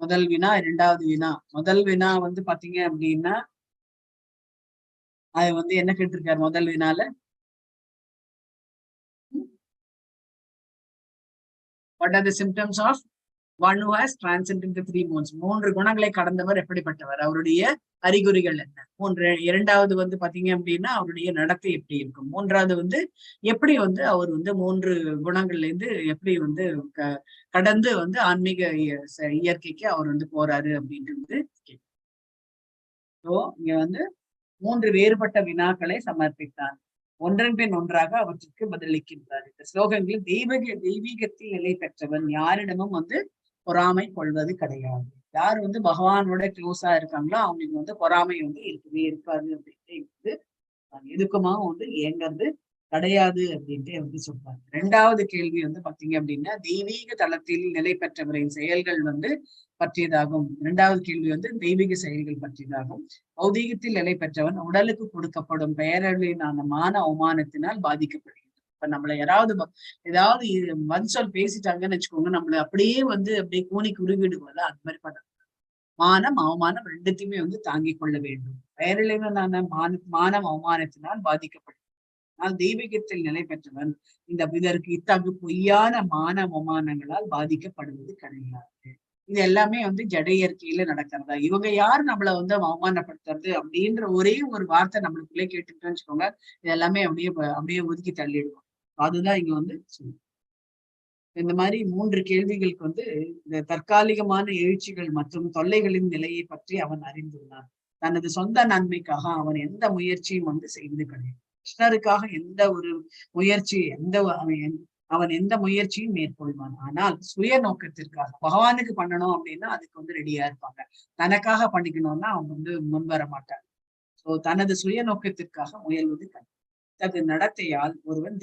முதல் வினா, 2வது வினா. முதல் வினா வந்து பாத்தீங்க அப்படின்னா அது வந்து என்ன கேட்டிருக்காரு முதல் வினால, what are the symptoms of one who has transcended the 3 modes? 3 குணங்களை கடந்தவர் எப்படிப்பட்டவர், அவருடைய அறிகுறிகள் என்ன? 2வது வந்து பாத்தீங்க அப்படின்னா அவருடைய நடத்தை எப்படி இருக்கும்? 3வது வந்து எப்படி வந்து அவர் வந்து 3 குணங்கள்ல இருந்து எப்படி வந்து கடந்து வந்து ஆன்மீக இயற்கைக்கு அவர் வந்து போறாரு அப்படின்றது. இங்க வந்து 3 வேறுபட்ட வினாக்களை சமர்ப்பித்தார். ஒன்றன் பின் ஒன்றாக அவற்றுக்கு பதிலளிக்கின்றார். இந்த ஸ்லோகங்களில் தெய்வீகத்தில் நிலை பெற்றவன் யாரிடமும் வந்து பொறாமை கொள்வது கிடையாது. யார் வந்து பகவானோட க்ளோஸா இருக்காங்களோ அவங்களுக்கு வந்து பொறாமை வந்து இருக்கவே இருக்காது அப்படின்ட்டு வந்து எதுக்குமாவும் வந்து ஏங்கிறது கிடையாது அப்படின்ட்டு வந்து சொல்றாங்க. 2வது கேள்வி வந்து பாத்தீங்க அப்படின்னா தெய்வீக தளத்தில் நிலை பெற்றவரின் செயல்கள் வந்து பற்றியதாகும். 2வது கேள்வி வந்து தெய்வீக செயல்கள் பற்றியதாகும். பௌதீகத்தில் நிலை பெற்றவன் உடலுக்கு கொடுக்கப்படும் பெயரளினான மான அவமானத்தினால் பாதிக்கப்படுகிறது. இப்ப நம்மள ஏதாவது வன்சொல் பேசிட்டாங்கன்னு வச்சுக்கோங்க, நம்மள அப்படியே வந்து அப்படியே கூனி குறுகிடுவத அந்த மாதிரி பண்றது. மானம் அவமானம் ரெண்டுத்தையுமே வந்து தாங்கிக் கொள்ள வேண்டும். பெயரளினான மானம் அவமானத்தினால் பாதிக்கப்படும். ஆனால் தெய்வீகத்தில் நிலை பெற்றவன் இதற்கு இத்தகு பொய்யான மான அவமானங்களால் பாதிக்கப்படுவது கிடையாது. இது எல்லாமே வந்து ஜட இயற்கையில நடக்கிறதா. இவங்க யார் நம்மள வந்து அவமானப்படுத்துறது அப்படின்ற ஒரே ஒரு வார்த்தை நம்மளுக்குள்ளே கேட்டுட்டோம்னு வச்சுக்கோங்க, இது எல்லாமே அப்படியே ஒதுக்கி தள்ளிடுவோம். அதுதான் இங்க வந்து சொல்லுவோம். இந்த மாதிரி 3 கேள்விகளுக்கு வந்து இந்த தற்காலிகமான எழுச்சிகள் மற்றும் தொல்லைகளின் நிலையை பற்றி அவன் அறிந்துள்ளான். தனது சொந்த நன்மைக்காக அவன் எந்த முயற்சியும் வந்து செய்வது கிடையாது. கிருஷ்ணருக்காக எந்த ஒரு முயற்சி, அவன் அவன் எந்த முயற்சியும் மேற்கொள்வான். ஆனால் சுய நோக்கத்திற்காக பகவானுக்கு பண்ணணும் அப்படின்னா அதுக்கு வந்து ரெடியா இருப்பாங்க. தனக்காக பண்ணிக்கணும்னா அவங்க வந்து முன்வர மாட்டாங்க. சோ தனது சுய நோக்கத்திற்காக முயல்வது தனது நடத்தையால் ஒருவன்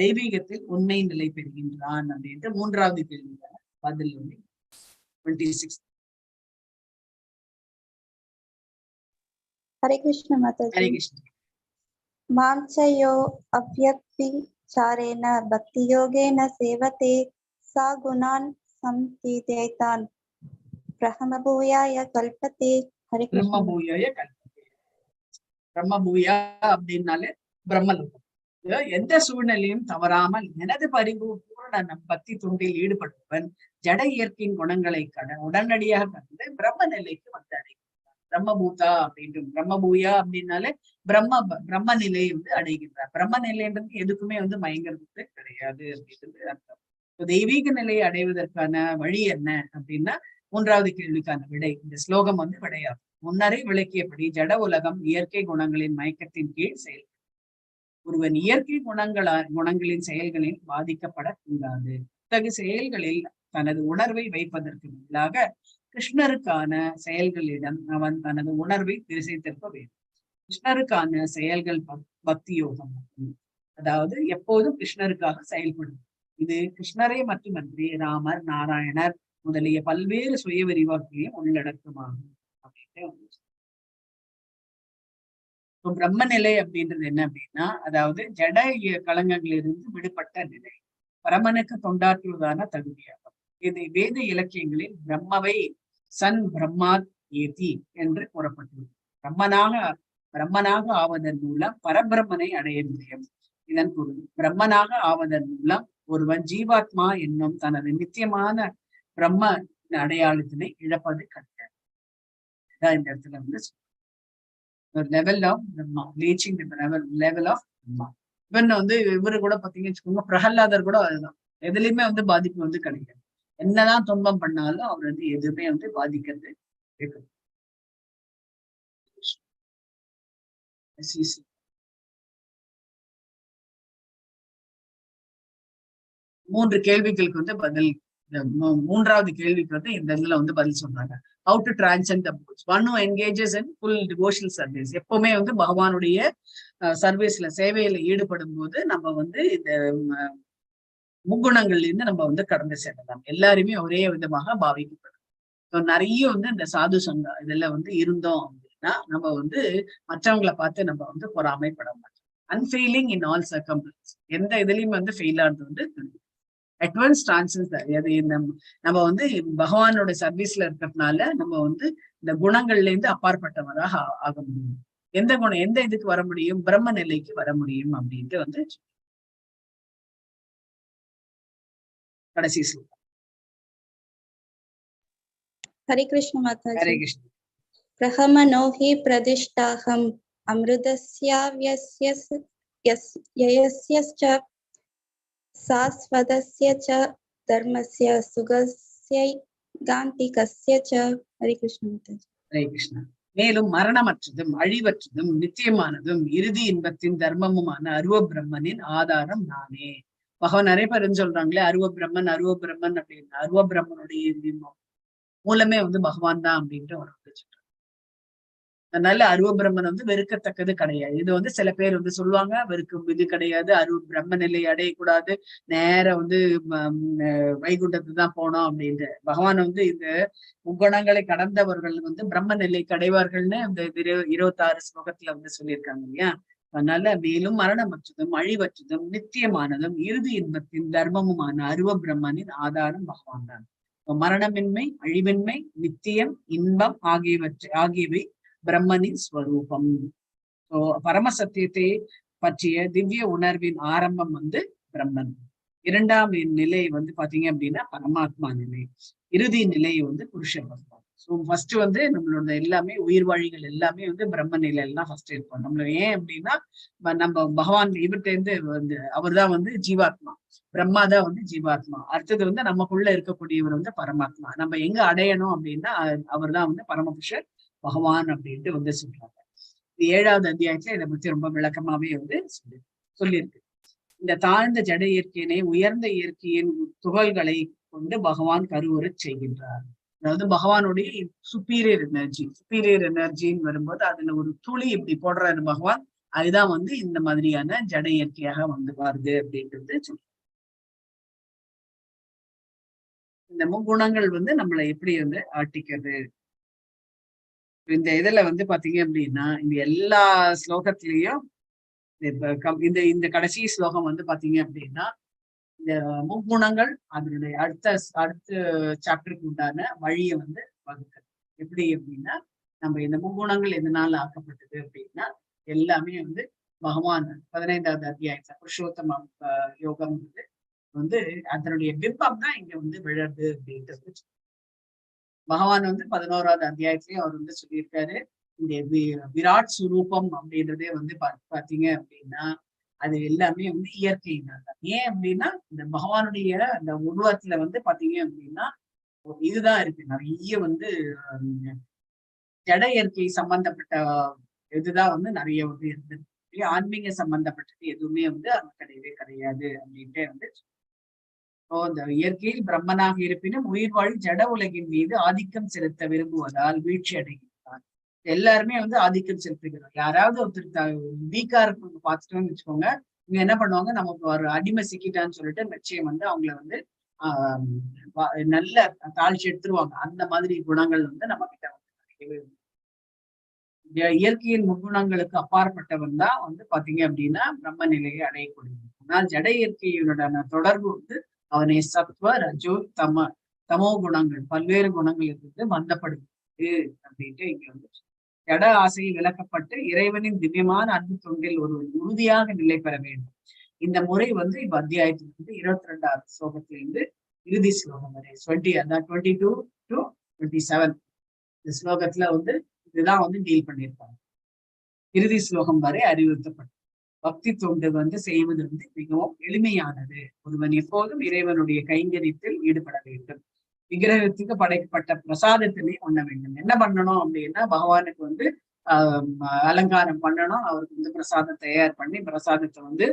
தெய்வீகத்தில் உண்மை நிலை பெறுகின்றான் அப்படின்ட்டு 3வது கேள்விக்கான பதில் வந்து 26. हरे कृष्ण हरे माताजी। कृष्ण। मांचयो अव्यक्तिचारेण भक्ति योगेन सेवते सा गुणान् संतीत्यैतान् ब्रह्मभूयाय कल्पते। हरे कृष्ण। பிரம்மபூயாய கல்பத்தே. பிரம்மபூயா அப்படின்னாலே பிரம்மலோகம். எந்த சூழ்நிலையும் தவறாமல் எனது பூரண பக்தி தொண்டில் ஈடுபடுவன் ஜட இயற்கையின் குணங்களை உடனடியாக கடந்து பிரம்ம நிலைக்கு வந்து அடைகின்றார். பிரம்மபூதா அப்படின்ட்டு பிரம்மபூயா அப்படின்னாலே பிரம்ம நிலை வந்து அடைகின்றார். பிரம்ம நிலைன்றது எதுக்குமே வந்து மயங்கிறது கிடையாது அப்படின்றது அர்த்தம். தெய்வீக நிலையை அடைவதற்கான வழி என்ன அப்படின்னா 3வது கேள்விக்கான விடை இந்த ஸ்லோகம் வந்து விடையாகும். முன்னரே விளக்கியபடி ஜட உலகம் இயற்கை குணங்களின் மயக்கத்தின் கீழ் செயல். ஒருவன் இயற்கை குணங்களின் செயல்களில் பாதிக்கப்படக்கூடாது. இத்தகைய செயல்களில் தனது உணர்வை வைப்பதற்கு பதிலாக கிருஷ்ணருக்கான செயல்களிடம் அவன் தனது உணர்வை திசை திருப்ப வேண்டும். கிருஷ்ணருக்கான செயல்கள் பக்தி யோகம். அதாவது எப்போதும் கிருஷ்ணருக்காக செயல்படும். இது கிருஷ்ணரே மட்டுமன்றி ராமர், நாராயணர் முதலிய பல்வேறு சுய விரிவாக்களையும் உள்ளடக்கமாகும் அப்படின்ட்டு. பிரம்ம நிலை அப்படின்றது என்ன அப்படின்னா, அதாவது ஜட களங்கங்களிலிருந்து விடுபட்ட நிலை, பரமனுக்கு தொண்டாற்றுவதான தகுதியாகும். இது வேத இலக்கியங்களில் பிரம்மவை சன் பிரம்மாத் ஏதி என்று கூறப்பட்டுள்ளது. பிரம்மனாக ஆவதன் மூலம் பரபிரம்மனை அடைய முடியும். இதன் பொருள் பிரம்மனாக ஆவதன் மூலம் ஒருவன் ஜீவாத்மா என்னும் தனது நித்தியமான பிரம்ம அடையாளத்தினை இழப்பது கிடையாது. இந்த இடத்துல வந்து level of Brahma, reaching level of Brahma. இவன் வந்து இவரு கூட பாத்தீங்கன்னு வச்சுக்கோங்க, பிரகலாதர் கூட அதுதான். எதுலையுமே வந்து பாதிப்பு வந்து கிடையாது. என்னதான் துன்பம் பண்ணாலும் அவர் வந்து எதுவுமே வந்து பாதிக்கிறது இருக்குது. 3 கேள்விகளுக்கு வந்து பதில். 3வது கேள்விக்கு வந்து இந்த இதுல வந்து பதில் சொல்றாங்க. How to transcend the books. One who engages in full devotional service. எப்பவுமே வந்து பகவானுடைய சர்வீஸ்ல சேவையில ஈடுபடும் போது நம்ம வந்து இந்த முக்குணங்கள்ல இருந்து நம்ம வந்து கடந்து செல்லலாம். எல்லாருமே ஒரே விதமாக பாவிக்கப்படும். நிறைய வந்து இந்த சாது சங்கம் இதெல்லாம் வந்து இருந்தோம் அப்படின்னா நம்ம வந்து மற்றவங்களை பார்த்து நம்ம வந்து பொறாமைப்பட மாட்டோம். Unfailing in all circumstances. எந்த இதுலயும் வந்து ஃபெயில் ஆகிறது வந்து அட்வான்ஸ் டிரான்சன்ஸ். அது நம்ம வந்து பகவானோட சர்வீஸ்ல இருக்கிறதுனால நம்ம வந்து இந்த குணங்கள்ல இருந்து அப்பாற்பட்டவராக ஆக முடியும். எந்த குணம் எந்த இதுக்கு வர முடியும்? பிரம்ம நிலைக்கு வர முடியும் அப்படின்ட்டு வந்து கடைசி சொல்றேன். हरे कृष्ण माताजी। हरे कृष्ण। प्रहमनो हि प्रतिष्ठाहम् अमृतस्याव्ययस्यश्च शाश्वतस्य च धर्मस्य सुगस्यैकान्तिकस्य च। हरे कृष्ण माताजी। हरे कृष्ण। மேலும் மரணமற்றதும் அழிவற்றதும் நிச்சயமானதும் இறுதி இன்பத்தின் தர்மமுமான அருவ பிரம்மனின் ஆதாரம் நானே. பகவான் நிறைய பேர் சொல்றாங்களே அருவ பிரம்மன் அப்படின்னு. அருவ பிரம்மனுடைய மூலமே வந்து பகவான் தான் அப்படின்ட்டு ஒரு சொல்றாங்க. அதனால அருவ பிரம்மன் வந்து வெறுக்கத்தக்கது கிடையாது. இது வந்து சில பேர் வந்து சொல்லுவாங்க வெறுக்கும் இது கிடையாது, அருவ பிரம்ம நிலை அடையக்கூடாது, நேர வந்து வைகுண்டத்துக்கு தான் போனோம் அப்படின்ட்டு. பகவான் வந்து இந்த முக்குணங்களை கடந்தவர்கள் வந்து பிரம்ம நிலைக்கு அடைவார்கள்னு இந்த 26 ஸ்லோகத்துல வந்து சொல்லியிருக்காங்க இல்லையா. அதனால மேலும் மரணமற்றதும் அழிவற்றதும் நித்தியமானதும் இறுதி இன்பத்தின் தர்மமுமான அருவ பிரம்மனின் ஆதாரம் பகவான் தான். மரணமின்மை, அழிவின்மை, நித்தியம், இன்பம் ஆகியவை பிரம்மனின் ஸ்வரூபம். பரமசத்தியத்தை பற்றிய திவ்ய உணர்வின் ஆரம்பம் வந்து பிரம்மன். 2ஆம் நிலை வந்து பாத்தீங்க அப்படின்னா பரமாத்மா நிலை. இறுதி நிலை வந்து புருஷ பகவான். ஸோ ஃபர்ஸ்ட் வந்து நம்மளோட எல்லாமே உயிர் வழிகள் எல்லாமே வந்து பிரம்ம நிலையெல்லாம் ஃபர்ஸ்ட் இருப்போம். நம்மள ஏன் அப்படின்னா நம்ம பகவான் இவர்கிட்ட இருந்து வந்து அவர் தான் வந்து ஜீவாத்மா, பிரம்மா தான் வந்து ஜீவாத்மா. அடுத்தது வந்து நமக்குள்ள இருக்கக்கூடியவர் வந்து பரமாத்மா. நம்ம எங்க அடையணும் அப்படின்னா அவர் தான் வந்து பரமபுருஷர் பகவான் அப்படின்ட்டு வந்து சொல்றாங்க. 7வது அத்தியாயத்துல இதை பத்தி ரொம்ப விளக்கமாவே வந்து சொல்லியிருக்கு. இந்த தாழ்ந்த ஜட இயற்கையினை உயர்ந்த இயற்கையின் துகள்களை கொண்டு பகவான் கருவுறச் செய்கின்றார். அதாவது பகவானுடைய சுப்பீரியர் எனர்ஜின்னு வரும்போது அதுல ஒரு துளி இப்படி போடுறாரு பகவான். அதுதான் வந்து இந்த மாதிரியான ஜட இயற்கையாக வந்து வருது அப்படின்றது சொல்லி. இந்த முக்குணங்கள் வந்து நம்மளை எப்படி வந்து ஆட்டிக்கிறது. இந்த இதுல வந்து பாத்தீங்க அப்படின்னா இந்த எல்லா ஸ்லோகத்திலையும் இந்த இந்த கடைசி ஸ்லோகம் வந்து பாத்தீங்க அப்படின்னா இந்த முக்குணங்கள் அதனுடைய அடுத்த சாப்டருக்கு உண்டான வழியை வந்து வகுக்கிறது. எப்படி அப்படின்னா நம்ம இந்த முக்குணங்கள் எதனால ஆக்கப்பட்டது அப்படின்னா எல்லாமே வந்து பகவான் 15வது அத்தியாயம் புருஷோத்தம யோகம் வந்து அதனுடைய பிம்பம் தான் இங்க வந்து விழறது அப்படின்றது. பகவான் வந்து 11வது அத்தியாயத்திலேயே அவர் வந்து சொல்லியிருக்காரு, இந்த விராட் சுரூபம் அப்படின்றதே வந்து பாத்தீங்க அப்படின்னா அது எல்லாமே வந்து இயற்கையினால. ஏன் அப்படின்னா இந்த பகவானுடைய அந்த உருவத்துல வந்து பாத்தீங்க அப்படின்னா இதுதான் இருக்கு. நிறைய வந்து ஜட இயற்கை சம்பந்தப்பட்ட இதுதான் வந்து நிறைய வந்து இருந்தது. ஆன்மீக சம்பந்தப்பட்டது எதுவுமே வந்து அது கிடையவே கிடையாது அப்படின்ட்டு வந்து இந்த இயற்கையில் பிரம்மனாக இருப்பினும் உயிர் வாழ் ஜட உலகின் மீது ஆதிக்கம் செலுத்த விரும்புவதால் வீழ்ச்சி அடைகின்றார். எல்லாருமே வந்து ஆதிக்கம் செலுத்துகிறார். யாராவது ஒருத்தர் வீக்கா இருக்கு பார்த்துட்டோம்னு வச்சுக்கோங்க, இவங்க என்ன பண்ணுவாங்க, நமக்கு ஒரு அடிமை சிக்கிட்டான்னு சொல்லிட்டு நிச்சயம் வந்து அவங்கள வந்து நல்ல தாழ்ச்சி எடுத்துருவாங்க. அந்த மாதிரி குணங்கள் வந்து நம்ம கிட்ட வந்து இயற்கையின் முக்குணங்களுக்கு அப்பாற்பட்டவன் தான் வந்து பாத்தீங்க அப்படின்னா பிரம்ம நிலையை அடையக்கூடியது. ஆனால் ஜட இயற்கையுடனான தொடர்பு வந்து அவனை சத்வ ரஜோ தமோ குணங்கள் பல்வேறு குணங்களுக்கு பந்தப்படுகிறது அப்படின்ட்டு இங்க வந்து ஜட ஆசையை விளக்கப்பட்டு இறைவனின் திவ்யமான அன்பு தொண்டில் ஒரு உறுதியாக நிலை பெற வேண்டும். இந்த முறை வந்து இப்ப அத்தியாயத்துல வந்து 22வது ஸ்லோகத்திலிருந்து இறுதி ஸ்லோகம் வரை 22 to 27 இந்த ஸ்லோகத்துல வந்து இதுதான் வந்து டீல் பண்ணியிருப்பாங்க. இறுதி ஸ்லோகம் வரை அறிவுறுத்தப்படும். பக்தி தொண்டு வந்து செய்வது வந்து மிகவும் எளிமையானது. ஒருவன் எப்போதும் இறைவனுடைய கைங்கரியத்தில் ஈடுபட வேண்டும். விக்கிரகத்துக்கு படைக்கப்பட்ட பிரசாதத்தினை உண்ண வேண்டும். என்ன பண்ணணும் அப்படின்னா பகவானுக்கு வந்து அலங்காரம் பண்ணணும். அவருக்கு வந்து பிரசாதம் தயார் பண்ணி பிரசாதத்தை வந்து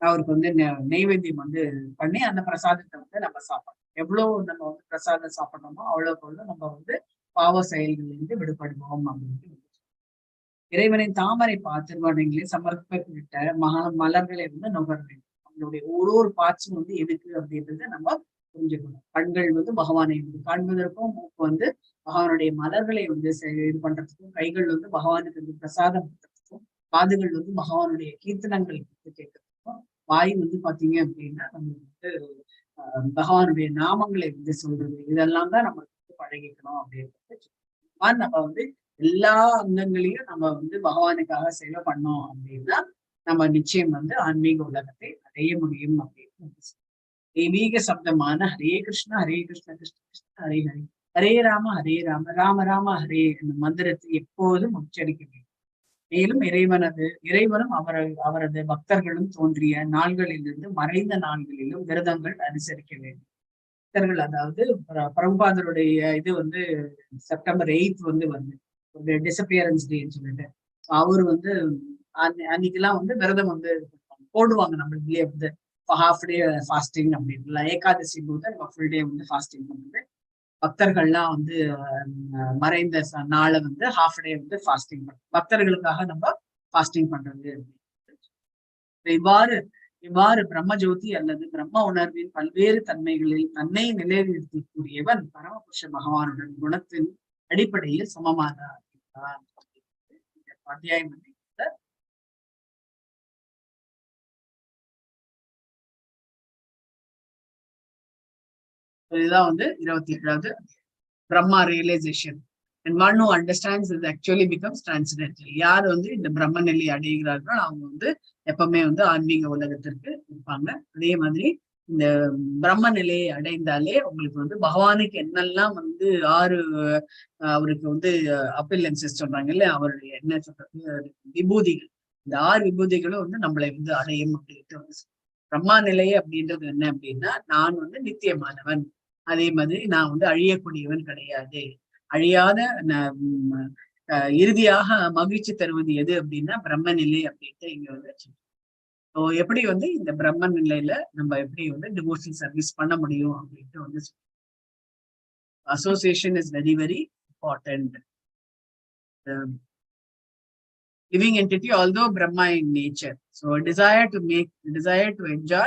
அவருக்கு வந்து நெய்வேத்தியம் வந்து பண்ணி அந்த பிரசாதத்தை வந்து நம்ம சாப்பிடணும். எவ்வளவு நம்ம வந்து பிரசாதம் சாப்பிடணுமோ அவ்வளவுக்கு வந்து நம்ம வந்து பாவ செயல்களிலிருந்து விடுபடுவோம் அப்படின்ட்டு. இறைவனின் தாமரை திருவண்ணங்களை சமர்ப்பித்த மலர்களை வந்து நுகர வேண்டும். நம்மளுடைய ஒரு பாட்சும் வந்து எதுக்கு அப்படின்றத நம்ம புரிஞ்சுக்கணும். கண்கள் வந்து பகவானை காண்பதற்கும், மூக்கு வந்து பகவானுடைய மலர்களை வந்து இது பண்றதுக்கும், கைகள் வந்து பகவானுக்கு வந்து பிரசாதம் பண்றதுக்கும், காதுகள் வந்து பகவானுடைய கீர்த்தனங்கள் கேட்கறதுக்கும், வாய் வந்து பாத்தீங்க அப்படின்னா நம்ம வந்து பகவானுடைய நாமங்களை வந்து சொல்றது, இதெல்லாம் தான் நம்ம வந்து பழகிக்கணும் அப்படின்றது. நம்ம வந்து எல்லா அங்கங்களையும் நம்ம வந்து பகவானுக்காக சேவை பண்ணோம் அப்படின்னா நம்ம நிச்சயம் வந்து ஆன்மீக உலகத்தை அடைய முடியும் அப்படின்னு. தெய்வீக சப்தமான ஹரே கிருஷ்ண கிருஷ்ண கிருஷ்ண ஹரே ஹரே, ஹரே ராம ராம ராம ஹரே என்ற மந்திரத்தை எப்போதும் உச்சரிக்க வேண்டும். மேலும் இறைவனும் அவரது பக்தர்களும் தோன்றிய நாள்களிலிருந்து மறைந்த நாள்களிலும் விரதங்கள் அனுசரிக்க வேண்டும். பக்தர்கள் அதாவது பிரபுபாதருடைய இது வந்து செப்டம்பர் 8 வந்து ஒரு டிசப்பியரன்ஸ் டேன்னு சொல்லிட்டு அவரு வந்து அன்னைக்கெல்லாம் வந்து விரதம் வந்து போடுவாங்க. நம்மளுக்குள்ளே வந்து ஹாஃப் டே ஃபாஸ்டிங் அப்படின்னு, ஏகாதசி போது நம்ம ஃபுல் டே வந்து ஃபாஸ்டிங் பண்ணுறது. பக்தர்கள்லாம் வந்து மறைந்த நாளை வந்து ஹாஃப் டே வந்து ஃபாஸ்டிங் பண்றது, பக்தர்களுக்காக நம்ம ஃபாஸ்டிங் பண்றது. இவ்வாறு பிரம்ம ஜோதி அல்லது பிரம்ம உணர்வின் பல்வேறு தன்மைகளில் தன்னை நிலைநிறுத்தக்கூடியவன் பரமபுருஷ பகவானுடன் குணத்தின் அடிப்படையில் சமமாக இருக்கிறார். அத்தியாயம் வந்து இதுதான் வந்து 27வது Brahma realization. And one who understands it actually becomes transcendental. யார் வந்து இந்த பிரம்ம நிலை அடைகிறார்களோ அவங்க வந்து எப்பவுமே வந்து ஆன்மீக உலகத்திற்கு இருப்பாங்க. அதே மாதிரி இந்த பிரம்ம நிலையை அடைந்தாலே உங்களுக்கு வந்து பகவானுக்கு என்னெல்லாம் வந்து 6 அவருக்கு வந்து அப்பீலன்சஸ் சொல்றாங்க இல்ல, அவருடைய என்ன சொல்றது விபூதிகள், இந்த 6 விபூதிகளும் வந்து நம்மளை வந்து அடையும் அப்படின்ட்டு வந்து பிரம்மா நிலை அப்படின்றது என்ன அப்படின்னா, நான் வந்து நித்தியமானவன், அதே மாதிரி நான் வந்து அழியக்கூடியவன் கிடையாது, அழியாத இறுதியாக மகிழ்ச்சி தருவது எது அப்படின்னா பிரம்ம நிலை அப்படின்ட்டு இங்க வந்து எப்படி வந்து இந்த பிரம்ம நிலையில நம்ம எப்படி வந்து டிவோஷனல் சர்வீஸ் பண்ண முடியும் அப்படின்ட்டு வந்து association is very very important. Living entity, although Brahma in nature. So desire to enjoy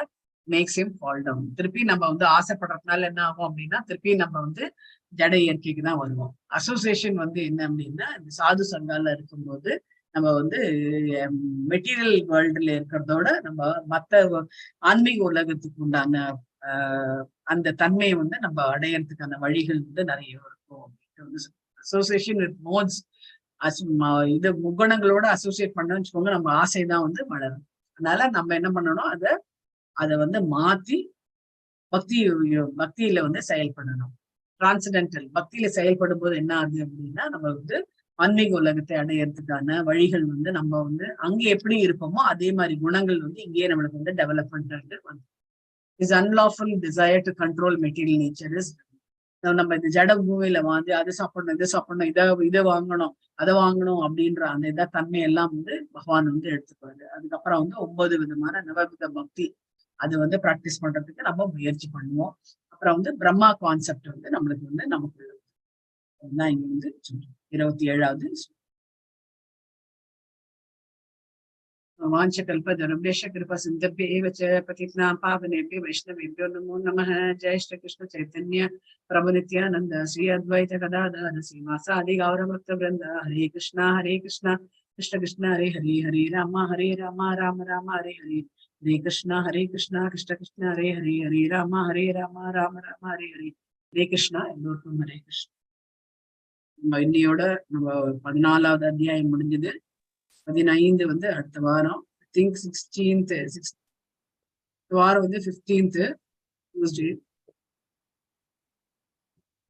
makes him fall down. திருப்பி நம்ம வந்து ஆசைப்படுறதுனால என்ன ஆகும் அப்படின்னா திருப்பி நம்ம வந்து ஜட இயற்கைக்கு தான் வருவோம். அசோசியேஷன் வந்து என்ன அப்படின்னா இந்த சாது சங்கால இருக்கும்போது நம்ம வந்து மெட்டீரியல் வேர்ல்டுல இருக்கிறதோட நம்ம மத்த ஆன்மீக உலகத்துக்கு உண்டான அந்த தன்மையை வந்து நம்ம அடையறதுக்கான வழிகள் வந்து நிறைய இருக்கும் அப்படின்ட்டு வந்து அசோசியேஷன் வித் மோட்ஸ் இது முக்குணங்களோட அசோசியேட் பண்ணோம்னு வச்சுக்கோங்க, நம்ம ஆசைதான் வந்து வளரும். அதனால நம்ம என்ன பண்ணணும், அதை வந்து மாத்தி பக்தியில வந்து செயல்படணும். டிரான்சென்டென்டல் பக்தியில செயல்படும் போது என்ன ஆகுது அப்படின்னா நம்ம வந்து ஆன்மீக உலகத்தை அடையறதுக்கான வழிகள் வந்து நம்ம வந்து அங்க எப்படி இருப்போமோ அதே மாதிரி குணங்கள் வந்து இங்கேயே நம்மளுக்கு வந்து டெவலப்மெண்ட் வந்து is unlawful desire to control material nature is. நம்ம இந்த ஜட பூமியில வாங்கி அதை சாப்பிடணும் இதை சாப்பிடணும் இதை வாங்கணும் அதை வாங்கணும் அப்படின்ற அந்த இதை தன்மை எல்லாம் வந்து பகவான் வந்து எடுத்துக்குவாரு. அதுக்கப்புறம் வந்து 9 விதமான நவவித பக்தி அது வந்து பிராக்டிஸ் பண்றதுக்கு நம்ம முயற்சி பண்ணுவோம். அப்புறம் வந்து பிரம்மா கான்செப்ட் வந்து நம்மளுக்கு வந்து நமக்கு தான் இங்க வந்து 27வது वाञ्छकल्पतरुभ्यश्च कृपासिन्धुभ्येव च पतितानां पावनेभ्यो वैष्णवेभ्यो नमो नमः। जय श्री कृष्ण चैतन्य प्रभु नित्यानंद श्री अद्वैत गदाधर श्रीवासादि गौरभक्तवृंद। हरे कृष्णा कृष्ण कृष्ण हरे हरे हरे राम राम राम हरे हरे हरे कृष्ण कृष्ण कृष्ण हरे हरे राम राम राम हरे हरे हरे कृष्णा எல்லோருக்கும் ஹரே கிருஷ்ணா. நம்ம இன்னையோட நம்ம 14வது அத்தியாயம் முடிஞ்சது. 15 வந்து அடுத்த வாரம். I think 16th வாரம் வந்து 15th Tuesday.